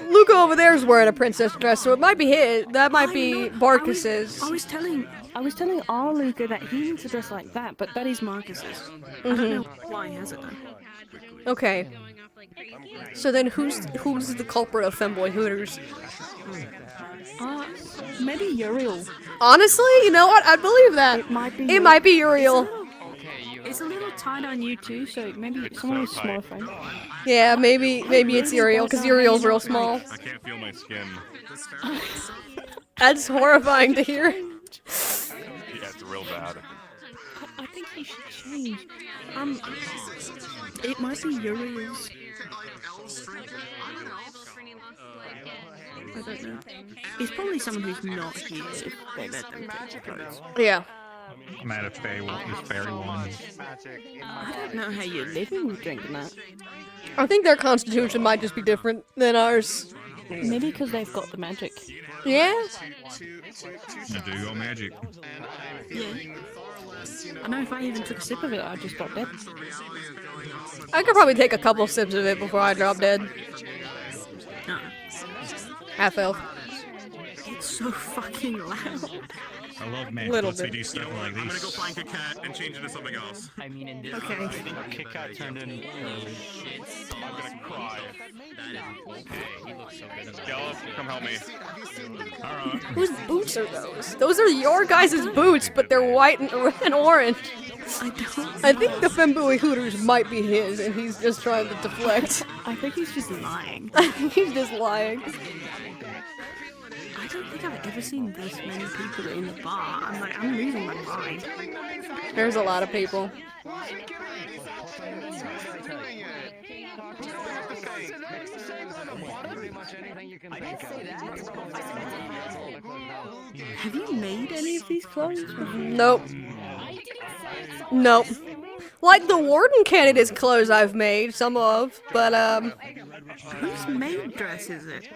Luca over there is wearing a princess dress, so it might be his. That might be Marcus's. I was telling our Luca that he needs a dress like that, but that is Marcus's. I don't know why he has it though. Okay. So then who's the culprit of Femboy Hooters? Maybe Uriel. Honestly, you know what? I'd believe that. It might be Uriel. It's a little tight on you too, so maybe someone with smaller frame. Yeah, maybe it's Uriel, because Uriel's real small. I can't feel my skin. That's horrifying to hear. Yeah, it's real bad. I think he should change. It might be Uriel's. I don't know. It's probably someone who's not here if they let them take clothes. Yeah. I'm out of fairy one. I don't know how you're living with drinking that. I think their constitution might just be different than ours. Maybe because they've got the magic. Yeah? I do got magic. Yeah. I know if I even took a sip of it, I'd just drop dead. I could probably take a couple sips of it before I drop dead. Half health. It's so fucking loud. I love magic. Little Once we bit. do stuff like I'm gonna this. go find Kit Kat and change it to something else. I mean, in this Okay. Kit Kat turned in early. I'm gonna cry. He looks so good in that. Gallop, come help me. Alright. Whose boots are those? Those are your guys' boots, but they're white and orange. I think the Femboy Hooters might be his, and he's just trying to deflect. I think he's just lying. I think he's just lying. I don't think I've ever seen this many people in the bar. I'm losing my mind. There's a lot of people. Have you made any of these clothes? Nope. Nope. Like the warden candidate's clothes I've made, some of, but Whose maid dress is it?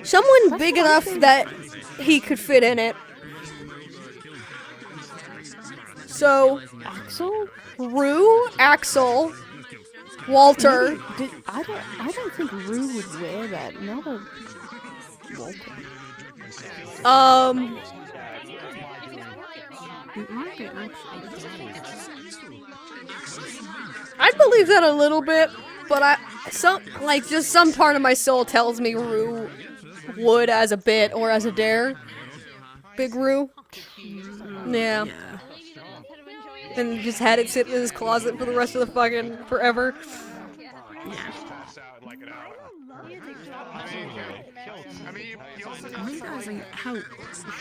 someone big enough that he could fit in it. So, Axel? Rue, Axel, Walter. I don't think Rue would wear that. Not a Walter. It might be actually. I believe that a little bit, but just some part of my soul tells me Rue would as a bit or as a dare. Big Rue. Yeah. And just had it sit in his closet for the rest of the fucking forever. I'm realizing how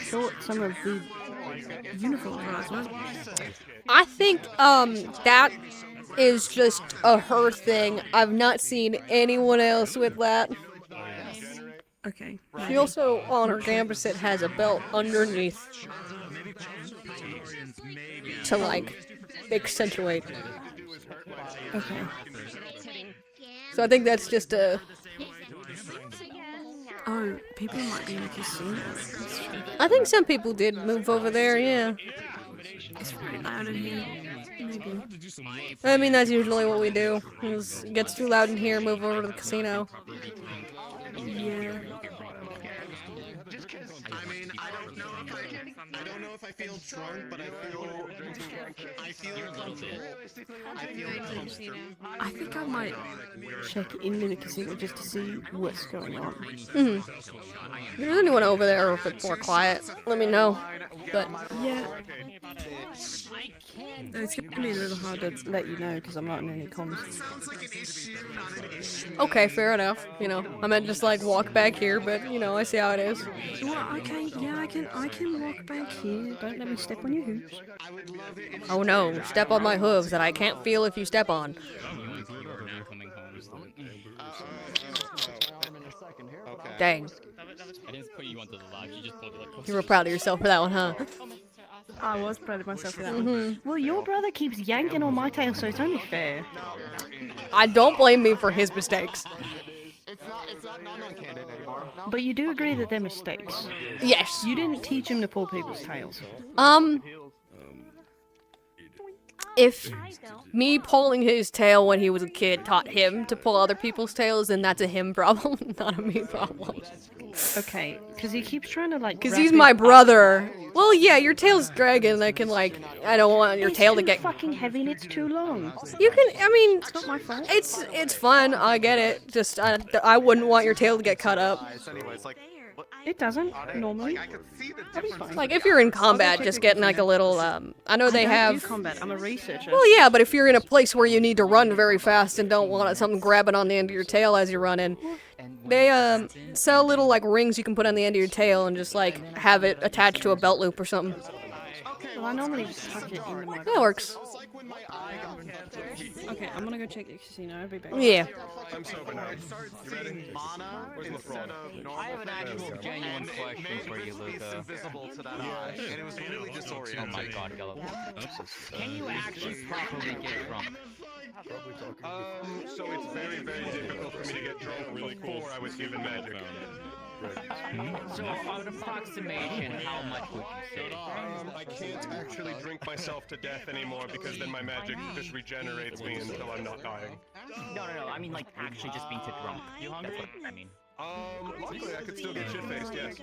short some of the uniforms are as well. I think that is just a her thing. I've not seen anyone else with that. Okay. She also, on her gambit, has a belt underneath to, like, accentuate. Okay. So I think that's just a... Oh, people might be in a casino. I think some people did move over there, yeah. It's very loud in here. Maybe. I mean, that's usually what we do. It gets too loud in here, move over to the casino. Yeah. I mean, I don't know if I feel drunk, but I feel comfortable. I think I might check into the casino just to see what's going on. If there's anyone over there, or if it's more quiet, let me know. But yeah, it's gonna be a little hard to let you know because I'm not in any comms. Okay, fair enough. You know, I meant just like walk back here, but you know, I see how it is. Well, okay, yeah, I can walk back here. Don't let me step on your hooves. Oh no, step on my hooves that I can't feel if you step on. Dang. I didn't put you onto the lodge, you just pulled it like... You were proud of yourself for that one, huh? I was proud of myself for that one. Well, your brother keeps yanking on my tail, so it's only fair. I don't blame me for his mistakes. It's not non-canon anymore. But you do agree that they're mistakes. Yes. You didn't teach him to pull people's tails. If me pulling his tail when he was a kid taught him to pull other people's tails, then that's a him problem, not a me problem. Okay, because he keeps trying to like... Because he's my brother. Well, yeah, your tail's dragging. I can like... I don't want your tail to get... It's fucking heavy and it's too long. You can... I mean... It's not my fault. It's fun. I get it. Just, I wouldn't want your tail to get cut up. It doesn't, normally. Like, if you're in combat, just getting like a little, I know they have... I don't do combat, I'm a researcher. Well, yeah, but if you're in a place where you need to run very fast and don't want something grabbing on the end of your tail as you're running, they, sell little, like, rings you can put on the end of your tail and just, like, have it attached to a belt loop or something. Well, I normally just tuck it into my... That works. Okay, I'm gonna go check the casino, I'll be back. Yeah. I'm sober now. You ready? Where's the fraud? I have an actual genuine question for you, Luca. Invisible to that eye, and it was really disorienting. Oh my god, Gulliver. Can you actually properly get drunk? So it's very, very difficult for me to get drunk really before I was given magic. So, an approximation, how much would you say? I can't actually drink myself to death anymore because then my magic just regenerates me until I'm not dying. No, I mean like actually just being too drunk. That's what I mean. Luckily I could still get shit-faced, yes.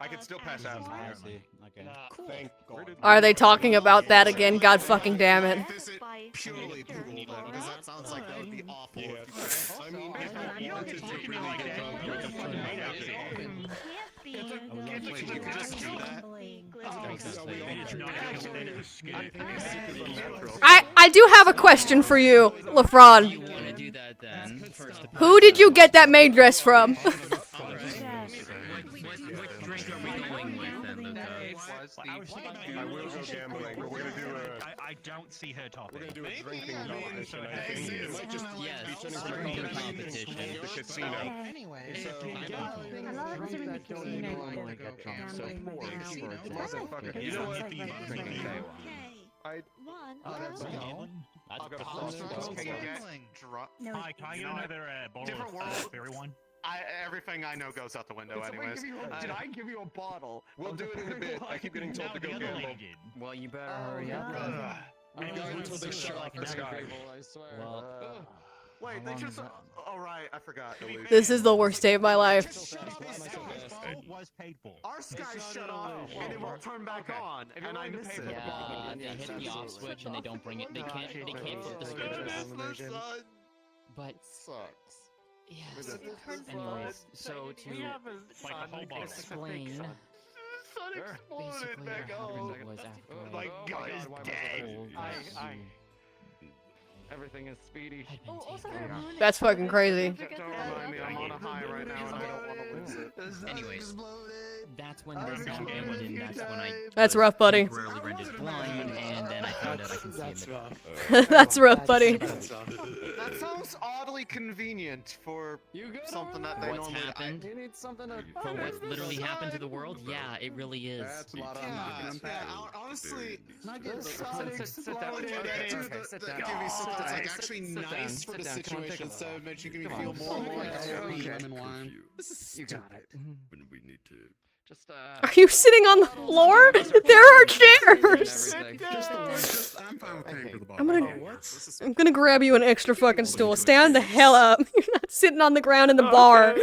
I could still pass out. I see. Okay. Thank God. Are they talking about that again? God fucking damn it. Purely brutal, though, because that sounds like that would be awful. I mean, if you wanted to really get drunk, you could turn magic. You could just do that. I do have a question for you, LeFron. You want to do that then? First Who did you get that maid dress from? What drink are we going with then, Luca? I will go gambling, but we're gonna do a... I don't see her topic. We're gonna do a drinking competition, I think. It might just be turning from a drinking competition to the casino. Anyway, You know what? I'll go first. Can you get drunk? Hi, can I get another bottle of berry wine? Everything I know goes out the window anyways. Did I give you a bottle? We'll do it in a bit. I keep getting told to go gamble. Well, you better hurry up. Until they shut off the sky. Well, Wait, they just. Oh right, I forgot. This is the worst day of my life. Was paid for. Our sky shut off and it won't turn back on, and I miss it. Yeah, they hit the off switch and they don't bring it. They can't flip the switch. But sucks. yes. Anyways, so to explain. Sun exploded back home. My God is dead. Everything is speedy. That's fucking crazy. Don't remind me, I'm on a high right now and I don't want to lose it. Anyways, that's when this happened, and that's when I That's rough, buddy. temporarily rendered blind, and then I found out I can see in the That's rough, buddy. That sounds oddly convenient for something that they What's normally happened? You need something to For what's literally happened to the world? Yeah, it really is. That's a lot of honestly, sit down. Give me something that's like actually nice for the situation instead of making me feel more and more lemon wine. This is stupid. When we need to. Just Are you sitting on the floor? There are chairs. I'm gonna grab you an extra fucking stool. Stand the hell up. You're not sitting on the ground in the bar.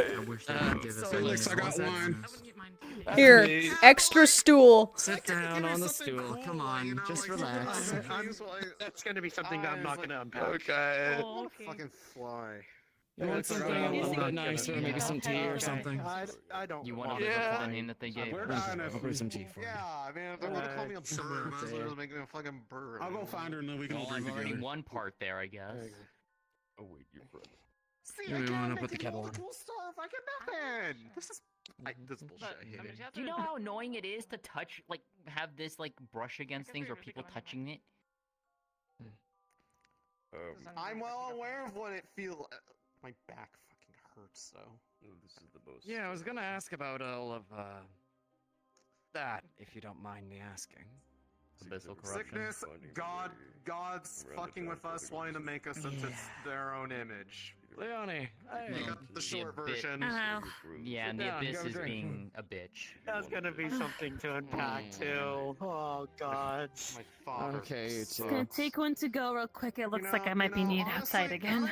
Felix, I got wine. Here, extra stool. Sit down on the stool. Come on, just relax. That's gonna be something that I'm not gonna unpack. Okay. Fucking fly. You want something a little bit nicer, maybe some tea or something? I don't. You want to live up to the name that they gave her? I'll brew some tea for you. Yeah, I mean, if they want to call me a bird, might as well just make me a fucking bird. I'll go find her and then we can all Well, drink I'm already together. one part there, I guess. Oh wait, you're brother. See, You I may can't wanna make put the kettle on. cool stuff. I get nothing. This is bullshit. I hate it. Do you know how annoying it is to touch, like, have this, like, brush against things or people touching it? I'm well aware of what it feels. My back fucking hurts, though. This is the most. Yeah, I was gonna ask about all of that, if you don't mind me asking. Abyssal corruption. Sickness, God's fucking with us, wanting to make us into their own image. Leonie, You got the short version. Yeah, and the down, Abyss go is drink. being a bitch. That's gonna be something to unpack too. Oh God. My father. Okay, you Just gonna take one to go real quick. It looks like I might be needed outside again.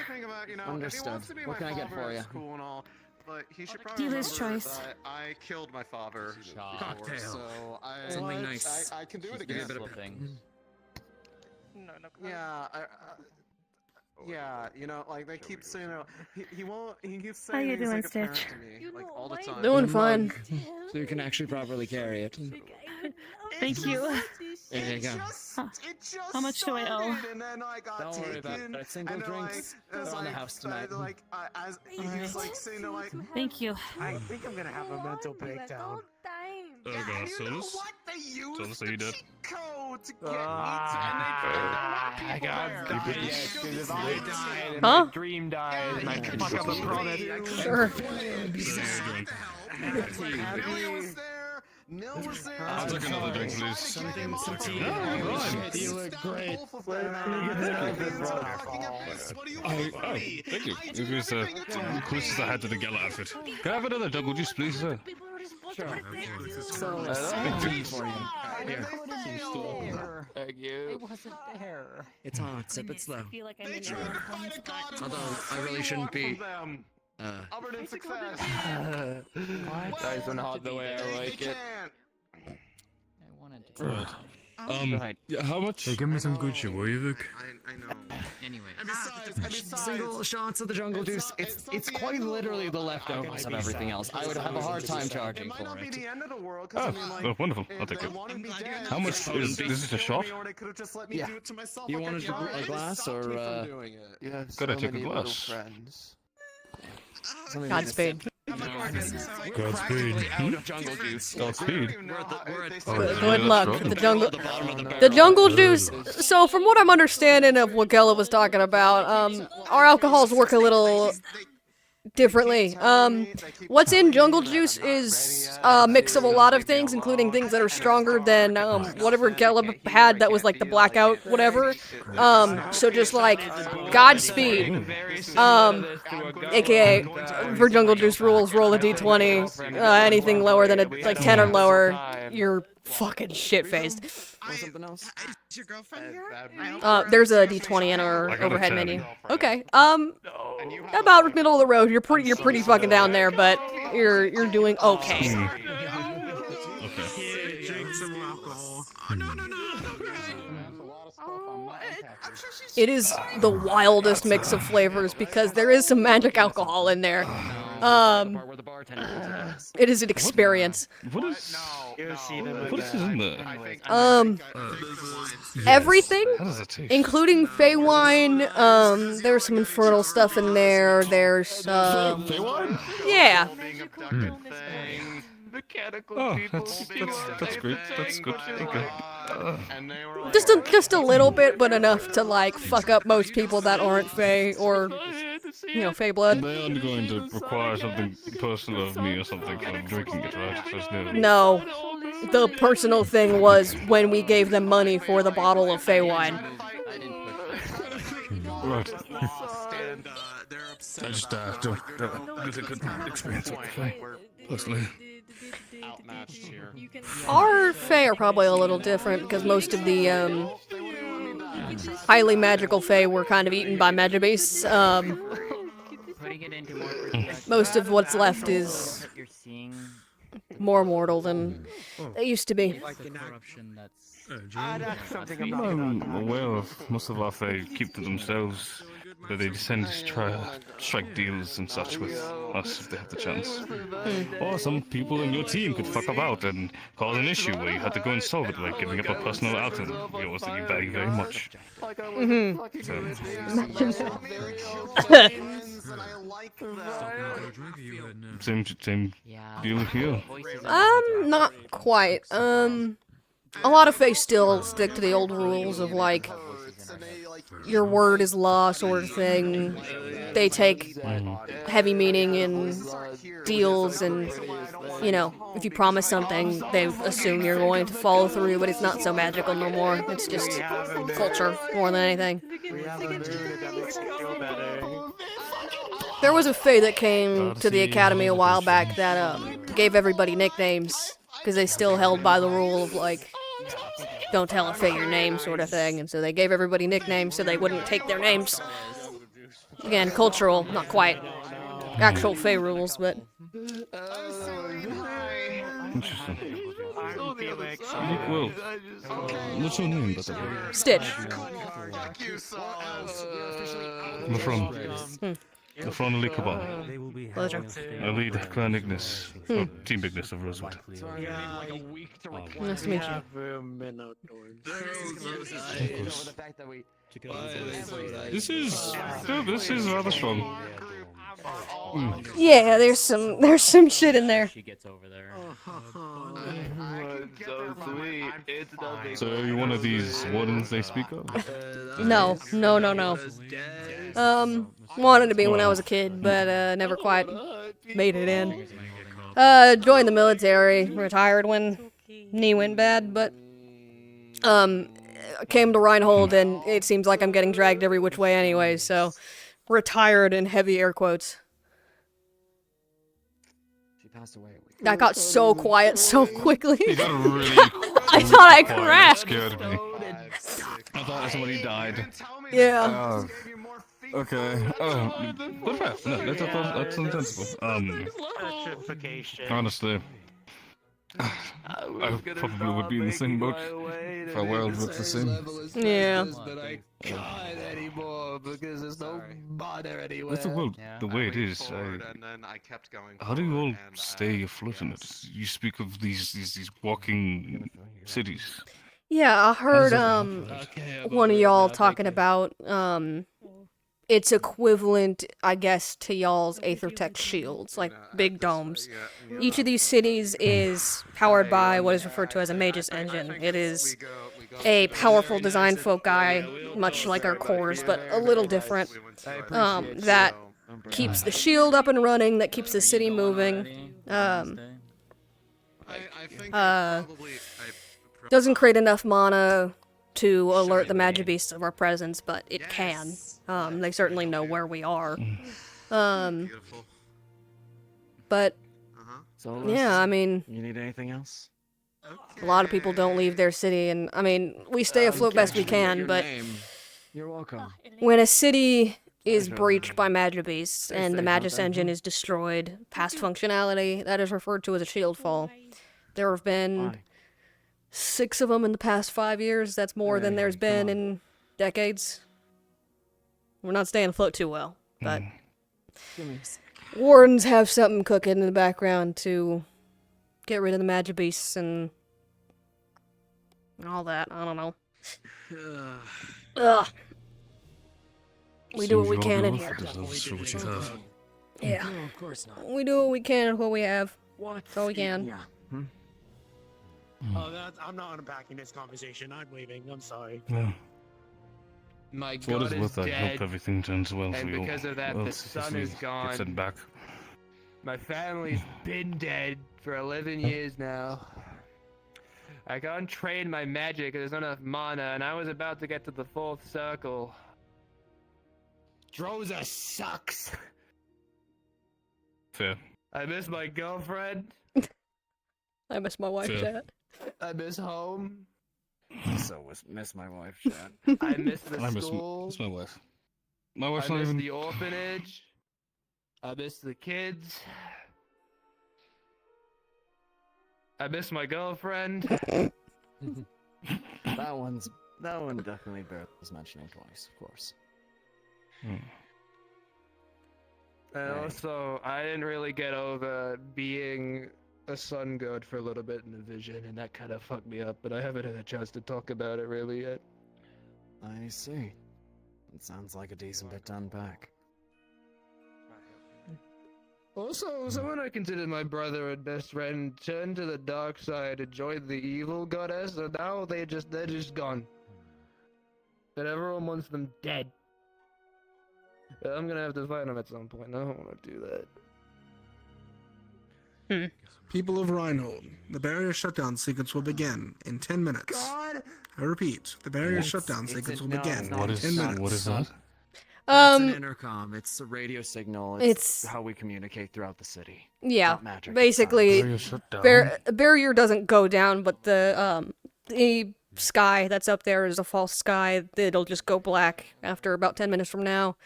Understood. What can I get for you? Cool and all, but he should probably Dealer's remember choice. that I killed my father. Cocktail. So Something nice. I can do it Give me a again. bit of thing. Yeah, yeah, you know, like they keep saying, he won't. He keeps How saying you he's doing, like a parent Stitch? to me, like all the time. Doing fine. So you can actually properly carry it. Thank you. There you go. How much do I owe? And then I got Don't worry about taken, it. Single and then, drinks. Like, They're on the house tonight. Like, as he's like saying to like, Thank you. I think I'm gonna have a mental breakdown. Oh god, so this? They So you did? code to get I got if I died and Huh? my dream died and I could fuck up a product. Sure. Nil was there. I'll take another drink, please. Some tea. You look great. Thank you. It was the closest I had to the gala outfit. Can I have another jungle juice, please, sir? Sure. So, some tea for you. Here. Thank you. It wasn't there. It's hot. Sip it slow. I feel like I'm in a Although, I really shouldn't be... Albert in success. Nice and hot the way I like it. I wanted to. Yeah, how much? Hey, give me some Gucci, will you, Vic? I know. Anyway. Single shots of the jungle juice. It's quite literally the leftovers of everything else. I would have a hard time charging Might for not be it. the end of the world, 'cause I mean, like, Oh, wonderful. I'll if take they it. wanted me dead, How much is this? A shot? or they could have just let me Yeah. do it to myself. You like wanted I did. a glass or You have Gotta so take a many glass. little friends. Godspeed. Godspeed. Out of jungle juice. Godspeed. Good luck. The jungle juice. So, from what I'm understanding of what Gella was talking about, our alcohols work a little differently. What's in Jungle Juice is a mix of a lot of things, including things that are stronger than whatever Gelb had that was like the blackout whatever. So just like Godspeed. AKA for Jungle Juice rules, roll a d20. Anything lower than a like 10 or lower, you're fucking shit-faced. There's a d20 in our overhead menu. Okay. About middle of the road. You're pretty fucking down there, but you're doing okay. It is the wildest mix of flavors because there is some magic alcohol in there. It is an experience. What is in there? Everything, How does it taste? including Feywind. There's some infernal stuff in there. There's Feywind? Yeah. Oh, that's great. That's good. Okay. Just a little bit, but enough to like fuck up most people that aren't Fey or Fey blood. They aren't going to require something personal of me or something for drinking it, right? There's No. The personal thing was when we gave them money for the bottle of Feywind. Right. I just don't get a good experience with the Fae, personally. Our Fae are probably a little different because most of the highly magical Fae were kind of eaten by Magibeasts. Most of what's left is more mortal than they used to be. I'm aware of most of our Fae keep to themselves, but they tend to try to strike deals and such with us if they have the chance. Or some people in your team could fuck about and cause an issue where you have to go and solve it, like giving up a personal item yours that you value very much. Same deal here. Not quite. A lot of Fae still stick to the old rules of like your word is law sort of thing. They take heavy meaning in deals and, if you promise something, they assume you're going to follow through, but it's not so magical no more. It's just culture more than anything. There was a Fae that came to the academy a while back that gave everybody nicknames because they still held by the rule of like, don't tell a Fae your name sort of thing, and so they gave everybody nicknames so they wouldn't take their names. Again, cultural, not quite actual Fae rules, but... Interesting. Well, what's your name, by the way? Stitch. I'm from Likabon. Pleasure. I lead Clan Ignis, or Team Ignis of Rosewood. Nice to meet you. This is rather strong. Yeah, there's some shit in there. She gets over there. So are you one of these wardens they speak of? No. Wanted to be when I was a kid, but never quite made it in. Joined the military, retired when knee went bad, but came to Reinhold, and it seems like I'm getting dragged every which way anyway, so retired in heavy air quotes. She passed away. That got so quiet so quickly. You got really, I thought I crashed. Scared me. I thought somebody died. Yeah. Okay. Oh, good ref. No, that's sensible. Honestly, I probably would be in the same boat if our world looked the same. Yeah. With the world the way it is, how do you all stay afloat in it? You speak of these walking cities. Yeah, I heard one of y'all talking about its equivalent, I guess, to y'all's Aethertech shields, like big domes. Each of these cities is powered by what is referred to as a Magus engine. It is a powerful design foci, much like our cores, but a little different, that keeps the shield up and running, that keeps the city moving. Doesn't create enough mana to alert the magic beasts of our presence, but it can. They certainly know where we are. But yeah, I mean, you need anything else? a lot of people don't leave their city, and I mean, we stay afloat best we can, but You're welcome. when a city is breached by magic beasts and the Magus engine is destroyed past functionality, that is referred to as a shield fall. There have been 6 of them in the past 5 years. That's more than there's been in decades. We're not staying afloat too well, but Wardens have something cooking in the background to get rid of the magic beasts and all that. I don't know. Ugh. We do what we can in here. Yeah. of course not. We do what we can with what we have. That's all we can. I'm not unpacking this conversation. I'm leaving. I'm sorry. Yeah. My For what god it's worth, is I dead, hope everything turns well for and you. because of that, Well, the if sun we is get gone. sent back. My family's been dead for 11 years now. I can't train my magic, there's not enough mana, and I was about to get to the 4th circle. Droza sucks! Fair. I miss my girlfriend. I miss my wife, Fair. Chad. I miss home. So miss my wife, Chad. I miss the I miss school. my wife. My wife's I not miss even. the orphanage. I miss the kids. I miss my girlfriend. that one definitely bears mentioning twice, of course. And also, I didn't really get over being a sun god for a little bit in the vision, and that kind of fucked me up, but I haven't had a chance to talk about it really yet. I see. It sounds like a decent bit to unpack. Also, someone I considered my brother and best friend turned to the dark side and joined the evil goddess, and now they're just gone. And everyone wants them dead. I'm gonna have to find them at some point. I don't want to do that. People of Reinhold, the barrier shutdown sequence will begin in 10 minutes. God! I repeat, the barrier shutdown sequence will begin in 10 minutes. What is that? It's an intercom. It's a radio signal. It's how we communicate throughout the city. Yeah, Not magic, it's basically, Barrier shut down. barrier doesn't go down, but the sky that's up there is a false sky. It'll just go black after about 10 minutes from now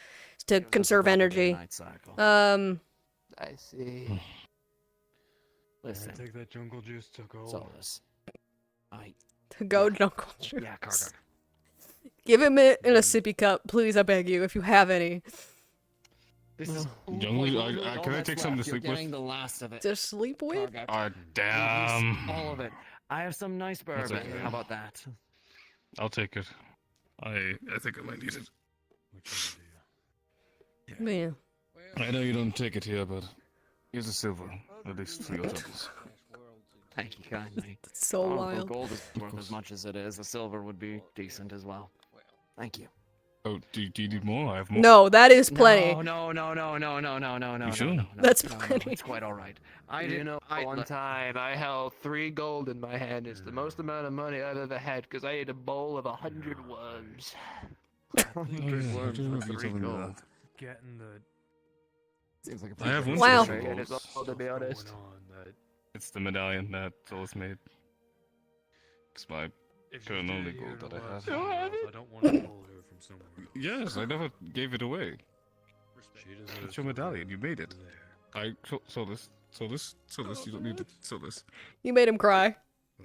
to conserve energy. I see. Listen. Take that jungle juice to go. Solus. To go jungle juice. Yeah, Cargo. Give him it in a sippy cup, please, I beg you, if you have any. This is Jungle, can I take some to sleep You're with? getting the last of it. To sleep with? Damn. All of it. I have some nice bourbon. okay. How about that? I'll take it. I think I might need it. Yeah. I know you don't take it here, but here's a silver, at least for your troubles. Thank you kindly. That's so Well, wild. gold is worth as much as it is. A silver would be decent as well. Thank you. Oh, do you need more? I have more. No, that is plenty. No. You sure? That's no, plenty. It's quite all right. One time I held 3 gold in my hand. It's the most amount of money I've ever had because I ate a bowl of 100 worms. 100 worms for 3 gold. Getting the. Seems like a I have one Wow. silver And it's gold. all, to be honest. It's the medallion that Solus made. It's my current only gold that I have. I don't want to pull her from somewhere. Yes, I never gave it away. It's your medallion. You made it. Solus, you don't need to. Solus. You made him cry.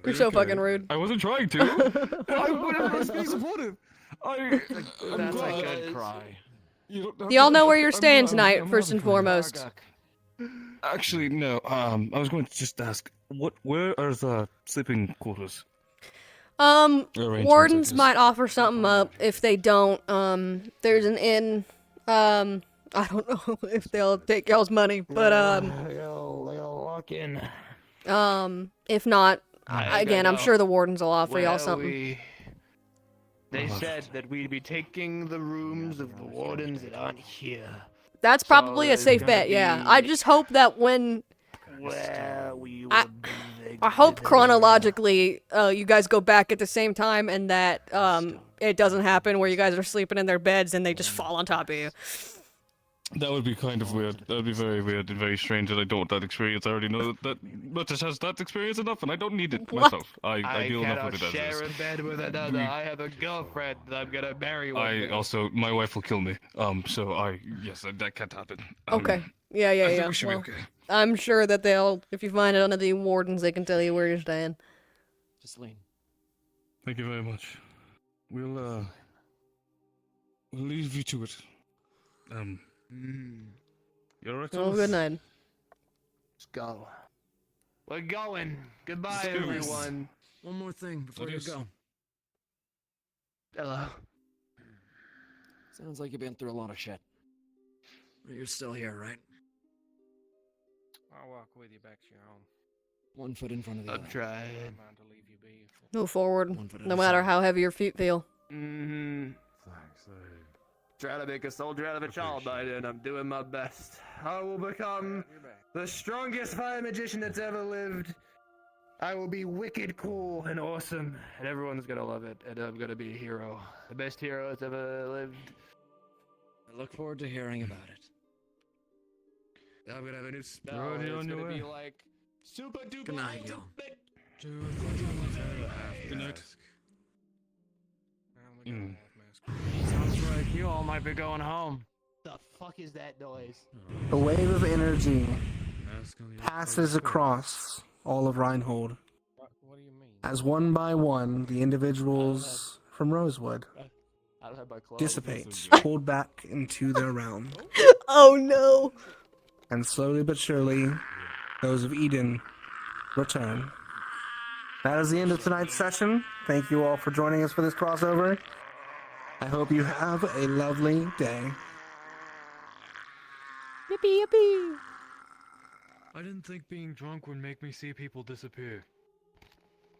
You're so fucking rude. I wasn't trying to. I was being supportive. I'm That's glad. a good cry. Y'all know where you're staying tonight, first and foremost. Actually, no. I was going to just ask, where are the sleeping quarters? Arrangements, Wardens I guess. might offer something up. If they don't, there's an inn. I don't know if they'll take y'all's money, but They'll walk in. if not, again, I'm sure the wardens will offer y'all something. They said that we'd be taking the rooms of the wardens that aren't here. That's probably a safe bet, yeah. I just hope that when... I hope chronologically you guys go back at the same time and that it doesn't happen where you guys are sleeping in their beds and they just fall on top of you. That would be kind of weird. That would be very weird and very strange, and I don't want that experience. I already know that Much has that experience enough, and I don't need it myself. I deal enough with it as share is. a bed with another. I have a girlfriend that I'm gonna marry one day. My wife will kill me. Yes, that can't happen. Okay. Yeah. I think we should be Well, okay. I'm sure that they'll, if you find it under the wardens, they can tell you where you're staying. Just lean. Thank you very much. We'll leave you to it. You're alright, Oh, good night. Let's go. We're going. Goodbye, Let's go. everyone. One more thing before Adios. you go. Hello. Sounds like you've been through a lot of shit. But you're still here, right? I'll walk with you back to your home. One foot in front of the other. I'm trying. Move forward, no matter how heavy your feet feel. Mm-hmm. Trying to make a soldier out of a child by then. I'm doing my best. I will become the strongest fire magician that's ever lived. I will be wicked cool and awesome, and everyone's gonna love it, and I'm gonna be a hero. The best hero that's ever lived. I look forward to hearing about it. I'm gonna have a new spell. You're already It's on your gonna be way. like super duper Good night, yo. Good night. Sounds like you all might be going home. The fuck is that noise? A wave of energy passes across all of Reinhold. What do you mean? As one by one, the individuals from Rosewood I don't have my clothes. dissipate, pulled back into their realm. Oh no! And slowly but surely, those of Eden return. That is the end of tonight's session. Thank you all for joining us for this crossover. I hope you have a lovely day. Yippee yippee! I didn't think being drunk would make me see people disappear.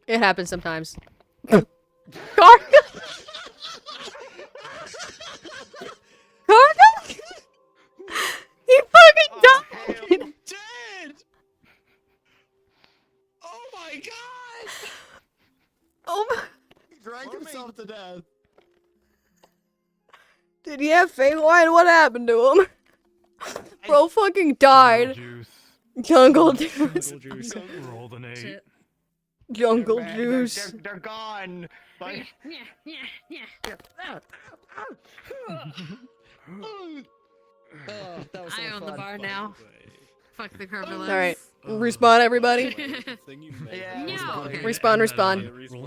It happens sometimes. Karga! Karga? He fucking died! Dead! Oh my god! Oh my... He drank himself to death. Did he have fake wine? What happened to him? Bro fucking died. Jungle juice. Roll the nade. Jungle juice. They're gone. Like, that was I own the bar now. Fuck the Curvilins. Alright. Respawn, everybody. yeah. No. Respawn.